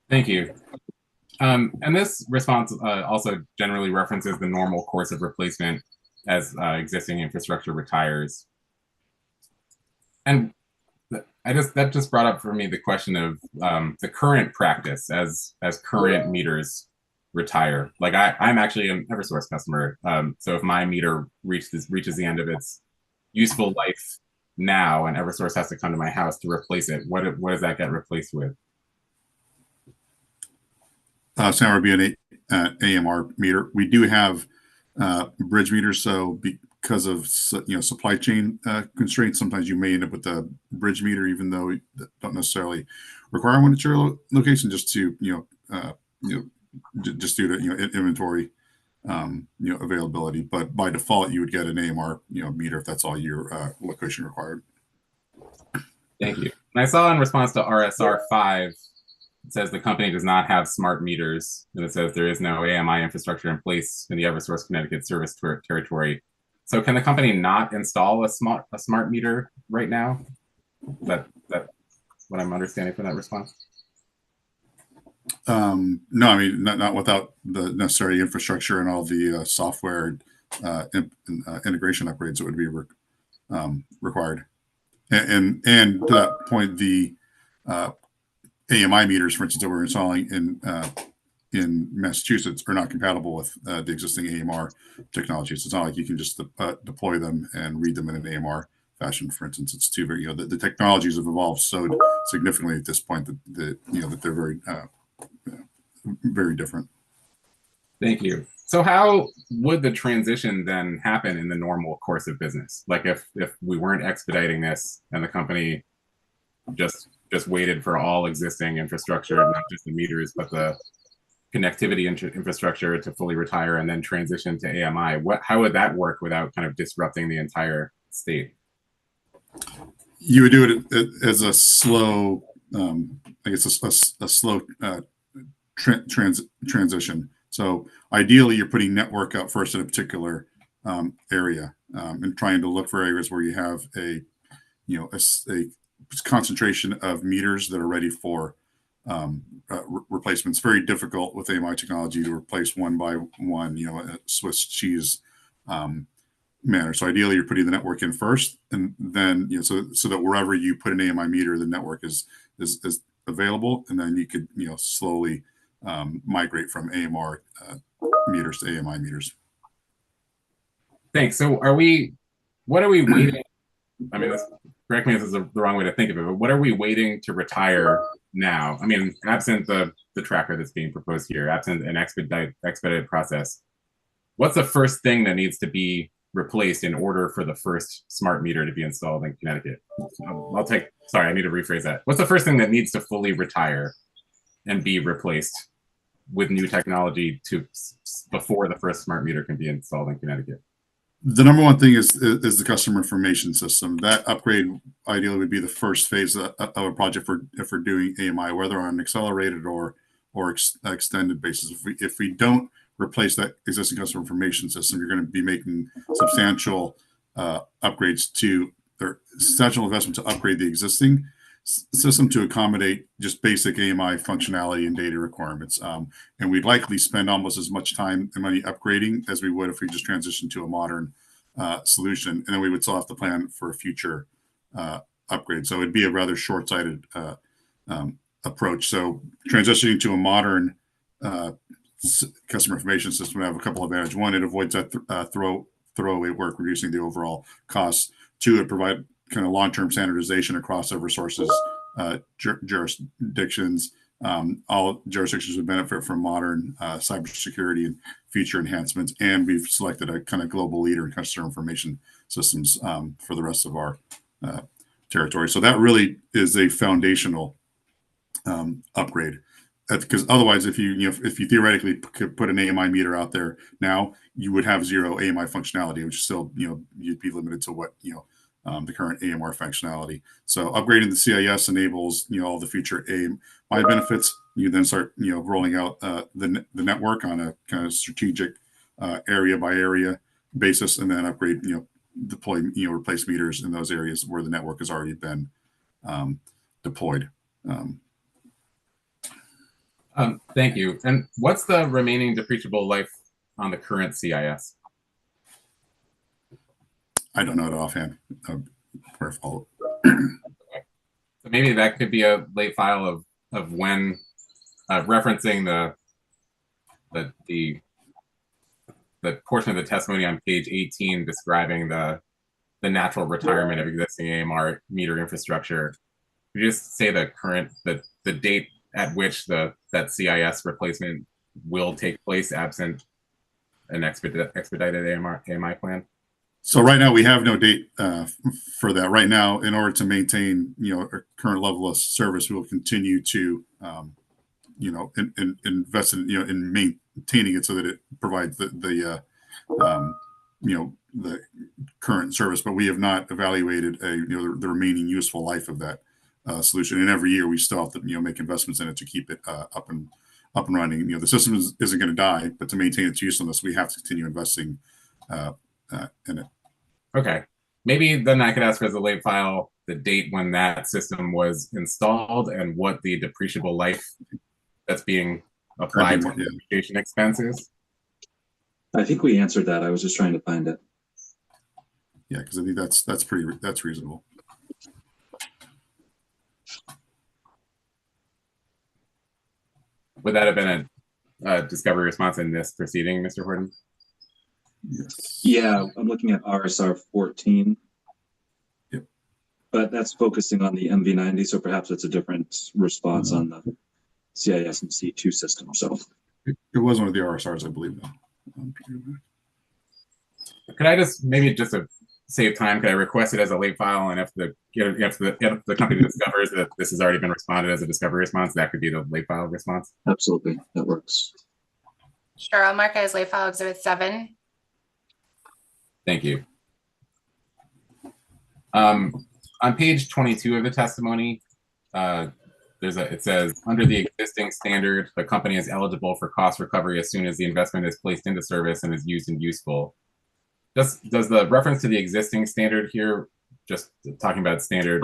Thank you. And this response also generally references the normal course of replacement as existing infrastructure retires. And that just brought up for me the question of the current practice as current meters retire. Like I'm actually an Eversource customer. So if my meter reaches the end of its useful life now and Eversource has to come to my house to replace it, what does that get replaced with? Sam would be an AMR meter. We do have bridge meters, so because of supply chain constraints, sometimes you may end up with a bridge meter, even though we don't necessarily require one at your location, just to just due to inventory availability. But by default, you would get an AMR meter if that's all your location required. Thank you. And I saw in response to RSR 5. It says the company does not have smart meters, and it says there is no AMI infrastructure in place in the Eversource Connecticut service territory. So can the company not install a smart meter right now? That what I'm understanding from that response? No, I mean not without the necessary infrastructure and all the software integration upgrades that would be required. And to that point, the AMI meters, for instance, that we're installing in Massachusetts are not compatible with the existing AMR technologies. It's not like you can just deploy them and read them in an AMR fashion. For instance, it's too very the technologies have evolved so significantly at this point that they're very very different. Thank you. So how would the transition then happen in the normal course of business? Like if we weren't expediting this and the company just waited for all existing infrastructure, not just the meters, but the connectivity infrastructure to fully retire and then transition to AMI, how would that work without kind of disrupting the entire state? You would do it as a slow, I guess a slow transition. So ideally, you're putting network out first in a particular area and trying to look for areas where you have a concentration of meters that are ready for replacement. It's very difficult with AMI technology to replace one by one, a Swiss cheese manner. So ideally, you're putting the network in first, and then so that wherever you put an AMI meter, the network is available, and then you could slowly migrate from AMR meters to AMI meters. Thanks. So what are we waiting? I mean, correct me if this is the wrong way to think of it, but what are we waiting to retire now? I mean, absent the tracker that's being proposed here, absent an expedited process, what's the first thing that needs to be replaced in order for the first smart meter to be installed in Connecticut? Sorry, I need to rephrase that. What's the first thing that needs to fully retire and be replaced with new technology before the first smart meter can be installed in Connecticut? The number one thing is the customer information system. That upgrade ideally would be the first phase of a project if we're doing AMI, whether on an accelerated or extended basis. If we don't replace that existing customer information system, you're going to be making substantial upgrades substantial investment to upgrade the existing system to accommodate just basic AMI functionality and data requirements. And we'd likely spend almost as much time and money upgrading as we would if we just transitioned to a modern solution. And then we would still have to plan for a future upgrade. So it'd be a rather short-sighted approach. So transitioning to a modern customer information system would have a couple of advantages. One, it avoids that throwaway work, reducing the overall costs. Two, it provides kind of long-term standardization across Eversource's jurisdictions. All jurisdictions would benefit from modern cybersecurity and feature enhancements, and we've selected a kind of global leader in customer information systems for the rest of our territory. So that really is a foundational upgrade. Because otherwise, if you theoretically could put an AMI meter out there now, you would have zero AMI functionality, which still you'd be limited to what the current AMR functionality. So upgrading the CIS enables all the future AMI benefits. You then start rolling out the network on a kind of strategic area by area basis, and then upgrade, deploy, replace meters in those areas where the network has already been deployed. Thank you. And what's the remaining depreciable life on the current CIS? I don't know it offhand. So maybe that could be a late file of when referencing the portion of the testimony on page 18 describing the natural retirement of existing AMR meter infrastructure. Could you just say the date at which that CIS replacement will take place absent an expedited AMI plan? So right now we have no date for that. Right now, in order to maintain, our current level of service, we will continue to, invest in, in maintaining it so that it provides the current service. But we have not evaluated the remaining useful life of that solution. And every year we still have to, make investments in it to keep it up and running. The system isn't going to die, but to maintain its usefulness, we have to continue investing in it. Okay. Maybe then I could ask for as a late file the date when that system was installed and what the depreciable life that's being applied to depreciation expenses. I think we answered that. I was just trying to find it. Yeah, because I think that's reasonable. Would that have been a discovery response in this proceeding, Mr. Horton? Yes. Yeah, I'm looking at RSR 14. Yep. But that's focusing on the MV90, so perhaps it's a different response on the CIS and C2 system. So it was one of the RSRs, I believe. Could I just maybe just to save time, could I request it as a late file, and if the company discovers that this has already been responded as a discovery response, that could be the late file response? Absolutely, that works. Sure, I'll mark it as late file exhibit 7. Thank you. On page 22 of the testimony, it says, under the existing standard, the company is eligible for cost recovery as soon as the investment is placed into service and is used and useful. Does the reference to the existing standard here, just talking about standard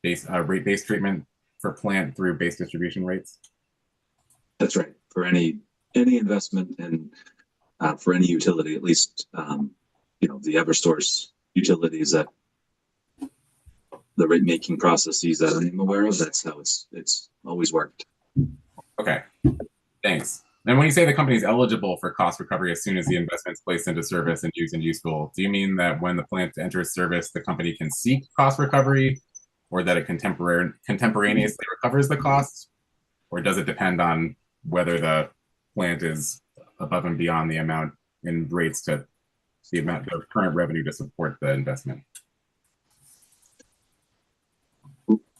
rate-based treatment for plant through base distribution rates? That's right. For any investment and for any utility, at least the Eversource utilities that the rate making processes that I'm aware of, that's how it's always worked. Okay, thanks. And when you say the company is eligible for cost recovery as soon as the investment is placed into service and used and useful, do you mean that when the plant enters service, the company can seek cost recovery, or that it contemporaneously recovers the costs, or does it depend on whether the plant is above and beyond the amount in rates to the amount of current revenue to support the investment?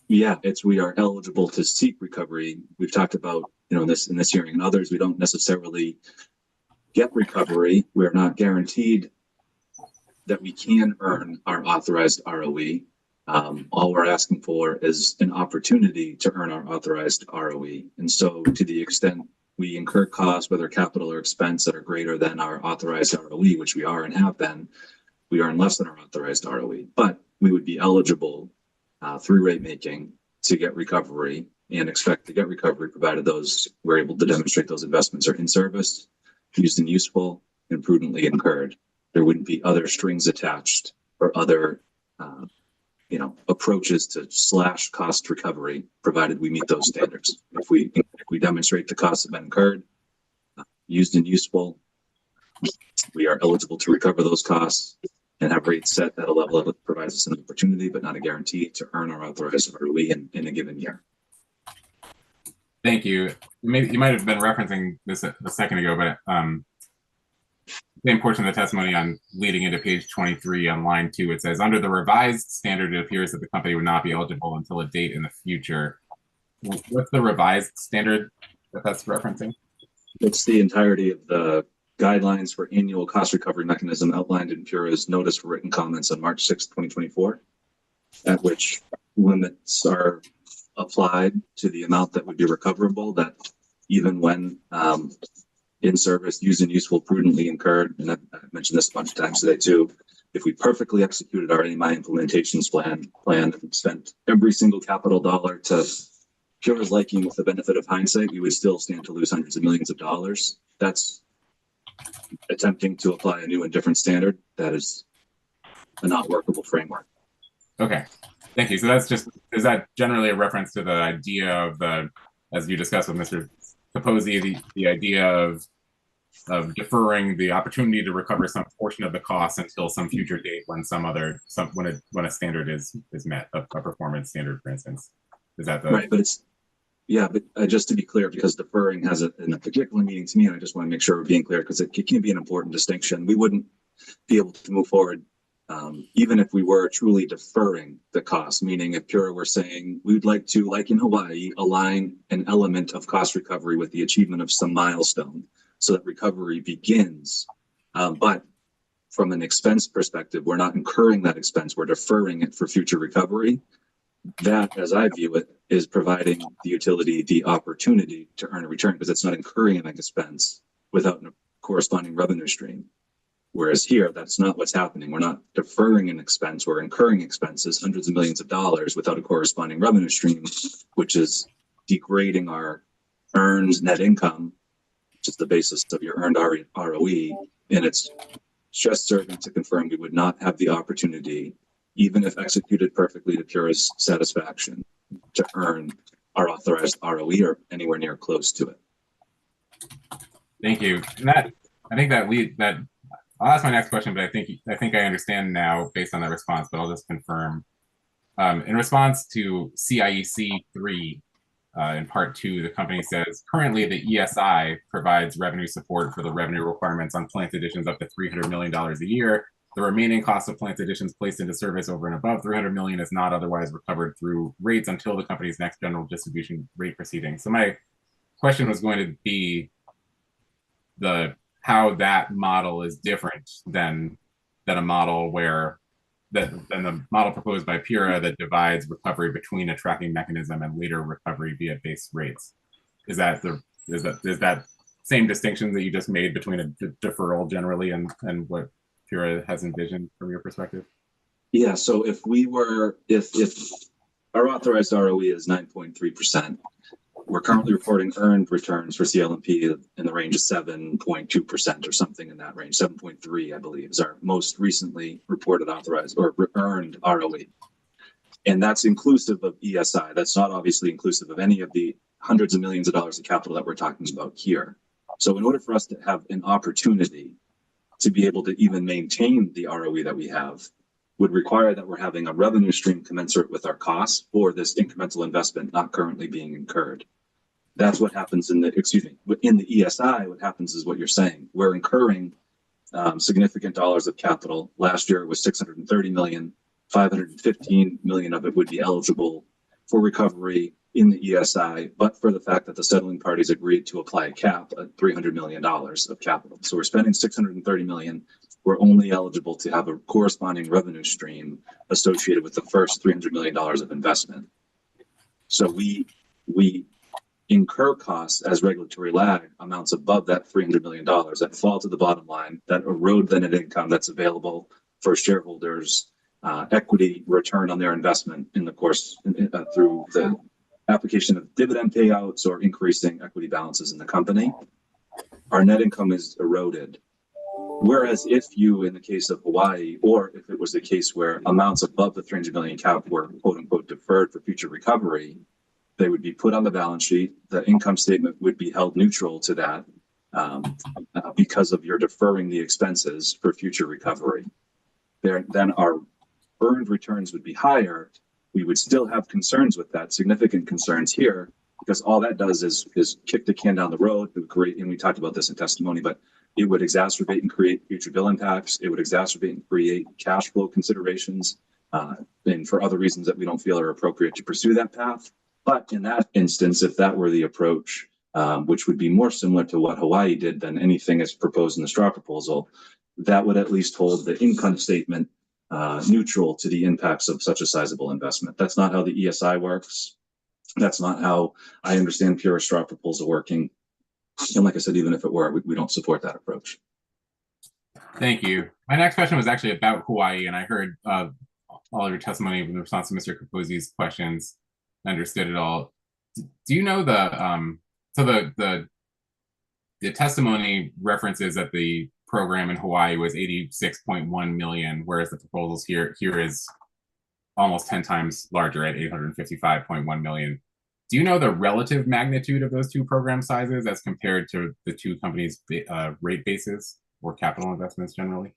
Yeah, we are eligible to seek recovery. We've talked about, in this hearing and others, we don't necessarily get recovery. We're not guaranteed that we can earn our authorized ROE. All we're asking for is an opportunity to earn our authorized ROE. And so to the extent we incur costs, whether capital or expense, that are greater than our authorized ROE, which we are and have been, we earn less than our authorized ROE. But we would be eligible through rate making to get recovery and expect to get recovery provided we're able to demonstrate those investments are in service, used and useful, and prudently incurred. There wouldn't be other strings attached or other approaches to slash cost recovery, provided we meet those standards. If we demonstrate the costs have been incurred, used and useful, we are eligible to recover those costs and have rates set at a level that provides us an opportunity, but not a guarantee, to earn our authorized ROE in a given year. Thank you. You might have been referencing this a second ago, but same portion of the testimony on leading into page 23 on line 2, it says, under the revised standard, it appears that the company would not be eligible until a date in the future. What's the revised standard that that's referencing? It's the entirety of the guidelines for annual cost recovery mechanism outlined in PURA's notice for written comments on March 6, 2024, at which limits are applied to the amount that would be recoverable, that even when in service, used and useful, prudently incurred, and I've mentioned this a bunch of times today too. If we perfectly executed our AMI implementations plan and spent every single capital dollar to Pura's liking with the benefit of hindsight, we would still stand to lose hundreds of millions of dollars. That's attempting to apply a new and different standard. That is a not workable framework. Okay, thank you. So that's just, is that generally a reference to the idea of the, as you discussed with Mr. Capozzi, the idea of deferring the opportunity to recover some portion of the cost until some future date when when a standard is met, a performance standard, for instance? Is that the right? But it's, yeah, but just to be clear, because deferring has a particular meaning to me, and I just want to make sure we're being clear, because it can be an important distinction. We wouldn't be able to move forward even if we were truly deferring the cost, meaning if Pura were saying we'd like to, like in Hawaii, align an element of cost recovery with the achievement of some milestone so that recovery begins. But from an expense perspective, we're not incurring that expense, we're deferring it for future recovery. That, as I view it, is providing the utility the opportunity to earn a return, because it's not incurring an expense without a corresponding revenue stream. Whereas here, that's not what's happening. We're not deferring an expense, we're incurring expenses, hundreds of millions of dollars without a corresponding revenue stream, which is degrading our earned net income, which is the basis of your earned ROE. And it's just serving to confirm we would not have the opportunity, even if executed perfectly to Pura's satisfaction, to earn our authorized ROE or anywhere near close to it. Thank you. And I think that I'll ask my next question, but I think I understand now based on that response, but I'll just confirm. In response to CIEC 3, in part 2, the company says, currently the ESI provides revenue support for the revenue requirements on plant additions up to $300 million a year. The remaining cost of plant additions placed into service over and above $300 million is not otherwise recovered through rates until the company's next general distribution rate proceeding. So my question was going to be how that model is different than a model than the model proposed by Pura that divides recovery between a tracking mechanism and later recovery via base rates. Is that same distinction that you just made between a deferral generally and what Pura has envisioned from your perspective? Yeah, so if our authorized ROE is 9.3%, we're currently reporting earned returns for CLMP in the range of 7.2% or something in that range. 7.3, I believe, is our most recently reported authorized or earned ROE. And that's inclusive of ESI. That's not obviously inclusive of any of the hundreds of millions of dollars of capital that we're talking about here. So in order for us to have an opportunity to be able to even maintain the ROE that we have, would require that we're having a revenue stream commensurate with our costs for this incremental investment not currently being incurred. That's what happens in the ESI. What happens is what you're saying. We're incurring significant dollars of capital. Last year it was $630 million. 515 million of it would be eligible for recovery in the ESI, but for the fact that the settling parties agreed to apply a cap at $300 million of capital. So we're spending $630 million. We're only eligible to have a corresponding revenue stream associated with the first $300 million of investment. So we incur costs as regulatory lag amounts above that $300 million that fall to the bottom line, that erode the net income that's available for shareholders' equity return on their investment in the course through the application of dividend payouts or increasing equity balances in the company. Our net income is eroded. Whereas if you, in the case of Hawaii, or if it was the case where amounts above the 300 million cap were quote unquote deferred for future recovery, they would be put on the balance sheet. The income statement would be held neutral to that because of your deferring the expenses for future recovery. Then our earned returns would be higher. We would still have concerns with that, significant concerns here, because all that does is kick the can down the road. It would create, and we talked about this in testimony, but it would exacerbate and create future bill impacts. It would exacerbate and create cash flow considerations, and for other reasons that we don't feel are appropriate to pursue that path. But in that instance, if that were the approach, which would be more similar to what Hawaii did than anything as proposed in the straw proposal, that would at least hold the income statement neutral to the impacts of such a sizable investment. That's not how the ESI works. That's not how I understand Pura straw proposal working. And like I said, even if it were, we don't support that approach. Thank you. My next question was actually about Hawaii, and I heard all of your testimony in response to Mr. Capozzi's questions. Understood it all. Do you know the so the testimony references that the program in Hawaii was 86.1 million, whereas the proposals here is almost 10 times larger at 855.1 million. Do you know the relative magnitude of those two program sizes as compared to the two companies' rate bases or capital investments generally?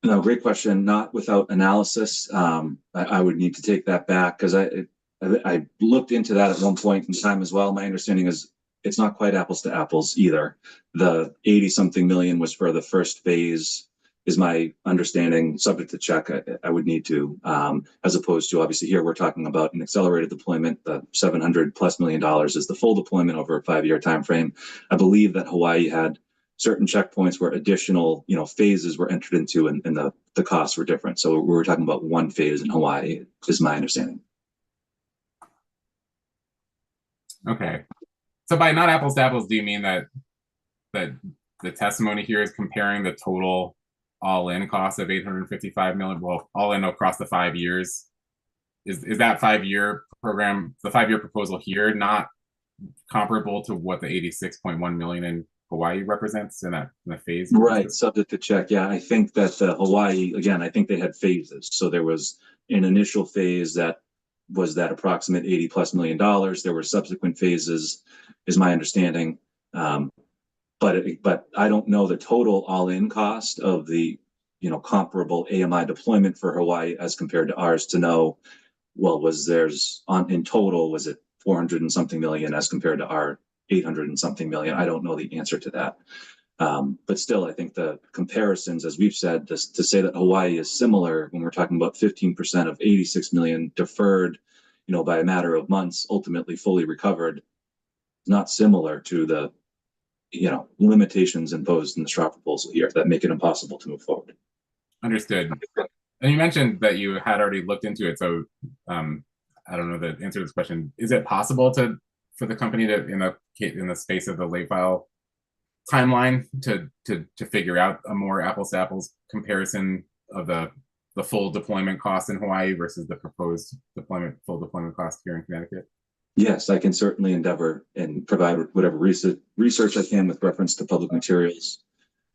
No, great question. Not without analysis. I would need to take that back because I looked into that at one point in time as well. My understanding is it's not quite apples to apples either. The 80-something million was for the first phase, is my understanding, subject to check. I would need to, as opposed to obviously here we're talking about an accelerated deployment. The $700+ million is the full deployment over a 5-year time frame. I believe that Hawaii had certain checkpoints where additional, phases were entered into, and the costs were different. So we were talking about one phase in Hawaii, is my understanding. Okay. So by not apples to apples, do you mean that the testimony here is comparing the total all-in cost of 855 million, well, all in across the 5 years? Is that 5-year program, the 5-year proposal here, not comparable to what the 86.1 million in Hawaii represents in the phase? Right, subject to check. Yeah, I think that Hawaii, again, I think they had phases. So there was an initial phase that was that approximate $80+ million. There were subsequent phases, is my understanding. But I don't know the total all-in cost of the, comparable AMI deployment for Hawaii as compared to ours to know, well, in total, was it 400 and something million as compared to our 800 and something million? I don't know the answer to that. But still, I think the comparisons, as we've said, to say that Hawaii is similar when we're talking about 15% of 86 million deferred, by a matter of months, ultimately fully recovered, not similar to the, limitations imposed in the Straw proposal here that make it impossible to move forward. Understood. And you mentioned that you had already looked into it. So I don't know the answer to this question. Is it possible for the company to, in the space of the late file timeline, to figure out a more apples to apples comparison of the full deployment cost in Hawaii versus the proposed full deployment cost here in Connecticut? Yes, I can certainly endeavor and provide whatever research I can with reference to public materials.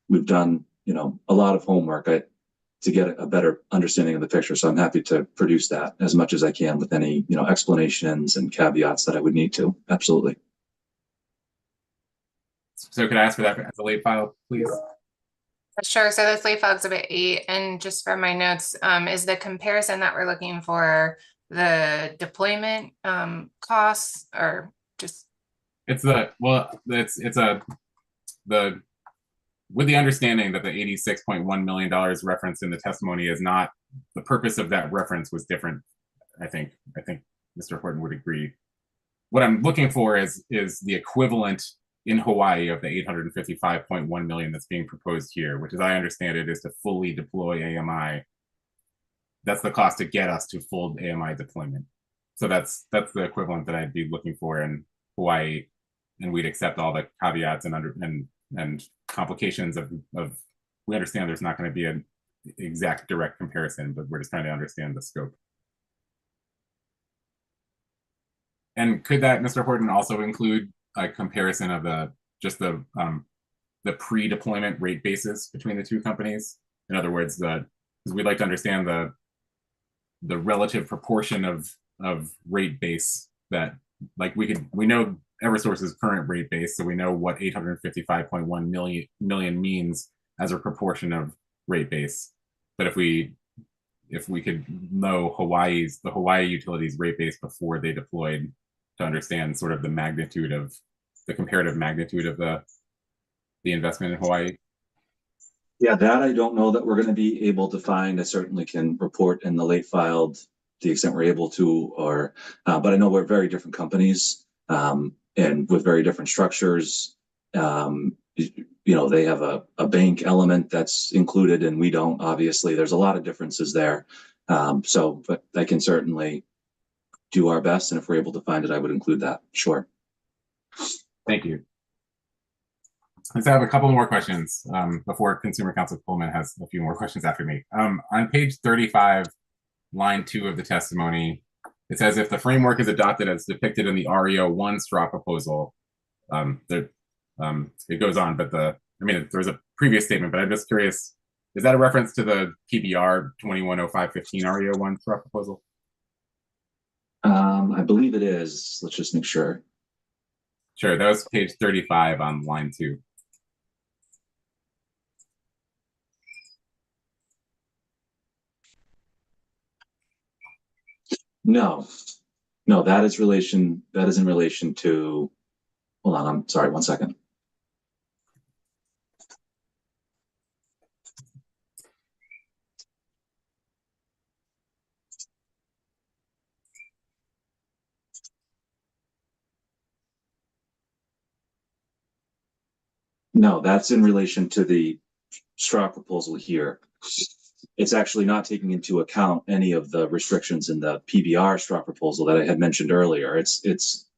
We've done, a lot of homework to get a better understanding of the picture. So I'm happy to produce that as much as I can with any, explanations and caveats that I would need to. Absolutely. So could I ask for that as a late file, please? Sure. So this late file exhibit 8, and just for my notes, is the comparison that we're looking for the deployment costs, or just? It's with the understanding that the $86.1 million referenced in the testimony is not, the purpose of that reference was different. I think Mr. Horton would agree. What I'm looking for is the equivalent in Hawaii of the 855.1 million that's being proposed here, which, as I understand it, is to fully deploy AMI. That's the cost to get us to full AMI deployment. So that's the equivalent that I'd be looking for in Hawaii, and we'd accept all the caveats and complications of. We understand there's not going to be an exact direct comparison, but we're just trying to understand the scope. And could that, Mr. Horton, also include a comparison of the pre-deployment rate basis between the two companies? In other words, because we'd like to understand the relative proportion of rate base that, like, we know Eversource's current rate base, so we know what 855.1 million means as a proportion of rate base. But if we could know the Hawaii utilities rate base before they deployed, to understand sort of the magnitude of the comparative magnitude of the investment in Hawaii. Yeah, that I don't know that we're going to be able to find. I certainly can report in the late filed to the extent we're able to, but I know we're very different companies, and with very different structures. They have a bank element that's included and we don't. Obviously, there's a lot of differences there. But I can certainly do our best, and if we're able to find it, I would include that. Sure. Thank you. Let's have a couple more questions before Consumer Counsel Coleman has a few more questions after me. On page 35, line 2 of the testimony, it says if the framework is adopted as depicted in the REO1 straw proposal, it goes on, but there's a previous statement, but I'm just curious, is that a reference to the PBR 210515 REO1 straw proposal? I believe it is. Let's just make sure. Sure, that was page 35 on line 2. No, that is in relation to, hold on, I'm sorry, 1 second. No, that's in relation to the straw proposal here. It's actually not taking into account any of the restrictions in the PBR straw proposal that I had mentioned earlier.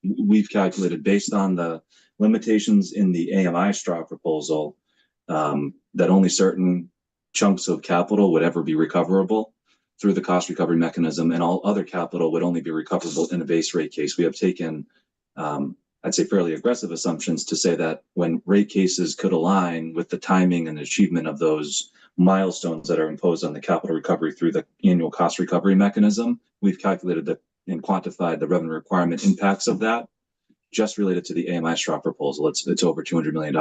We've calculated based on the limitations in the AMI straw proposal that only certain chunks of capital would ever be recoverable through the cost recovery mechanism, and all other capital would only be recoverable in a base rate case. We have taken I'd say fairly aggressive assumptions to say that when rate cases could align with the timing and achievement of those milestones that are imposed on the capital recovery through the annual cost recovery mechanism, we've calculated and quantified the revenue requirement impacts of that just related to the AMI straw proposal. It's over $200 million.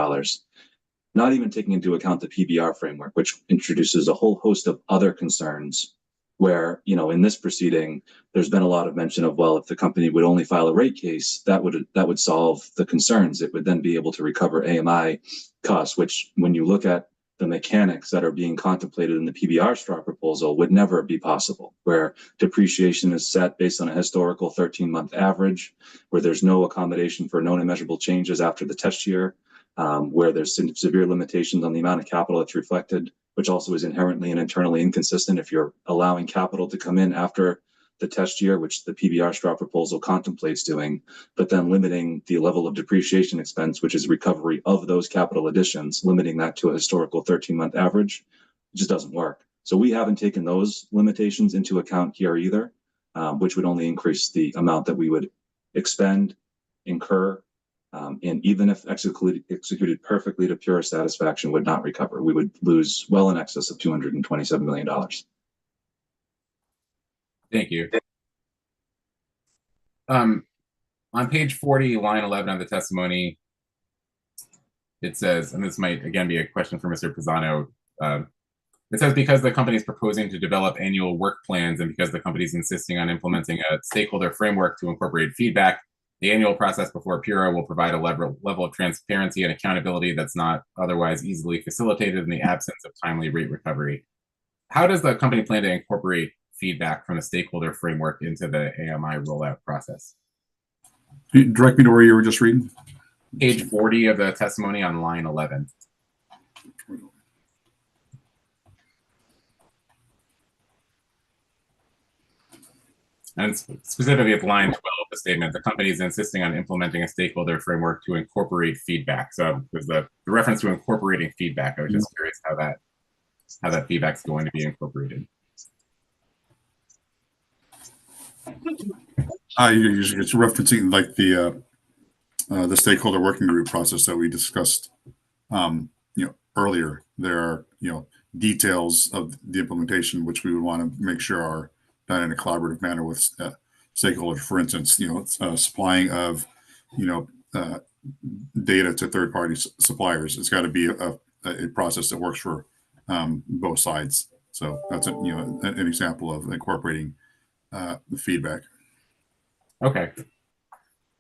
Not even taking into account the PBR framework, which introduces a whole host of other concerns where, in this proceeding, there's been a lot of mention of, well, if the company would only file a rate case, that would solve the concerns. It would then be able to recover AMI costs, which when you look at the mechanics that are being contemplated in the PBR straw proposal would never be possible, where depreciation is set based on a historical 13-month average, where there's no accommodation for known and measurable changes after the test year, where there's severe limitations on the amount of capital that's reflected, which also is inherently and internally inconsistent if you're allowing capital to come in after the test year, which the PBR straw proposal contemplates doing, but then limiting the level of depreciation expense, which is recovery of those capital additions, limiting that to a historical 13-month average, it just doesn't work. So we haven't taken those limitations into account here either, which would only increase the amount that we would expend, incur, and even if executed perfectly to pure satisfaction, would not recover. We would lose well in excess of $227 million. Thank you. On page 40, line 11 of the testimony, it says, and this might again be a question for Mr. Pisano, it says because the company is proposing to develop annual work plans and because the company is insisting on implementing a stakeholder framework to incorporate feedback, the annual process before PURA will provide a level of transparency and accountability that's not otherwise easily facilitated in the absence of timely rate recovery. How does the company plan to incorporate feedback from the stakeholder framework into the AMI rollout process? Can you direct me to where you were just reading? Page 40 of the testimony on line 11. And specifically at line 12, the statement, the company is insisting on implementing a stakeholder framework to incorporate feedback. So there's the reference to incorporating feedback. I was just curious how that feedback is going to be incorporated. It's referencing like the stakeholder working group process that we discussed earlier. There are details of the implementation which we would want to make sure are done in a collaborative manner with stakeholders. For instance, supplying of data to third-party suppliers. It's got to be a process that works for both sides. So that's an example of incorporating the feedback. Okay,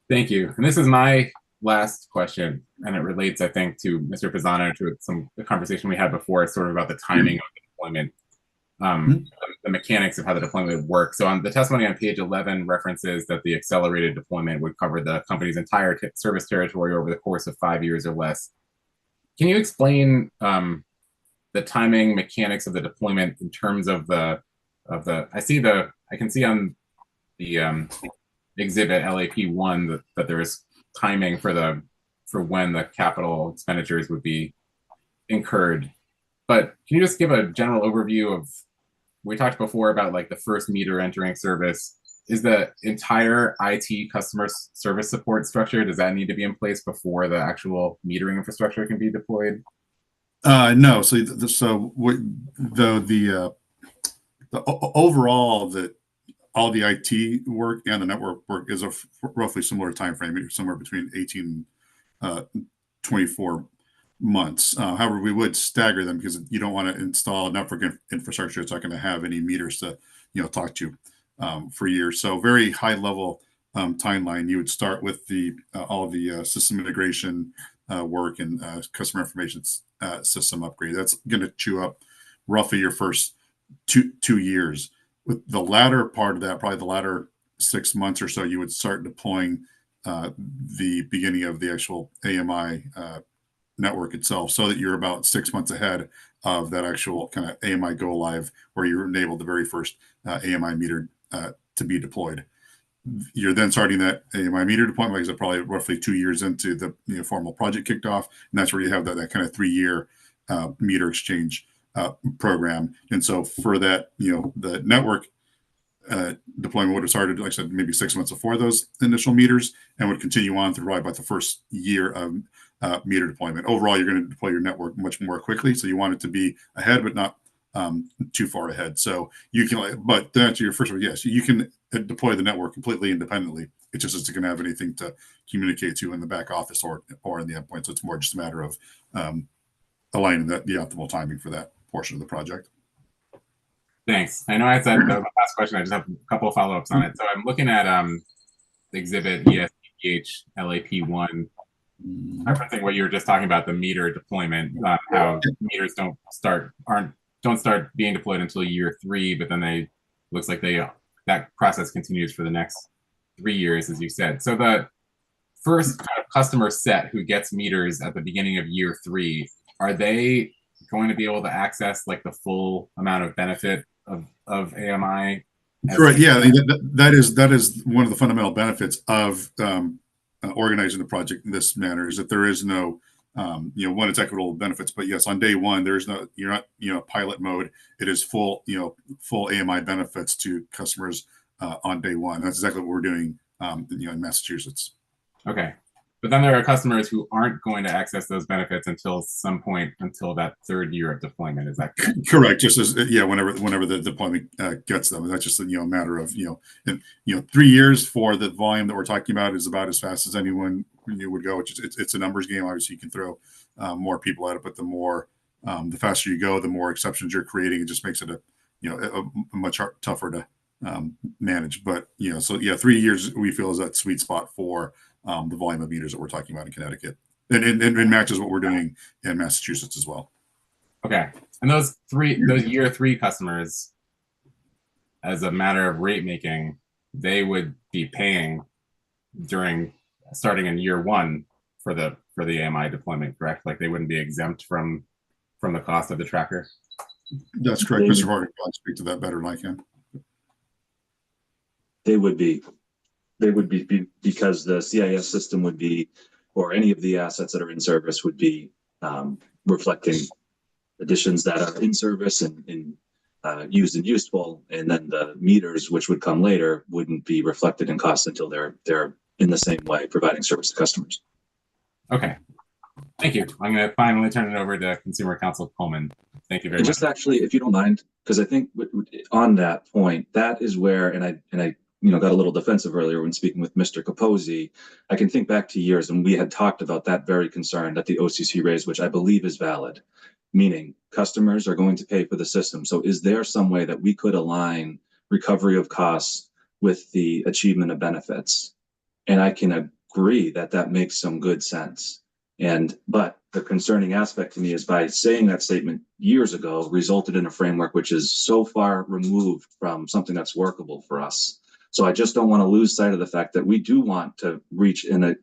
thank you. And this is my last question, and it relates, I think, to Mr. Pisano, to the conversation we had before, sort of about the timing of the deployment, the mechanics of how the deployment would work. So on the testimony on page 11 references that the accelerated deployment would cover the company's entire service territory over the course of 5 years or less. Can you explain the timing mechanics of the deployment in terms of I can see on the exhibit LAP1 that there is timing for the for when the capital expenditures would be incurred. But can you just give a general overview of, we talked before about like the first meter entering service. Is the entire IT customer service support structure, does that need to be in place before the actual metering infrastructure can be deployed? No. So overall, all the IT work and the network work is a roughly similar time frame, somewhere between 18 24 months. However, we would stagger them because you don't want to install network infrastructure that's not going to have any meters to talk to for years. So very high level timeline. You would start with all of the system integration work and customer information system upgrade. That's going to chew up roughly your first two years. With the latter part of that, probably the latter 6 months or so, you would start deploying the beginning of the actual AMI network itself, so that you're about 6 months ahead of that actual kind of AMI go live, where you enable the very first AMI meter to be deployed. You're then starting that AMI meter deployment, like I said, probably roughly 2 years into the formal project kicked off, and that's where you have that kind of 3-year meter exchange program. And so for that, the network deployment would have started, like I said, maybe 6 months before those initial meters, and would continue on through about the first year of meter deployment. Overall, you're going to deploy your network much more quickly, so you want it to be ahead, but not too far ahead. So you can, but to answer your first one, yes, you can deploy the network completely independently. It just isn't going to have anything to communicate to in the back office or in the endpoint. So it's more just a matter of aligning the optimal timing for that portion of the project. Thanks. I know I said that was the last question. I just have a couple of follow-ups on it. So I'm looking at exhibit ESPH LAP1, referencing what you were just talking about, the meter deployment, how meters don't start being deployed until year 3, but then looks like that process continues for the next 3 years, as you said. So the first kind of customer set who gets meters at the beginning of year 3, are they going to be able to access like the full amount of benefit of AMI? Right. Yeah, that is one of the fundamental benefits of organizing the project in this manner, is that there is no one, it's equitable benefits, but yes, on day one, you're not pilot mode. It is full AMI benefits to customers on day one. That's exactly what we're doing in Massachusetts. Okay. But then there are customers who aren't going to access those benefits until some point, until that 3rd year of deployment. Is that correct? Correct. Just as whenever the deployment gets them, and that's just a matter of 3 years for the volume that we're talking about is about as fast as anyone would go. It's a numbers game. Obviously, you can throw more people at it, but the faster you go, the more exceptions you're creating. It just makes it a much tougher to manage. But 3 years we feel is that sweet spot for the volume of meters that we're talking about in Connecticut, and matches what we're doing in Massachusetts as well. Okay, and those year 3 customers, as a matter of rate making, they would be paying starting in year 1 for the AMI deployment, correct? Like they wouldn't be exempt from the cost of the tracker. That's correct. Mr. Hardy can speak to that better than I can. They would be because the CIS system would be, or any of the assets that are in service would be reflecting additions that are in service and used and useful, and then the meters, which would come later, wouldn't be reflected in cost until they're in the same way providing service to customers. Okay, thank you. I'm going to finally turn it over to Consumer Counsel Coleman. Thank you very much. Just actually, if you don't mind, because I think on that point, that is where, and I got a little defensive earlier when speaking with Mr. Capozzi. I can think back to years, and we had talked about that very concern that the OCC raised, which I believe is valid, meaning customers are going to pay for the system. So is there some way that we could align recovery of costs with the achievement of benefits? And I can agree that makes some good sense. But the concerning aspect to me is, by saying that statement years ago, resulted in a framework which is so far removed from something that's workable for us. So I just don't want to lose sight of the fact that we do want to reach an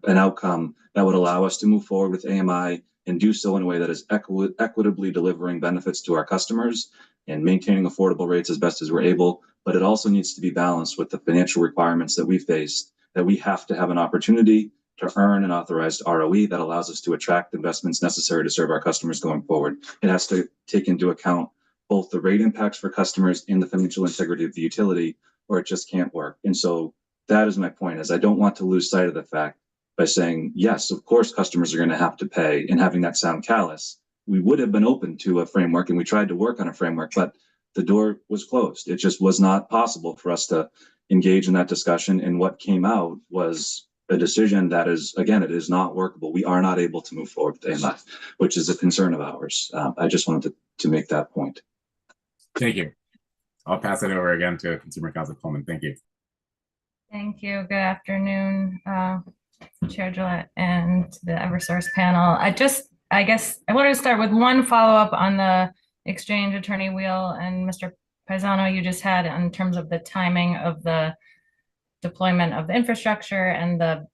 outcome that would allow us to move forward with AMI and do so in a way that is equitably delivering benefits to our customers and maintaining affordable rates as best as we're able. But it also needs to be balanced with the financial requirements that we face, that we have to have an opportunity to earn an authorized ROE that allows us to attract investments necessary to serve our customers going forward. It has to take into account both the rate impacts for customers and the financial integrity of the utility, or it just can't work. And so that is my point, is I don't want to lose sight of the fact by saying, yes, of course, customers are going to have to pay, and having that sound callous. We would have been open to a framework, and we tried to work on a framework, but the door was closed. It just was not possible for us to engage in that discussion. And what came out was a decision that is, again, it is not workable. We are not able to move forward with AMI, which is a concern of ours. I just wanted to make that point. Thank you. I'll pass it over again to Consumer Counsel Coleman. Thank you. Thank you. Good afternoon, Chair Gillette and the Eversource panel. I guess I wanted to start with one follow-up on the exchange Attorney Wheel and Mr. Paisano you just had in terms of the timing of the deployment of the infrastructure and the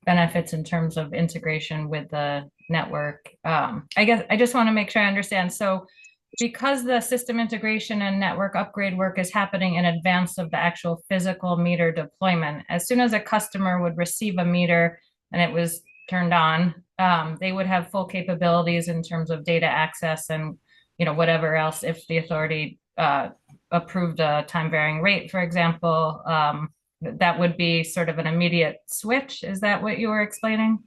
benefits in terms of integration with the network. I guess I just want to make sure I understand. So because the system integration and network upgrade work is happening in advance of the actual physical meter deployment, as soon as a customer would receive a meter and it was turned on, they would have full capabilities in terms of data access and whatever else. If the authority approved a time varying rate, for example, that would be sort of an immediate switch. Is that what you were explaining?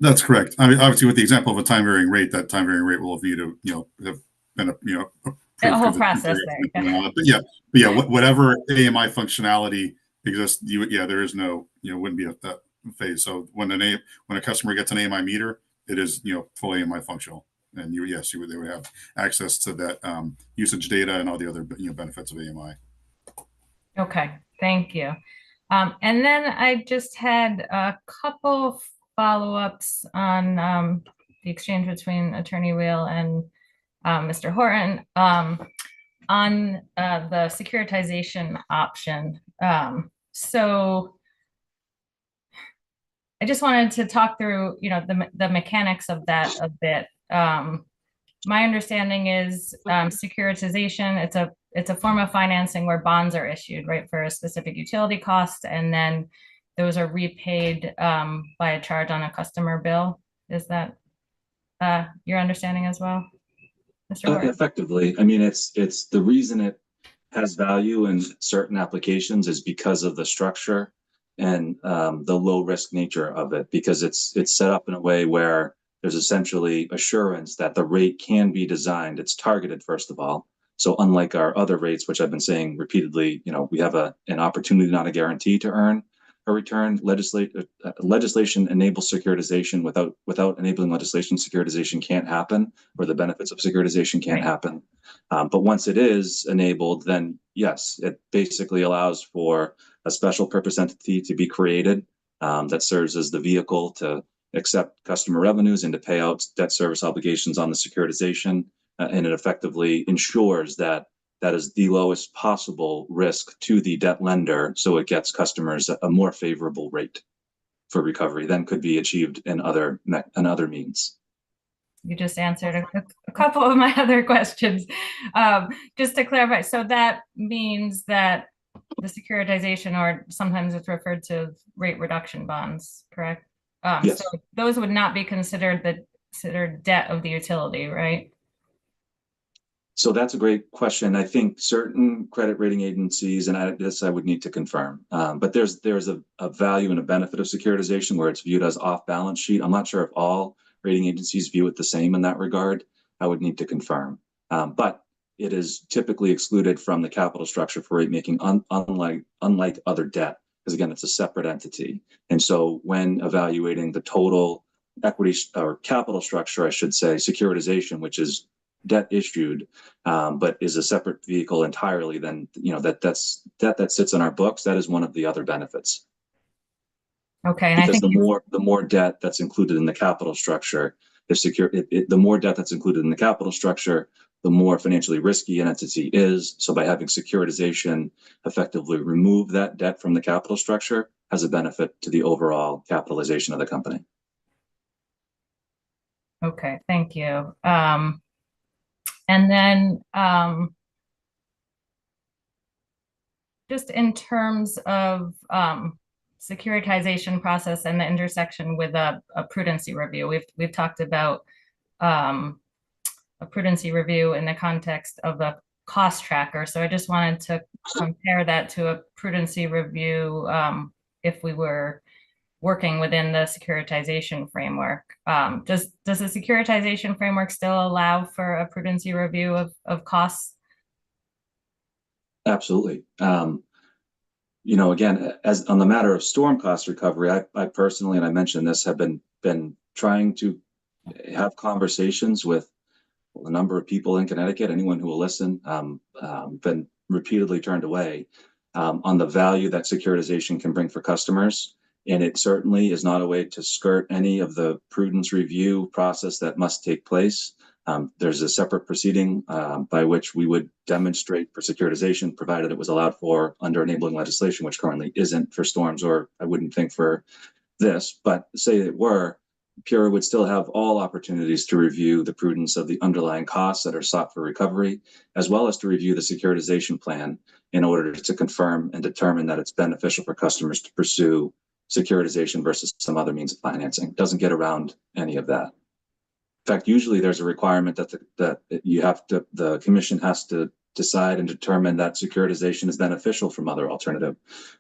That's correct. I mean, obviously, with the example of a time varying rate, that time varying rate will have been a whole process there. But whatever AMI functionality exists, there is no, wouldn't be a phase. So when a customer gets an AMI meter, it is fully AMI functional, and they would have access to that usage data and all the other benefits of AMI. Okay, thank you. And then I just had a couple follow-ups on the exchange between Attorney Wheel and Mr. Horton on the securitization option. So I just wanted to talk through, the mechanics of that a bit. My understanding is securitization, it's a form of financing where bonds are issued, right, for a specific utility cost, and then those are repaid by a charge on a customer bill. Is that your understanding as well, Mr. Horton? Effectively, I mean, it's the reason it has value in certain applications is because of the structure and the low risk nature of it, because it's set up in a way where there's essentially assurance that the rate can be designed. It's targeted, first of all. So unlike our other rates, which I've been saying repeatedly, we have an opportunity, not a guarantee, to earn a return. Legislation enables securitization. Without enabling legislation, securitization can't happen, or the benefits of securitization can't happen. But once it is enabled, then yes, it basically allows for a special purpose entity to be created that serves as the vehicle to accept customer revenues and to pay out debt service obligations on the securitization. And it effectively ensures that is the lowest possible risk to the debt lender, so it gets customers a more favorable rate for recovery than could be achieved in other means. You just answered a couple of my other questions. Just to clarify, so that means that the securitization, or sometimes it's referred to as rate reduction bonds, correct? Yes. So those would not be considered debt of the utility, right? So that's a great question. I think certain credit rating agencies, and I would need to confirm, but there's a value and a benefit of securitization where it's viewed as off balance sheet. I'm not sure if all rating agencies view it the same in that regard. I would need to confirm, but it is typically excluded from the capital structure for rate making, unlike other debt, because again, it's a separate entity. And so when evaluating the total equity or capital structure, I should say, securitization, which is debt issued, but is a separate vehicle entirely, then that's debt that sits in our books. That is one of the other benefits. Okay, and because I think the more debt that's included in the capital structure, the more debt that's included in the capital structure, the more financially risky an entity is. So by having securitization effectively remove that debt from the capital structure has a benefit to the overall capitalization of the company. Okay, thank you. And then just in terms of securitization process and the intersection with a prudency review. We've talked about a prudency review in the context of the cost tracker. So I just wanted to compare that to a prudency review if we were working within the securitization framework. Does the securitization framework still allow for a prudency review of costs? Absolutely. You know, again, as on the matter of storm cost recovery, I personally, and I mentioned this, have been trying to have conversations with a number of people in Connecticut, anyone who will listen, been repeatedly turned away on the value that securitization can bring for customers. And it certainly is not a way to skirt any of the prudence review process that must take place. There's a separate proceeding by which we would demonstrate for securitization, provided it was allowed for under enabling legislation, which currently isn't for storms, or I wouldn't think for this, but say it were, PURA would still have all opportunities to review the prudence of the underlying costs that are sought for recovery, as well as to review the securitization plan in order to confirm and determine that it's beneficial for customers to pursue securitization versus some other means of financing. It doesn't get around any of that. In fact, usually there's a requirement that the commission has to decide and determine that securitization is beneficial from other alternative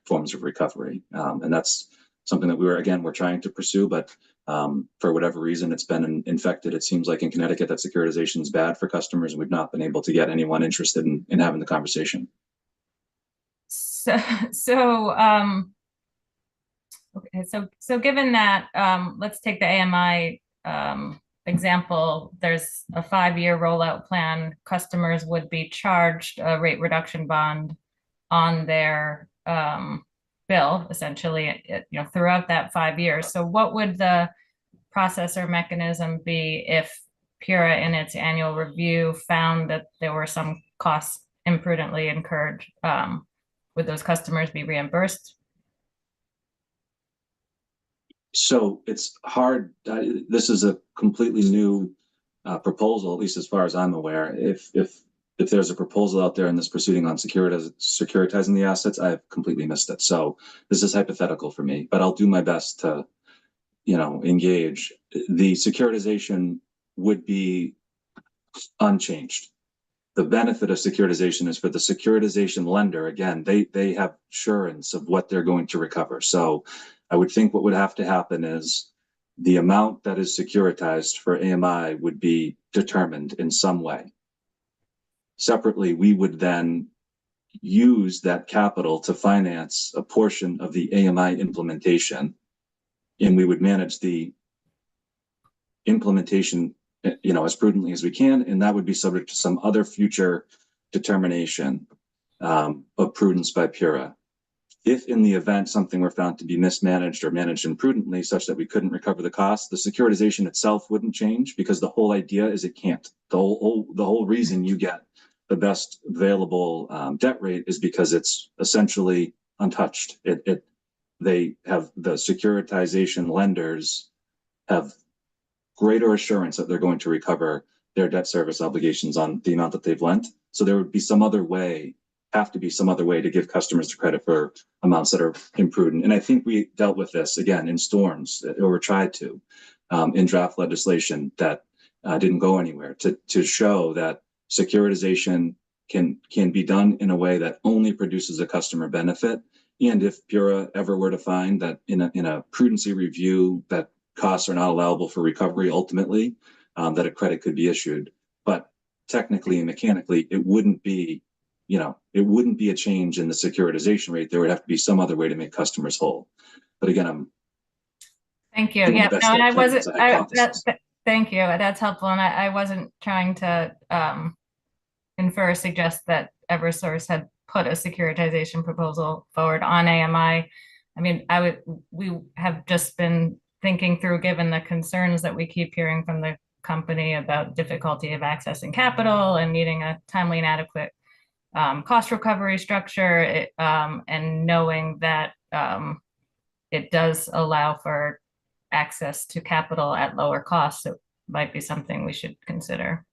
forms of recovery. And that's something that we're trying to pursue, but for whatever reason, it's been infected. It seems like in Connecticut that securitization is bad for customers, and we've not been able to get anyone interested in having the conversation. So given that, let's take the AMI example. There's a 5-year rollout plan. Customers would be charged a rate reduction bond on their bill, essentially, throughout that 5 years. So what would the process or mechanism be if PURA in its annual review found that there were some costs imprudently incurred? Would those customers be reimbursed? So it's hard. This is a completely new proposal, at least as far as I'm aware. If there's a proposal out there in this proceeding on securitizing the assets, I've completely missed it. So this is hypothetical for me, but I'll do my best to, engage. The securitization would be unchanged. The benefit of securitization is for the securitization lender. Again, they have assurance of what they're going to recover. So I would think what would have to happen is the amount that is securitized for AMI would be determined in some way. Separately, we would then use that capital to finance a portion of the AMI implementation, and we would manage the implementation, as prudently as we can, and that would be subject to some other future determination of prudence by PURA. If in the event something were found to be mismanaged or managed imprudently such that we couldn't recover the cost, the securitization itself wouldn't change, because the whole idea is it can't. The whole reason you get the best available debt rate is because it's essentially untouched. They have, the securitization lenders have greater assurance that they're going to recover their debt service obligations on the amount that they've lent. So there would be have to be some other way to give customers the credit for amounts that are imprudent. And I think we dealt with this again in storms, or tried to, in draft legislation that didn't go anywhere, to show that securitization can be done in a way that only produces a customer benefit. And if PURA ever were to find that in a prudency review that costs are not allowable for recovery ultimately, that a credit could be issued. But technically and mechanically, it wouldn't be a change in the securitization rate. There would have to be some other way to make customers whole. But again, Thank you. Yeah, no, and I wasn't. Thank you. That's helpful. And I wasn't trying to infer or suggest that Eversource had put a securitization proposal forward on AMI. I mean, we have just been thinking through, given the concerns that we keep hearing from the company about difficulty of accessing capital and needing a timely and adequate cost recovery structure, and knowing that it does allow for access to capital at lower costs, it might be something we should consider.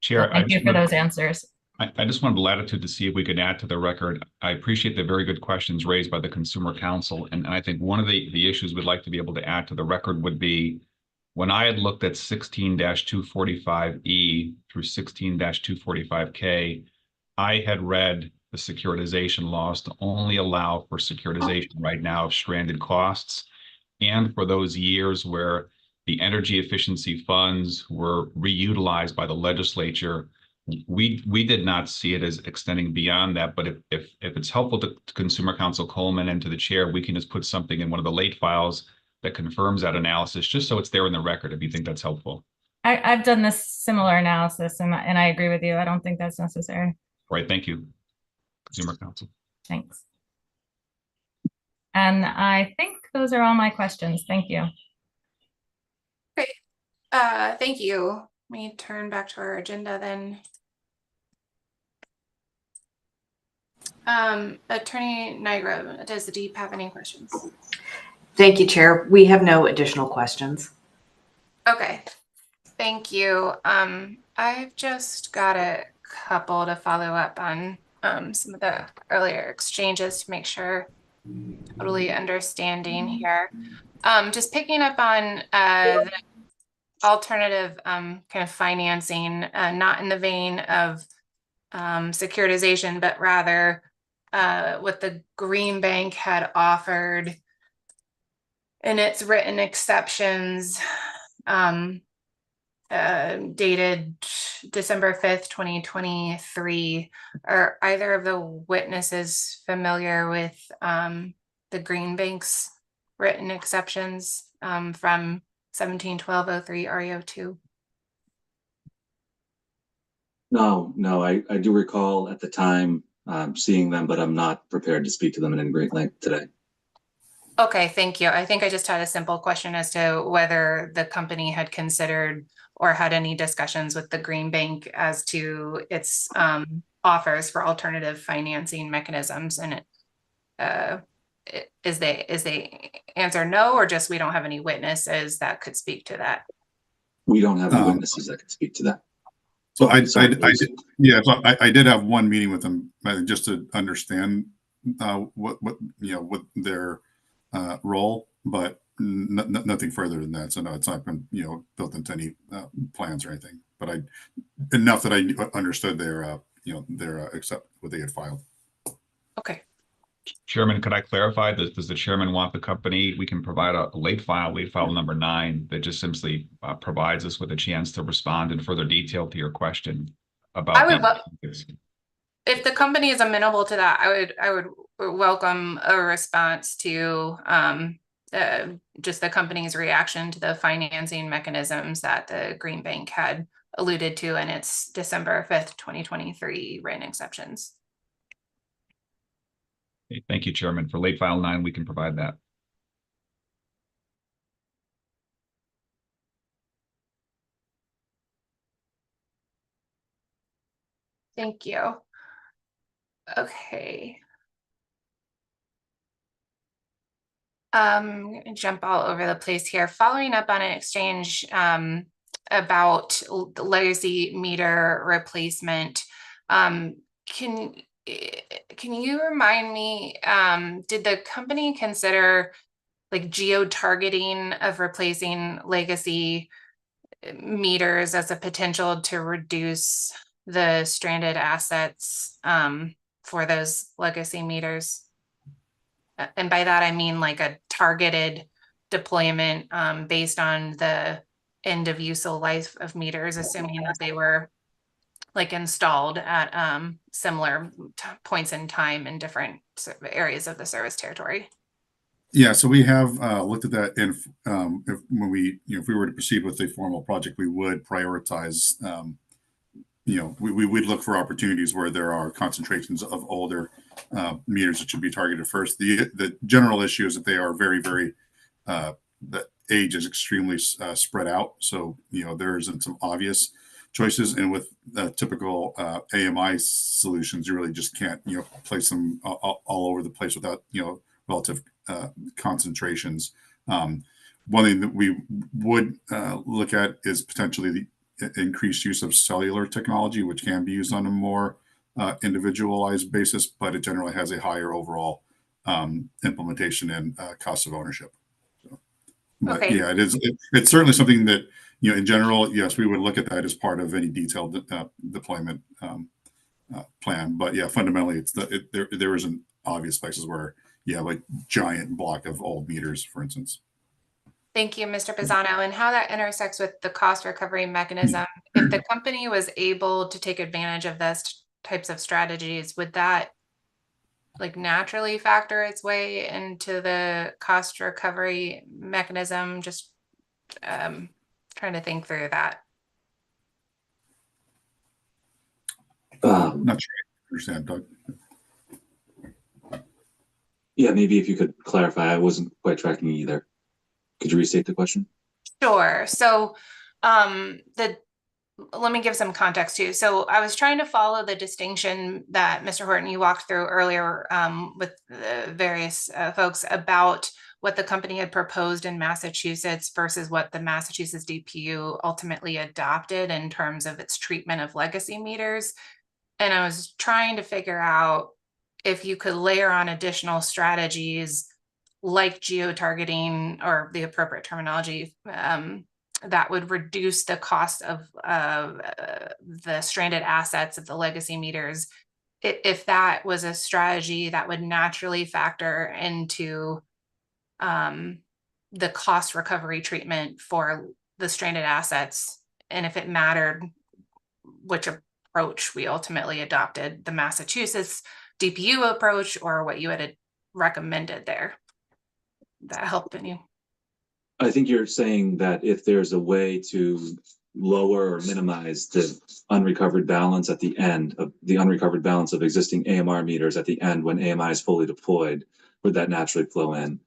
Chair, Thank you for those answers. I just wanted latitude to see if we could add to the record. I appreciate the very good questions raised by the Consumer Council. And I think one of the issues we'd like to be able to add to the record would be when I had looked at 16-245E through 16-245K, I had read the securitization laws to only allow for securitization right now of stranded costs. And for those years where the energy efficiency funds were reutilized by the legislature, we did not see it as extending beyond that. But if it's helpful to Consumer Council Coleman and to the chair, we can just put something in one of the late files that confirms that analysis, just so it's there in the record, if you think that's helpful. I've done this similar analysis and I agree with you. I don't think that's necessary. Right, thank you, Consumer Council. Thanks. And I think those are all my questions. Thank you. Great. Thank you. Let me turn back to our agenda then. Attorney Nigro, does the DEEP have any questions? Thank you, Chair. We have no additional questions. Okay, thank you. I've just got a couple to follow up on some of the earlier exchanges to make sure totally understanding here. Just picking up on the alternative kind of financing, not in the vein of securitization, but rather what the Green Bank had offered in its written exceptions dated December 5th, 2023. Are either of the witnesses familiar with the Green Bank's written exceptions from 171203 REO2? No, I do recall at the time seeing them, but I'm not prepared to speak to them in any great length today. Okay, thank you. I think I just had a simple question as to whether the company had considered or had any discussions with the Green Bank as to its offers for alternative financing mechanisms. And is the answer no, or just we don't have any witnesses that could speak to that? We don't have any witnesses that could speak to that. So I did have one meeting with them just to understand what their role, but nothing further than that. So no, it's not been built into any plans or anything. But enough that I understood their accept what they had filed. Okay. Chairman, could I clarify? Does the chairman want the company? We can provide a late file number 9, that just simply provides us with a chance to respond in further detail to your question about. I would if the company is amenable to that, I would welcome a response to just the company's reaction to the financing mechanisms that the Green Bank had alluded to in its December 5th, 2023 written exceptions. Okay, thank you, Chairman. For late file 9, we can provide that. Thank you. Okay. Jump all over the place here. Following up on an exchange about the legacy meter replacement, can you remind me, did the company consider like geo-targeting of replacing legacy meters as a potential to reduce the stranded assets for those legacy meters? And by that, I mean like a targeted deployment based on the end of useful life of meters, assuming that they were like installed at similar points in time in different areas of the service territory. Yeah, so we have looked at that, and if we were to proceed with a formal project, we would prioritize. We would look for opportunities where there are concentrations of older meters that should be targeted first. The general issue is that they are very, very the age is extremely spread out. So there isn't some obvious choices, and with typical AMI solutions, you really just can't place them all over the place without relative concentrations. One thing that we would look at is potentially the increased use of cellular technology, which can be used on a more individualized basis, but it generally has a higher overall implementation and cost of ownership. So, but Okay. yeah, it's certainly something that, in general, yes, we would look at that as part of any detailed deployment plan. But yeah, fundamentally, there isn't obvious places where you have a giant block of old meters, for instance. Thank you, Mr. Pisano. And how that intersects with the cost recovery mechanism. If the company was able to take advantage of those types of strategies, would that like naturally factor its way into the cost recovery mechanism? Just trying to think through that. Not sure I understand, Doug. Yeah, maybe if you could clarify, I wasn't quite tracking either. Could you restate the question? Sure. So let me give some context too. So I was trying to follow the distinction that Mr. Horton, you walked through earlier with the various folks about what the company had proposed in Massachusetts versus what the Massachusetts DPU ultimately adopted in terms of its treatment of legacy meters. And I was trying to figure out if you could layer on additional strategies like geo-targeting or the appropriate terminology that would reduce the cost of the stranded assets of the legacy meters, if that was a strategy that would naturally factor into the cost recovery treatment for the stranded assets, and if it mattered which approach we ultimately adopted, the Massachusetts DPU approach or what you had recommended there. That helped any? I think you're saying that if there's a way to lower or minimize the unrecovered balance at the end of the unrecovered balance of existing AMR meters at the end when AMI is fully deployed, would that naturally flow in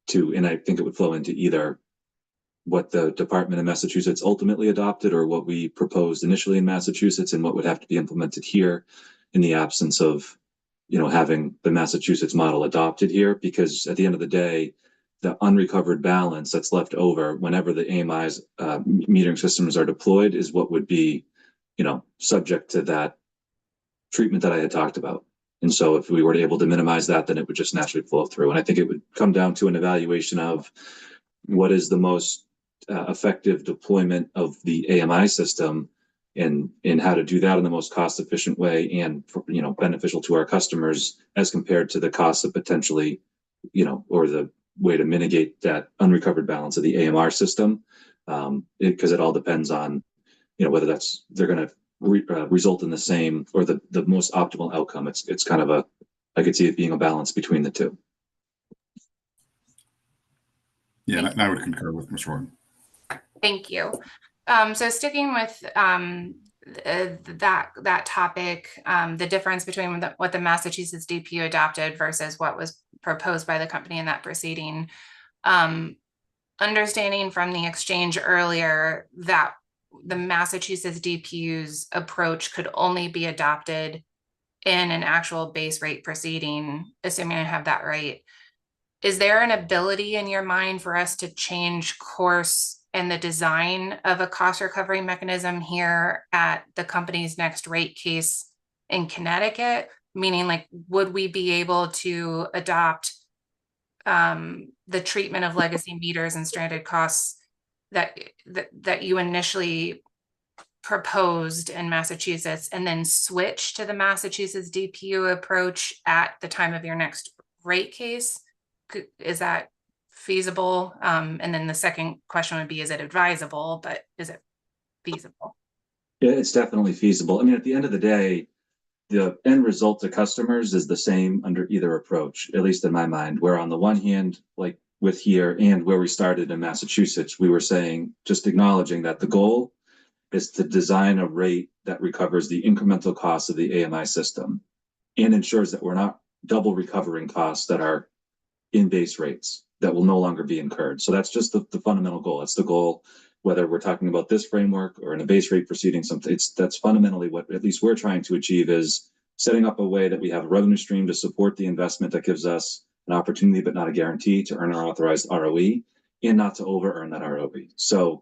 to, and I think it would flow into either what the Department of Massachusetts ultimately adopted or what we proposed initially in Massachusetts and what would have to be implemented here in the absence of, having the Massachusetts model adopted here, because at the end of the day, the unrecovered balance that's left over whenever the AMI's metering systems are deployed is what would be, subject to that treatment that I had talked about. And so if we were able to minimize that, then it would just naturally flow through. And I think it would come down to an evaluation of what is the most effective deployment of the AMI system and how to do that in the most cost efficient way and, beneficial to our customers as compared to the cost of potentially, or the way to mitigate that unrecovered balance of the AMR system, because it all depends on, whether they're going to result in the same or the most optimal outcome. It's kind of I could see it being a balance between the two. Yeah, and I would concur with Ms. Horton. Thank you. So sticking with that topic, the difference between what the Massachusetts DPU adopted versus what was proposed by the company in that proceeding, understanding from the exchange earlier that the Massachusetts DPU's approach could only be adopted in an actual base rate proceeding, assuming I have that right. Is there an ability in your mind for us to change course and the design of a cost recovery mechanism here at the company's next rate case in Connecticut? Meaning, like, would we be able to adopt the treatment of legacy meters and stranded costs that you initially proposed in Massachusetts and then switch to the Massachusetts DPU approach at the time of your next rate case? Is that feasible? And then the second question would be, is it advisable, but is it feasible? Yeah, it's definitely feasible. I mean, at the end of the day, the end result to customers is the same under either approach, at least in my mind, where on the one hand, like with here and where we started in Massachusetts, we were saying, just acknowledging that the goal is to design a rate that recovers the incremental costs of the AMI system and ensures that we're not double recovering costs that are in base rates that will no longer be incurred. So that's just the fundamental goal. That's the goal, whether we're talking about this framework or in a base rate proceeding, that's fundamentally what at least we're trying to achieve, is setting up a way that we have a revenue stream to support the investment that gives us an opportunity, but not a guarantee, to earn our authorized ROE and not to over earn that ROE. So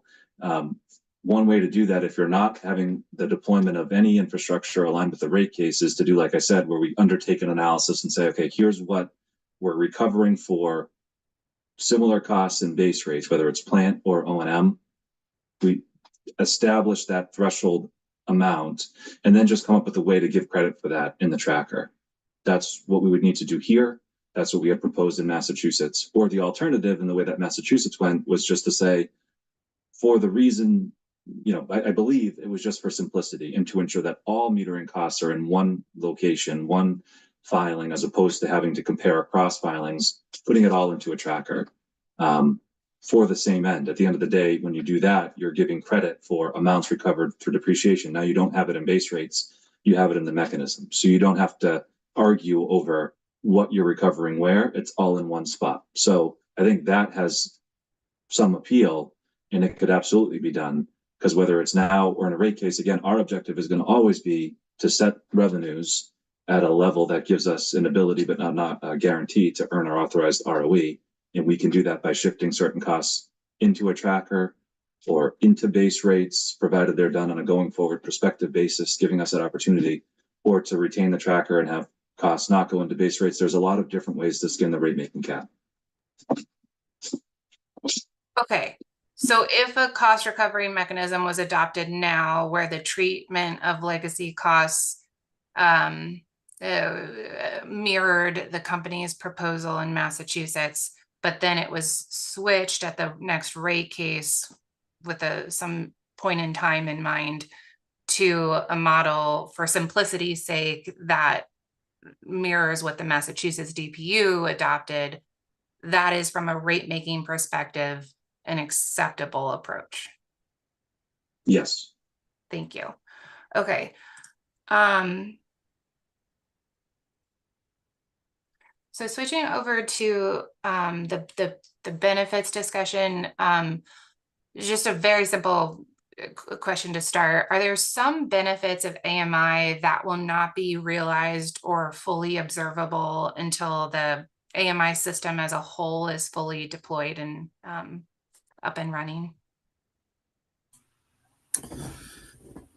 one way to do that, if you're not having the deployment of any infrastructure aligned with the rate case, is to do, like I said, where we undertake an analysis and say, okay, here's what we're recovering for similar costs and base rates, whether it's plant or O&M. We establish that threshold amount and then just come up with a way to give credit for that in the tracker. That's what we would need to do here. That's what we have proposed in Massachusetts. Or the alternative, in the way that Massachusetts went, was just to say, for the reason, I believe it was just for simplicity and to ensure that all metering costs are in one location, one filing, as opposed to having to compare across filings, putting it all into a tracker for the same end. At the end of the day, when you do that, you're giving credit for amounts recovered through depreciation. Now you don't have it in base rates, you have it in the mechanism. So you don't have to argue over what you're recovering where, it's all in one spot. So I think that has some appeal, and it could absolutely be done, because whether it's now or in a rate case, again, our objective is going to always be to set revenues at a level that gives us an ability, but not a guarantee, to earn our authorized ROE. And we can do that by shifting certain costs into a tracker or into base rates, provided they're done on a going forward prospective basis, giving us that opportunity, or to retain the tracker and have costs not go into base rates. There's a lot of different ways to skin the rate making cat. Okay, so if a cost recovery mechanism was adopted now where the treatment of legacy costs mirrored the company's proposal in Massachusetts, but then it was switched at the next rate case with some point in time in mind to a model, for simplicity's sake, that mirrors what the Massachusetts DPU adopted, that is, from a rate making perspective, an acceptable approach. Yes. Thank you. Okay. So switching over to the benefits discussion, just a very simple question to start. Are there some benefits of AMI that will not be realized or fully observable until the AMI system as a whole is fully deployed and up and running?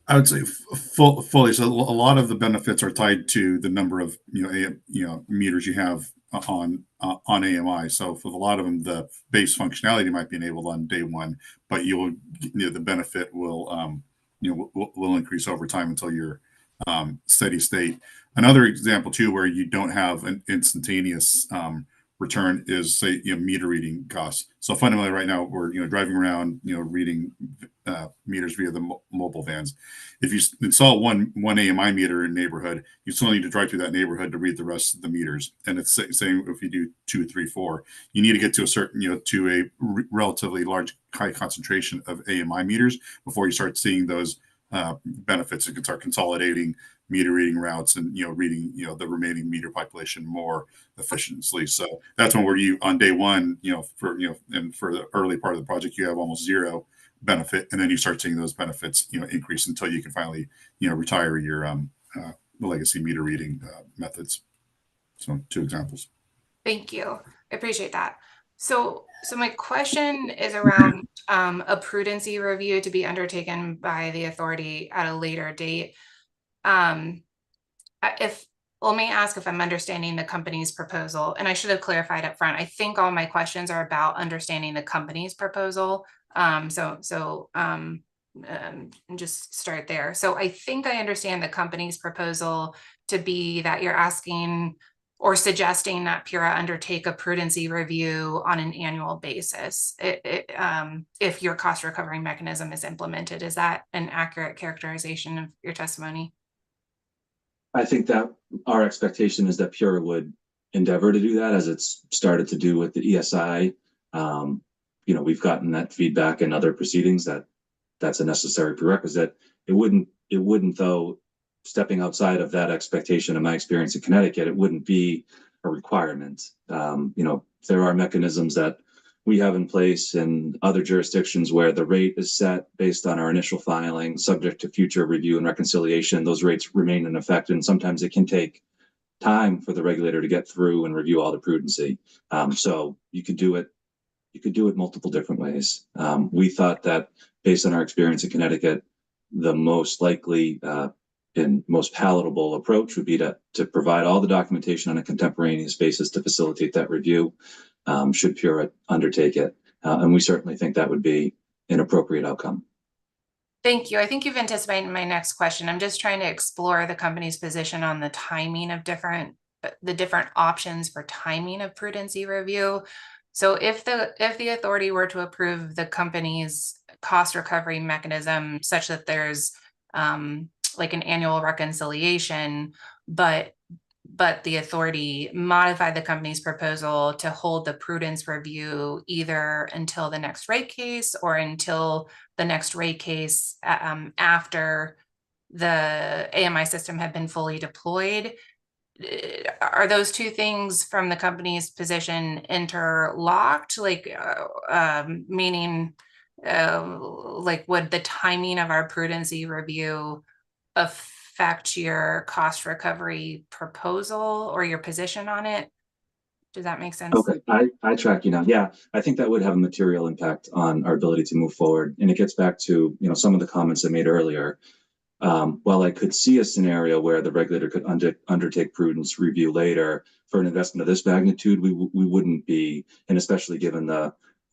I would say fully. So a lot of the benefits are tied to the number of meters you have on AMI. So for a lot of them, the base functionality might be enabled on day one, but the benefit will will increase over time until you're steady state. Another example too, where you don't have an instantaneous return, is, say, meter reading costs. So fundamentally, right now we're driving around reading meters via the mobile vans. If you install one AMI meter in a neighborhood, you still need to drive through that neighborhood to read the rest of the meters. And it's the same if you do 2, 3, 4. You need to get to a certain to a relatively high concentration of AMI meters before you start seeing those benefits. You can start consolidating meter reading routes and reading the remaining meter population more efficiently. So that's when on day one, and for the early part of the project, you have almost zero benefit, and then you start seeing those benefits increase until you can finally retire your the legacy meter reading methods. So 2 examples. Thank you. I appreciate that. So my question is around a prudency review to be undertaken by the authority at a later date. Let me ask if I'm understanding the company's proposal, and I should have clarified up front. I think all my questions are about understanding the company's proposal. Just start there. So I think I understand the company's proposal to be that you're asking or suggesting that PURA undertake a prudency review on an annual basis if your cost recovery mechanism is implemented. Is that an accurate characterization of your testimony? I think that our expectation is that PURA would endeavor to do that, as it's started to do with the ESI. We've gotten that feedback in other proceedings that that's a necessary prerequisite. It wouldn't though, stepping outside of that expectation, in my experience in Connecticut, it wouldn't be a requirement. There are mechanisms that we have in place in other jurisdictions where the rate is set based on our initial filing, subject to future review and reconciliation. Those rates remain in effect, and sometimes it can take time for the regulator to get through and review all the prudency. So you could do it you could do it multiple different ways. We thought that based on our experience in Connecticut, the most likely and most palatable approach would be to provide all the documentation on a contemporaneous basis to facilitate that review, should Pura undertake it. And we certainly think that would be an appropriate outcome. Thank you. I think you've anticipated my next question. I'm just trying to explore the company's position on the timing of the different options for timing of prudency review. So if the authority were to approve the company's cost recovery mechanism such that there's like an annual reconciliation, but the authority modified the company's proposal to hold the prudence review either until the next rate case or until the next rate case after the AMI system had been fully deployed. Are those two things from the company's position interlocked? Like, meaning, like, would the timing of our prudency review affect your cost recovery proposal or your position on it? Does that make sense? Okay, I track you now. Yeah, I think that would have a material impact on our ability to move forward. And it gets back to, some of the comments I made earlier. While I could see a scenario where the regulator could undertake prudence review later for an investment of this magnitude, we wouldn't be, and especially given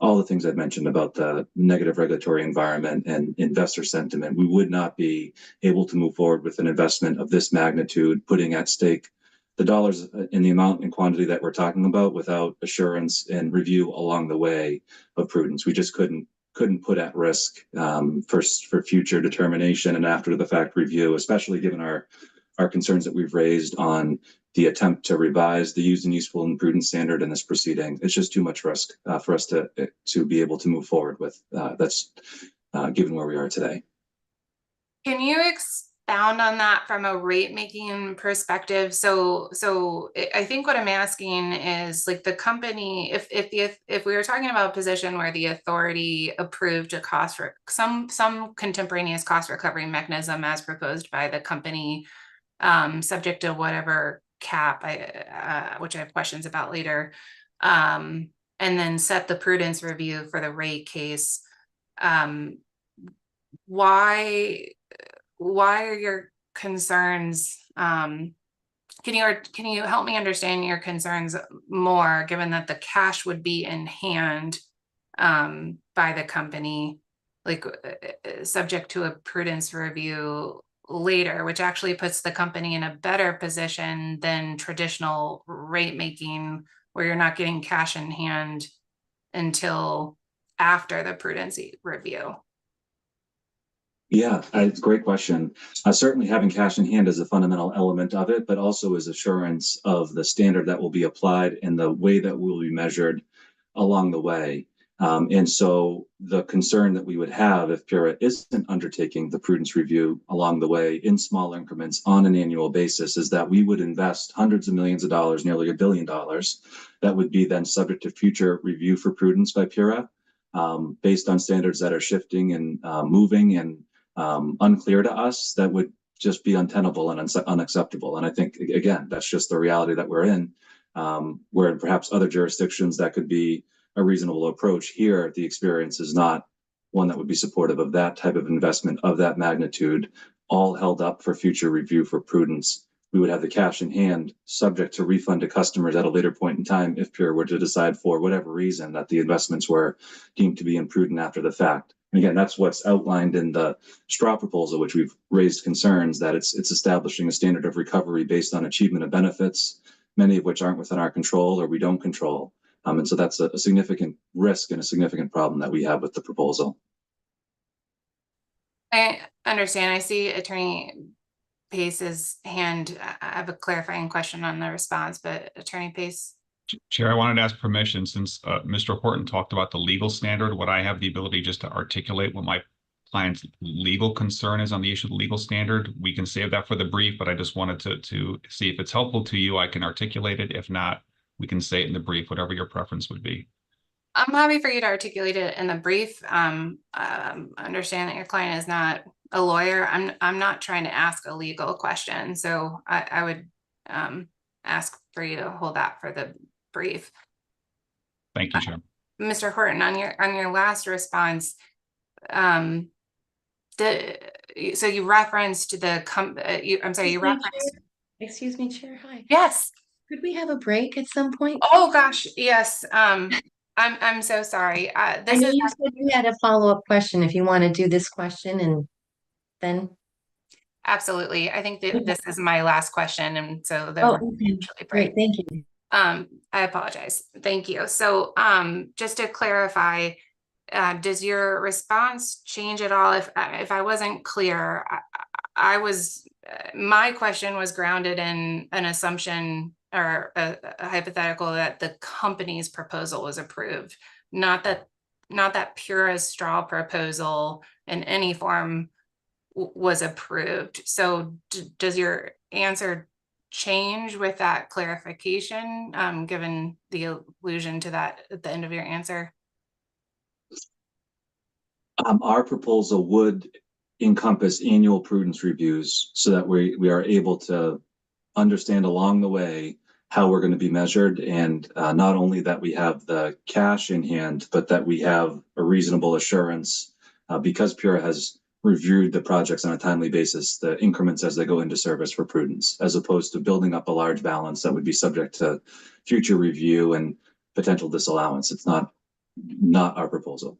all the things I've mentioned about the negative regulatory environment and investor sentiment, we would not be able to move forward with an investment of this magnitude, putting at stake the dollars in the amount and quantity that we're talking about without assurance and review along the way of prudence. We just couldn't put at risk for future determination and after the fact review, especially given our concerns that we've raised on the attempt to revise the used and useful and prudent standard in this proceeding. It's just too much risk for us to be able to move forward with. That's given where we are today. Can you expound on that from a rate making perspective? So I think what I'm asking is, like, the company, if we were talking about a position where the authority approved a some contemporaneous cost recovery mechanism as proposed by the company, subject to whatever cap, which I have questions about later, and then set the prudence review for the rate case, why are your concerns, can you help me understand your concerns more, given that the cash would be in hand by the company, like subject to a prudence review later, which actually puts the company in a better position than traditional rate making, where you're not getting cash in hand until after the prudency review? Yeah, it's a great question. Certainly having cash in hand is a fundamental element of it, but also is assurance of the standard that will be applied and the way that will be measured along the way. And so the concern that we would have if Pura isn't undertaking the prudence review along the way in small increments on an annual basis is that we would invest hundreds of millions of dollars, nearly $1 billion, that would be then subject to future review for prudence by Pura, based on standards that are shifting and moving and unclear to us. That would just be untenable and unacceptable. And I think, again, that's just the reality that we're in, where perhaps other jurisdictions that could be a reasonable approach. Here, the experience is not one that would be supportive of that type of investment of that magnitude, all held up for future review for prudence. We would have the cash in hand subject to refund to customers at a later point in time if Pura were to decide for whatever reason that the investments were deemed to be imprudent after the fact. And again, that's what's outlined in the straw proposal, which we've raised concerns that it's establishing a standard of recovery based on achievement of benefits, many of which aren't within our control or we don't control. And so that's a significant risk and a significant problem that we have with the proposal. I understand. I see Attorney Pace's hand. I have a clarifying question on the response, but Attorney Pace. Chair, I wanted to ask permission, since Mr. Horton talked about the legal standard, would I have the ability just to articulate what my client's legal concern is on the issue of the legal standard? We can save that for the brief, but I just wanted to see if it's helpful to you. I can articulate it. If not, we can say it in the brief, whatever your preference would be. I'm happy for you to articulate it in the brief. Understand that your client is not a lawyer. I'm not trying to ask a legal question, so I would ask for you to hold that for the brief. Thank you, Chair. Mr. Horton, on your last response, so you referenced you referenced. Excuse me, Chair. Hi. Yes. Could we have a break at some point? Oh gosh, yes. I'm so sorry. I know you said you had a follow-up question. If you want to do this question and then. Absolutely. I think that this is my last question, and so Oh, okay. Great. Thank you. I apologize. Thank you. So, just to clarify, does your response change at all? If I wasn't clear, my question was grounded in an assumption or a hypothetical that the company's proposal was approved, not that pure as straw proposal in any form was approved. So does your answer change with that clarification, given the allusion to that at the end of your answer? Our proposal would encompass annual prudence reviews so that we are able to understand along the way how we're going to be measured, and not only that we have the cash in hand, but that we have a reasonable assurance because Pura has reviewed the projects on a timely basis, the increments as they go into service for prudence, as opposed to building up a large balance that would be subject to future review and potential disallowance. It's not our proposal.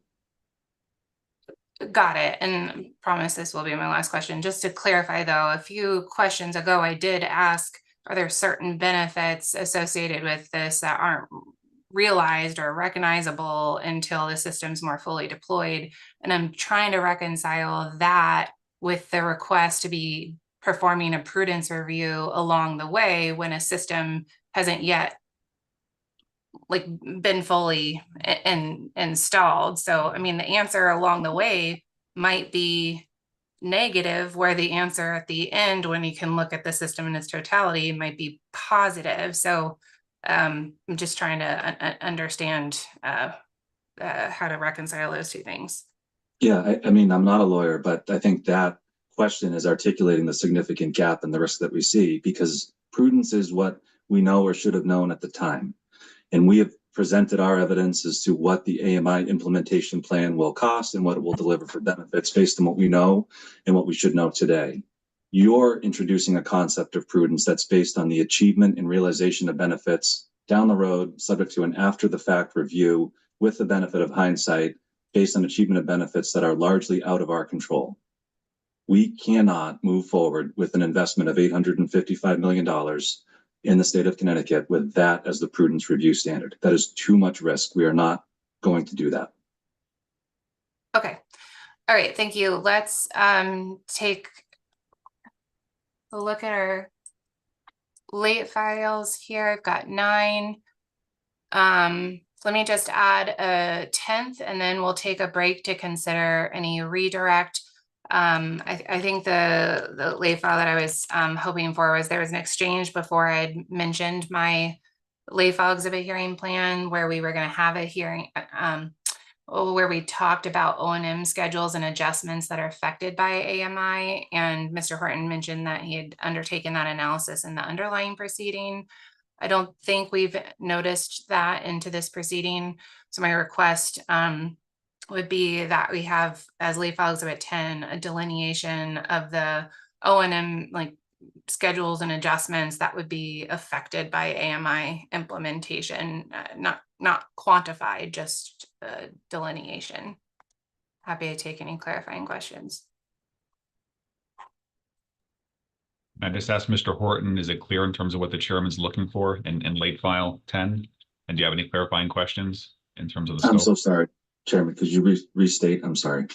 Got it. And promise this will be my last question. Just to clarify though, a few questions ago, I did ask, are there certain benefits associated with this that aren't realized or recognizable until the system's more fully deployed? And I'm trying to reconcile that with the request to be performing a prudence review along the way when a system hasn't yet been fully installed. So, I mean, the answer along the way might be negative, where the answer at the end, when you can look at the system in its totality, might be positive. So I'm just trying to understand how to reconcile those two things. Yeah, I mean, I'm not a lawyer, but I think that question is articulating the significant gap in the risk that we see, because prudence is what we know or should have known at the time. And we have presented our evidence as to what the AMI implementation plan will cost and what it will deliver for benefits based on what we know and what we should know today. You're introducing a concept of prudence that's based on the achievement and realization of benefits down the road, subject to an after the fact review with the benefit of hindsight, based on achievement of benefits that are largely out of our control. We cannot move forward with an investment of $855 million in the state of Connecticut with that as the prudence review standard. That is too much risk. We are not going to do that. Okay. All right. Thank you. Let's take a look at our late files here. I've got 9. Let me just add a 10th, and then we'll take a break to consider any redirect. I think the late file that I was hoping for was there was an exchange before I'd mentioned my late file exhibit hearing plan, where we were going to have a hearing where we talked about O&M schedules and adjustments that are affected by AMI. And Mr. Horton mentioned that he had undertaken that analysis in the underlying proceeding. I don't think we've noticed that into this proceeding. So my request would be that we have, as late file exhibit 10, a delineation of the O&M schedules and adjustments that would be affected by AMI implementation, not quantified, just delineation. Happy to take any clarifying questions. I just asked Mr. Horton, is it clear in terms of what the chairman's looking for in late file 10? And do you have any clarifying questions in terms of the scope? I'm so sorry, Chairman. Could you restate? I'm sorry.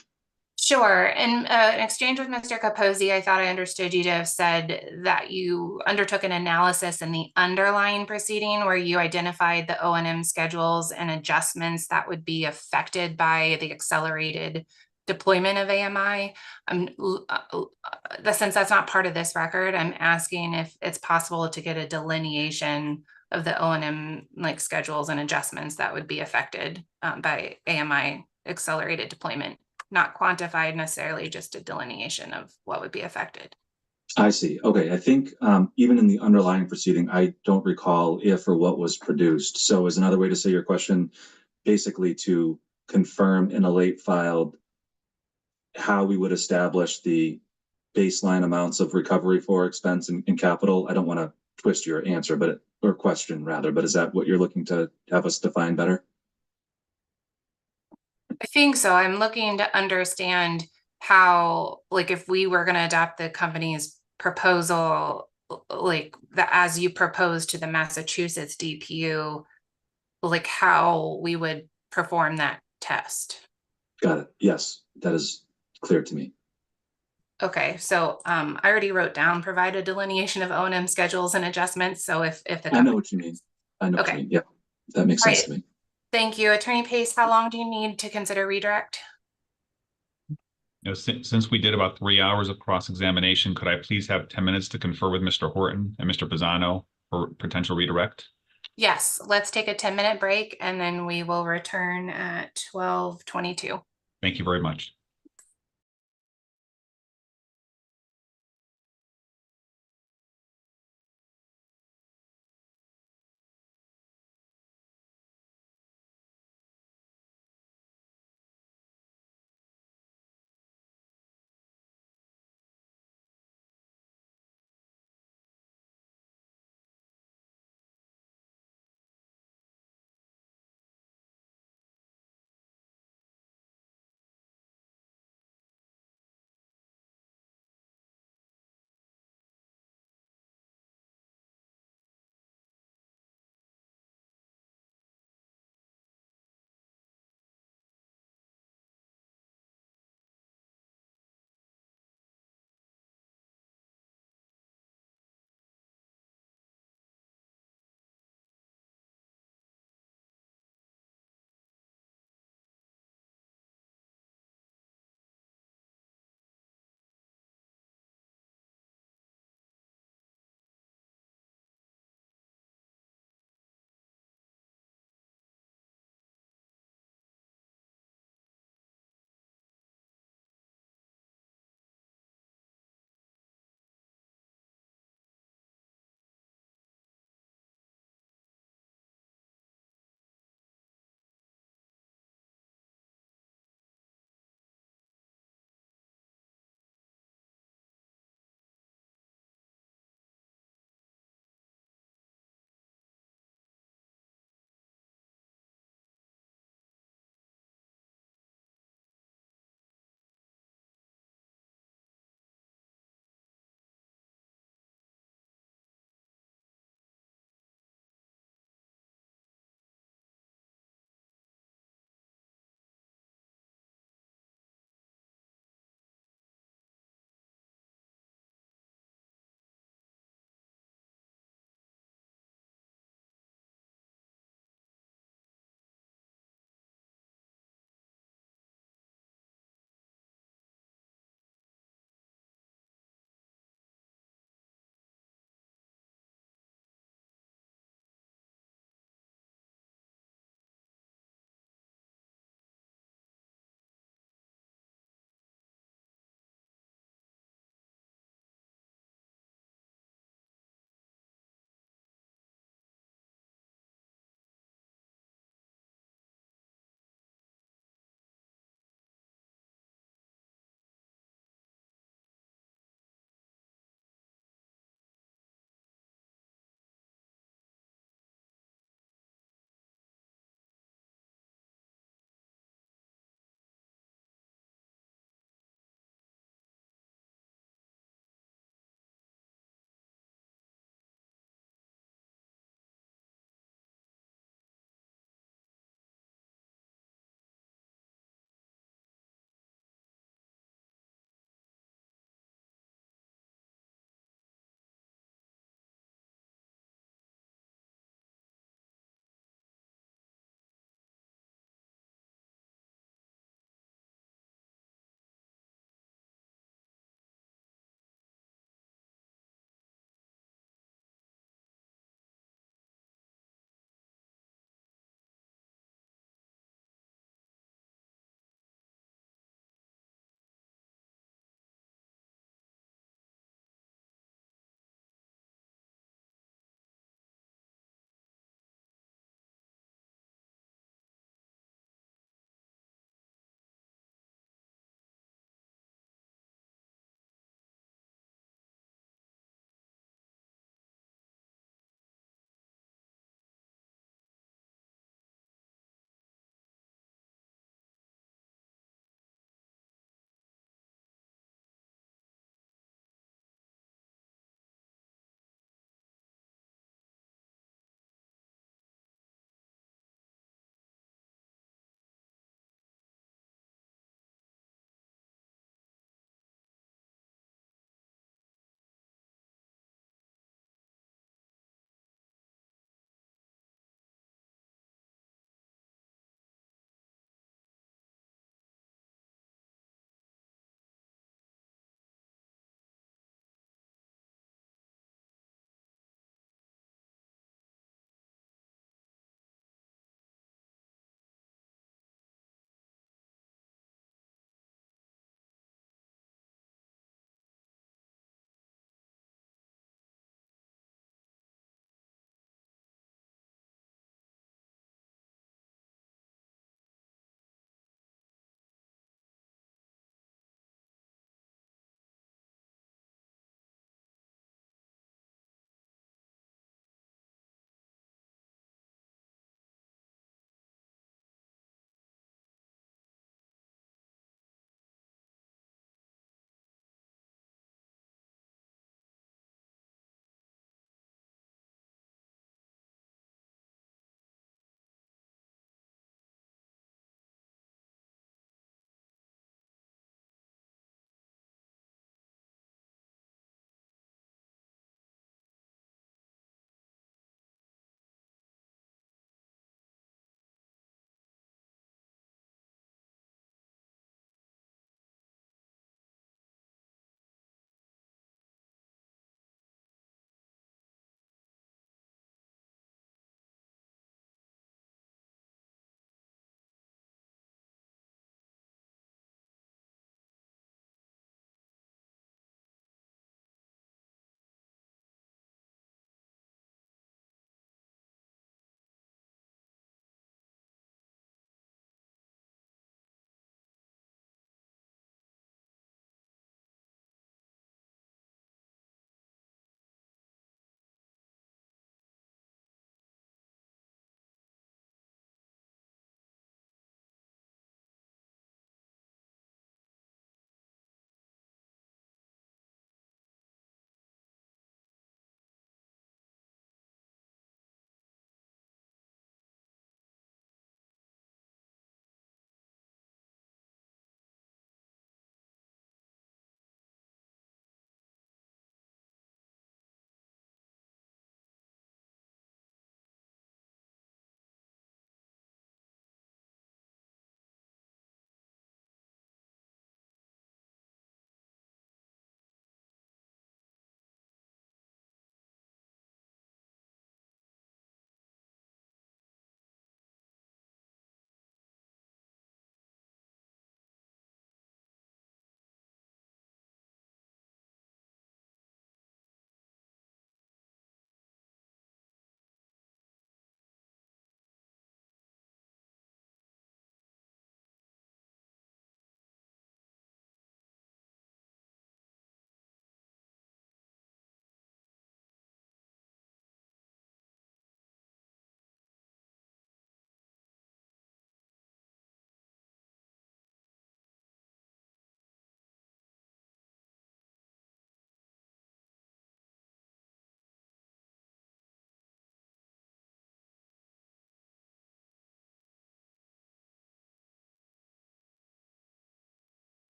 Sure. In an exchange with Mr. Capozzi, I thought I understood you to have said that you undertook an analysis in the underlying proceeding where you identified the O&M schedules and adjustments that would be affected by the accelerated deployment of AMI. Since that's not part of this record, I'm asking if it's possible to get a delineation of the O&M schedules and adjustments that would be affected by AMI accelerated deployment, not quantified necessarily, just a delineation of what would be affected. I see. Okay. I think even in the underlying proceeding, I don't recall if or what was produced. So as another way to say your question, basically to confirm in a late filed how we would establish the baseline amounts of recovery for expense and capital. I don't want to twist your answer, or question rather, but is that what you're looking to have us define better? I think so. I'm looking to understand how, like, if we were going to adopt the company's proposal, like as you proposed to the Massachusetts DPU, like how we would perform that test. Got it. Yes, that is clear to me. Okay, so I already wrote down provide a delineation of O&M schedules and adjustments. So if the I know what you mean. I know what you Okay. mean. Yeah, that makes All sense right. to me. Thank you. Attorney Pace, how long do you need to consider redirect? Since we did about 3 hours of cross-examination, could I please have 10 minutes to confer with Mr. Horton and Mr. Pisano for potential redirect? Yes, let's take a 10-minute break and then we will return at 12:22. Thank you very much.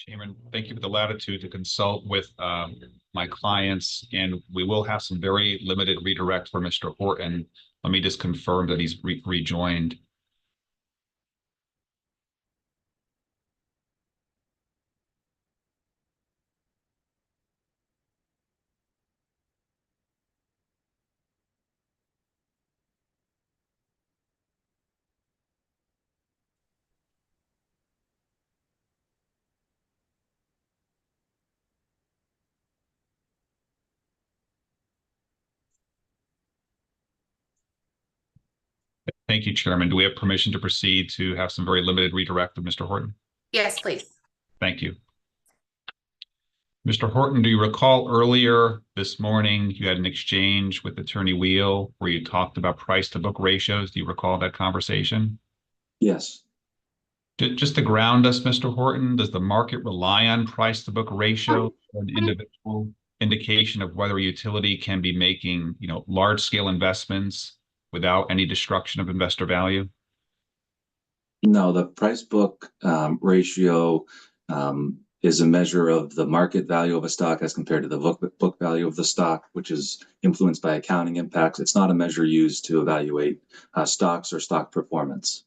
Chairman, thank you for the latitude to consult with my clients, and we will have some very limited redirect for Mr. Horton. Let me just confirm that he's rejoined. Thank you, Chairman. Do we have permission to proceed to have some very limited redirect of Mr. Horton? Yes, please. Thank you. Mr. Horton, do you recall earlier this morning you had an exchange with Attorney Wheel where you talked about price to book ratios? Do you recall that conversation? Yes. Just to ground us, Mr. Horton, does the market rely on price to book ratio for an individual indication of whether a utility can be making, large scale investments without any destruction of investor value? No, the price book ratio is a measure of the market value of a stock as compared to the book value of the stock, which is influenced by accounting impacts. It's not a measure used to evaluate stocks or stock performance.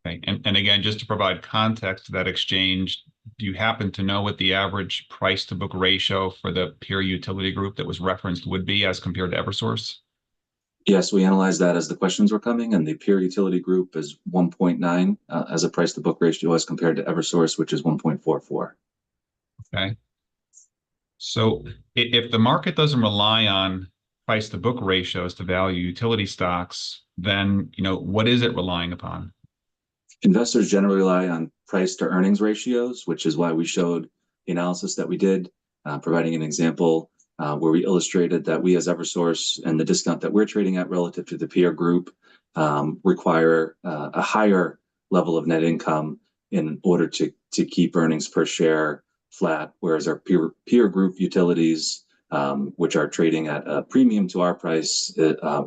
Okay, and again, just to provide context to that exchange, do you happen to know what the average price to book ratio for the peer utility group that was referenced would be as compared to Eversource? Yes, we analyzed that as the questions were coming, and the peer utility group is 1.9 as a price to book ratio as compared to Eversource, which is 1.44. Okay. So if the market doesn't rely on price to book ratios to value utility stocks, then what is it relying upon? Investors generally rely on price to earnings ratios, which is why we showed the analysis that we did, providing an example where we illustrated that we as Eversource and the discount that we're trading at relative to the peer group require a higher level of net income in order to keep earnings per share flat, whereas our peer group utilities, which are trading at a premium to our price,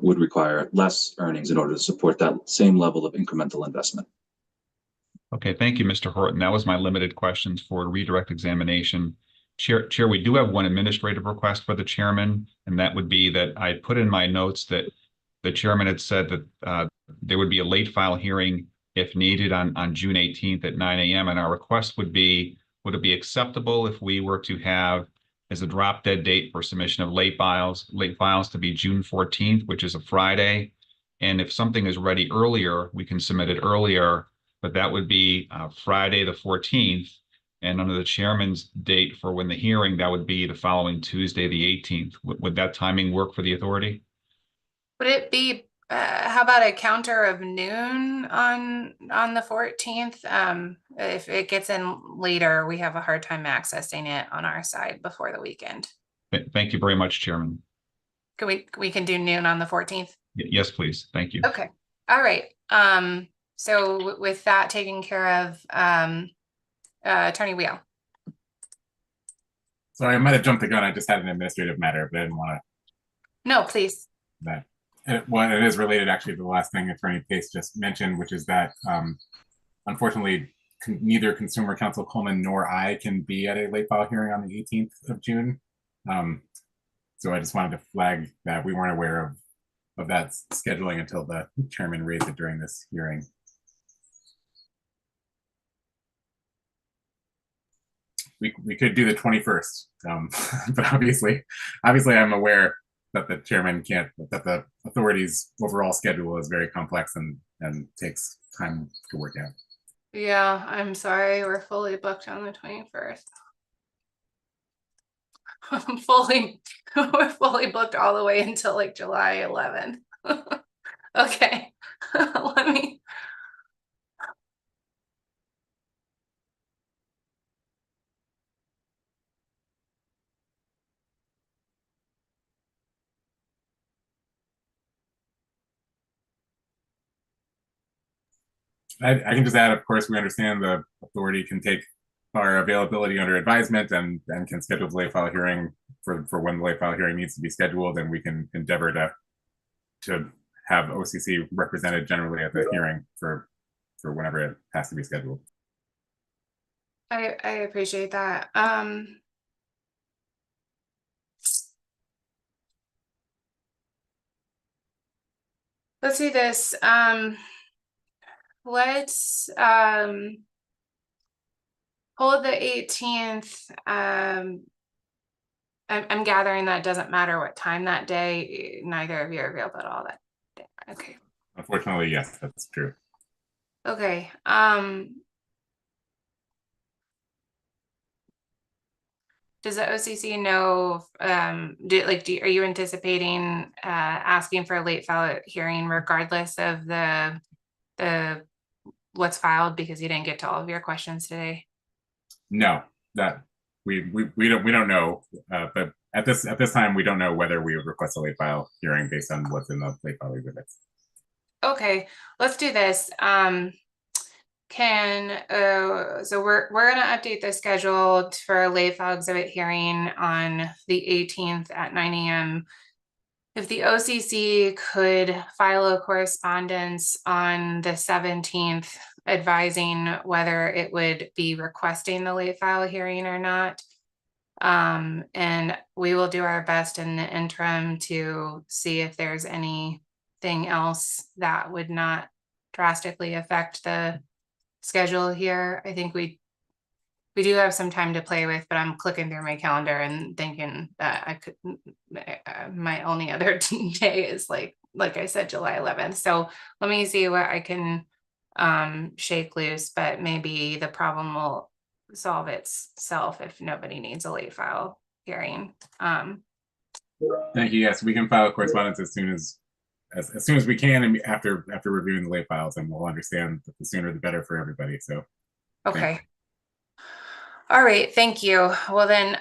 would require less earnings in order to support that same level of incremental investment. Okay, thank you, Mr. Horton. That was my limited questions for redirect examination. Chair, we do have one administrative request for the chairman, and that would be that I put in my notes that the chairman had said that there would be a late file hearing if needed on June 18th at 9 a.m. And our request would be, would it be acceptable if we were to have as a drop dead date for submission of late files to be June 14th, which is a Friday. And if something is ready earlier, we can submit it earlier, but that would be Friday the 14th. And under the chairman's date for when the hearing, that would be the following Tuesday, the 18th. Would that timing work for the authority? Would it be, how about a counter of noon on the 14th? If it gets in later, we have a hard time accessing it on our side before the weekend. Thank you very much, Chairman. We can do noon on the 14th? Yes, please. Thank you. Okay. All right. So with that taken care of, Attorney Wheel. Sorry, I might have jumped the gun. I just had an administrative matter, but I didn't want to. No, please. That it is related actually to the last thing Attorney Pace just mentioned, which is that unfortunately neither Consumer Counsel Coleman nor I can be at a late file hearing on the 18th of June. So I just wanted to flag that we weren't aware of that scheduling until the chairman raised it during this hearing. We could do the 21st, but obviously I'm aware that the chairman can't, that the authority's overall schedule is very complex and takes time to work out. Yeah, I'm sorry, we're fully booked on the 21st. We're fully booked all the way until like July 11th. Okay, let me. I can just add, of course, we understand the authority can take our availability under advisement and can schedule the late file hearing for when the late file hearing needs to be scheduled, and we can endeavor to have OCC represented generally at the hearing for whenever it has to be scheduled. I appreciate that. Let's do this. Let's hold the 18th. I'm gathering that doesn't matter what time that day, neither of you are available at all that day. Okay. Unfortunately, yes, that's true. Okay. Does the OCC know, are you anticipating asking for a late file hearing regardless of the what's filed because you didn't get to all of your questions today? No, that we don't know. But at this time, we don't know whether we would request a late file hearing based on what's in the late file exhibits. Okay, let's do this. So we're gonna update the schedule for a late file exhibit hearing on the 18th at 9 a.m. If the OCC could file a correspondence on the 17th advising whether it would be requesting the late file hearing or not. And we will do our best in the interim to see if there's anything else that would not drastically affect the schedule here. I think we do have some time to play with, but I'm clicking through my calendar and thinking that I could, my only other day is like I said, July 11th. So let me see what I can shake loose, but maybe the problem will solve itself if nobody needs a late file hearing. Thank you. Yes, we can file correspondence as soon as we can, and after reviewing the late files, and we'll understand that the sooner the better for everybody. So okay. All right, thank you. Well then,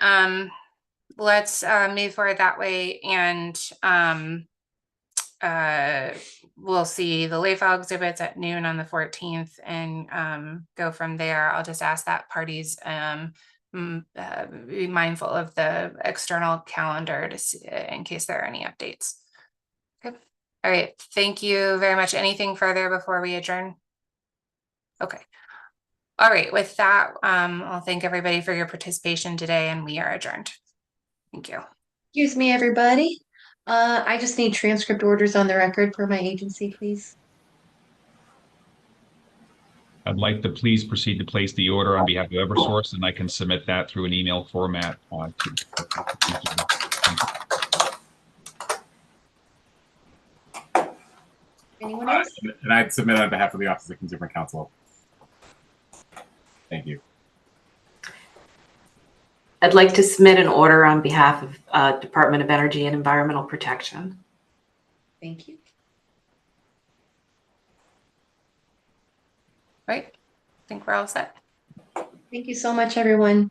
let's move forward that way, and we'll see the late file exhibits at noon on the 14th and go from there. I'll just ask that parties be mindful of the external calendar to see, in case there are any updates. Okay. All right, thank you very much. Anything further before we adjourn? Okay. All right, with that, I'll thank everybody for your participation today, and we are adjourned. Thank you. Excuse me, everybody. I just need transcript orders on the record for my agency, please. I'd like to please proceed to place the order on behalf of Eversource, and I can submit that through an email format. Anyone else? And I'd submit on behalf of the Office of Consumer Counsel. Thank you. I'd like to submit an order on behalf of Department of Energy and Environmental Protection. Thank you. Right, I think we're all set. Thank you so much, everyone.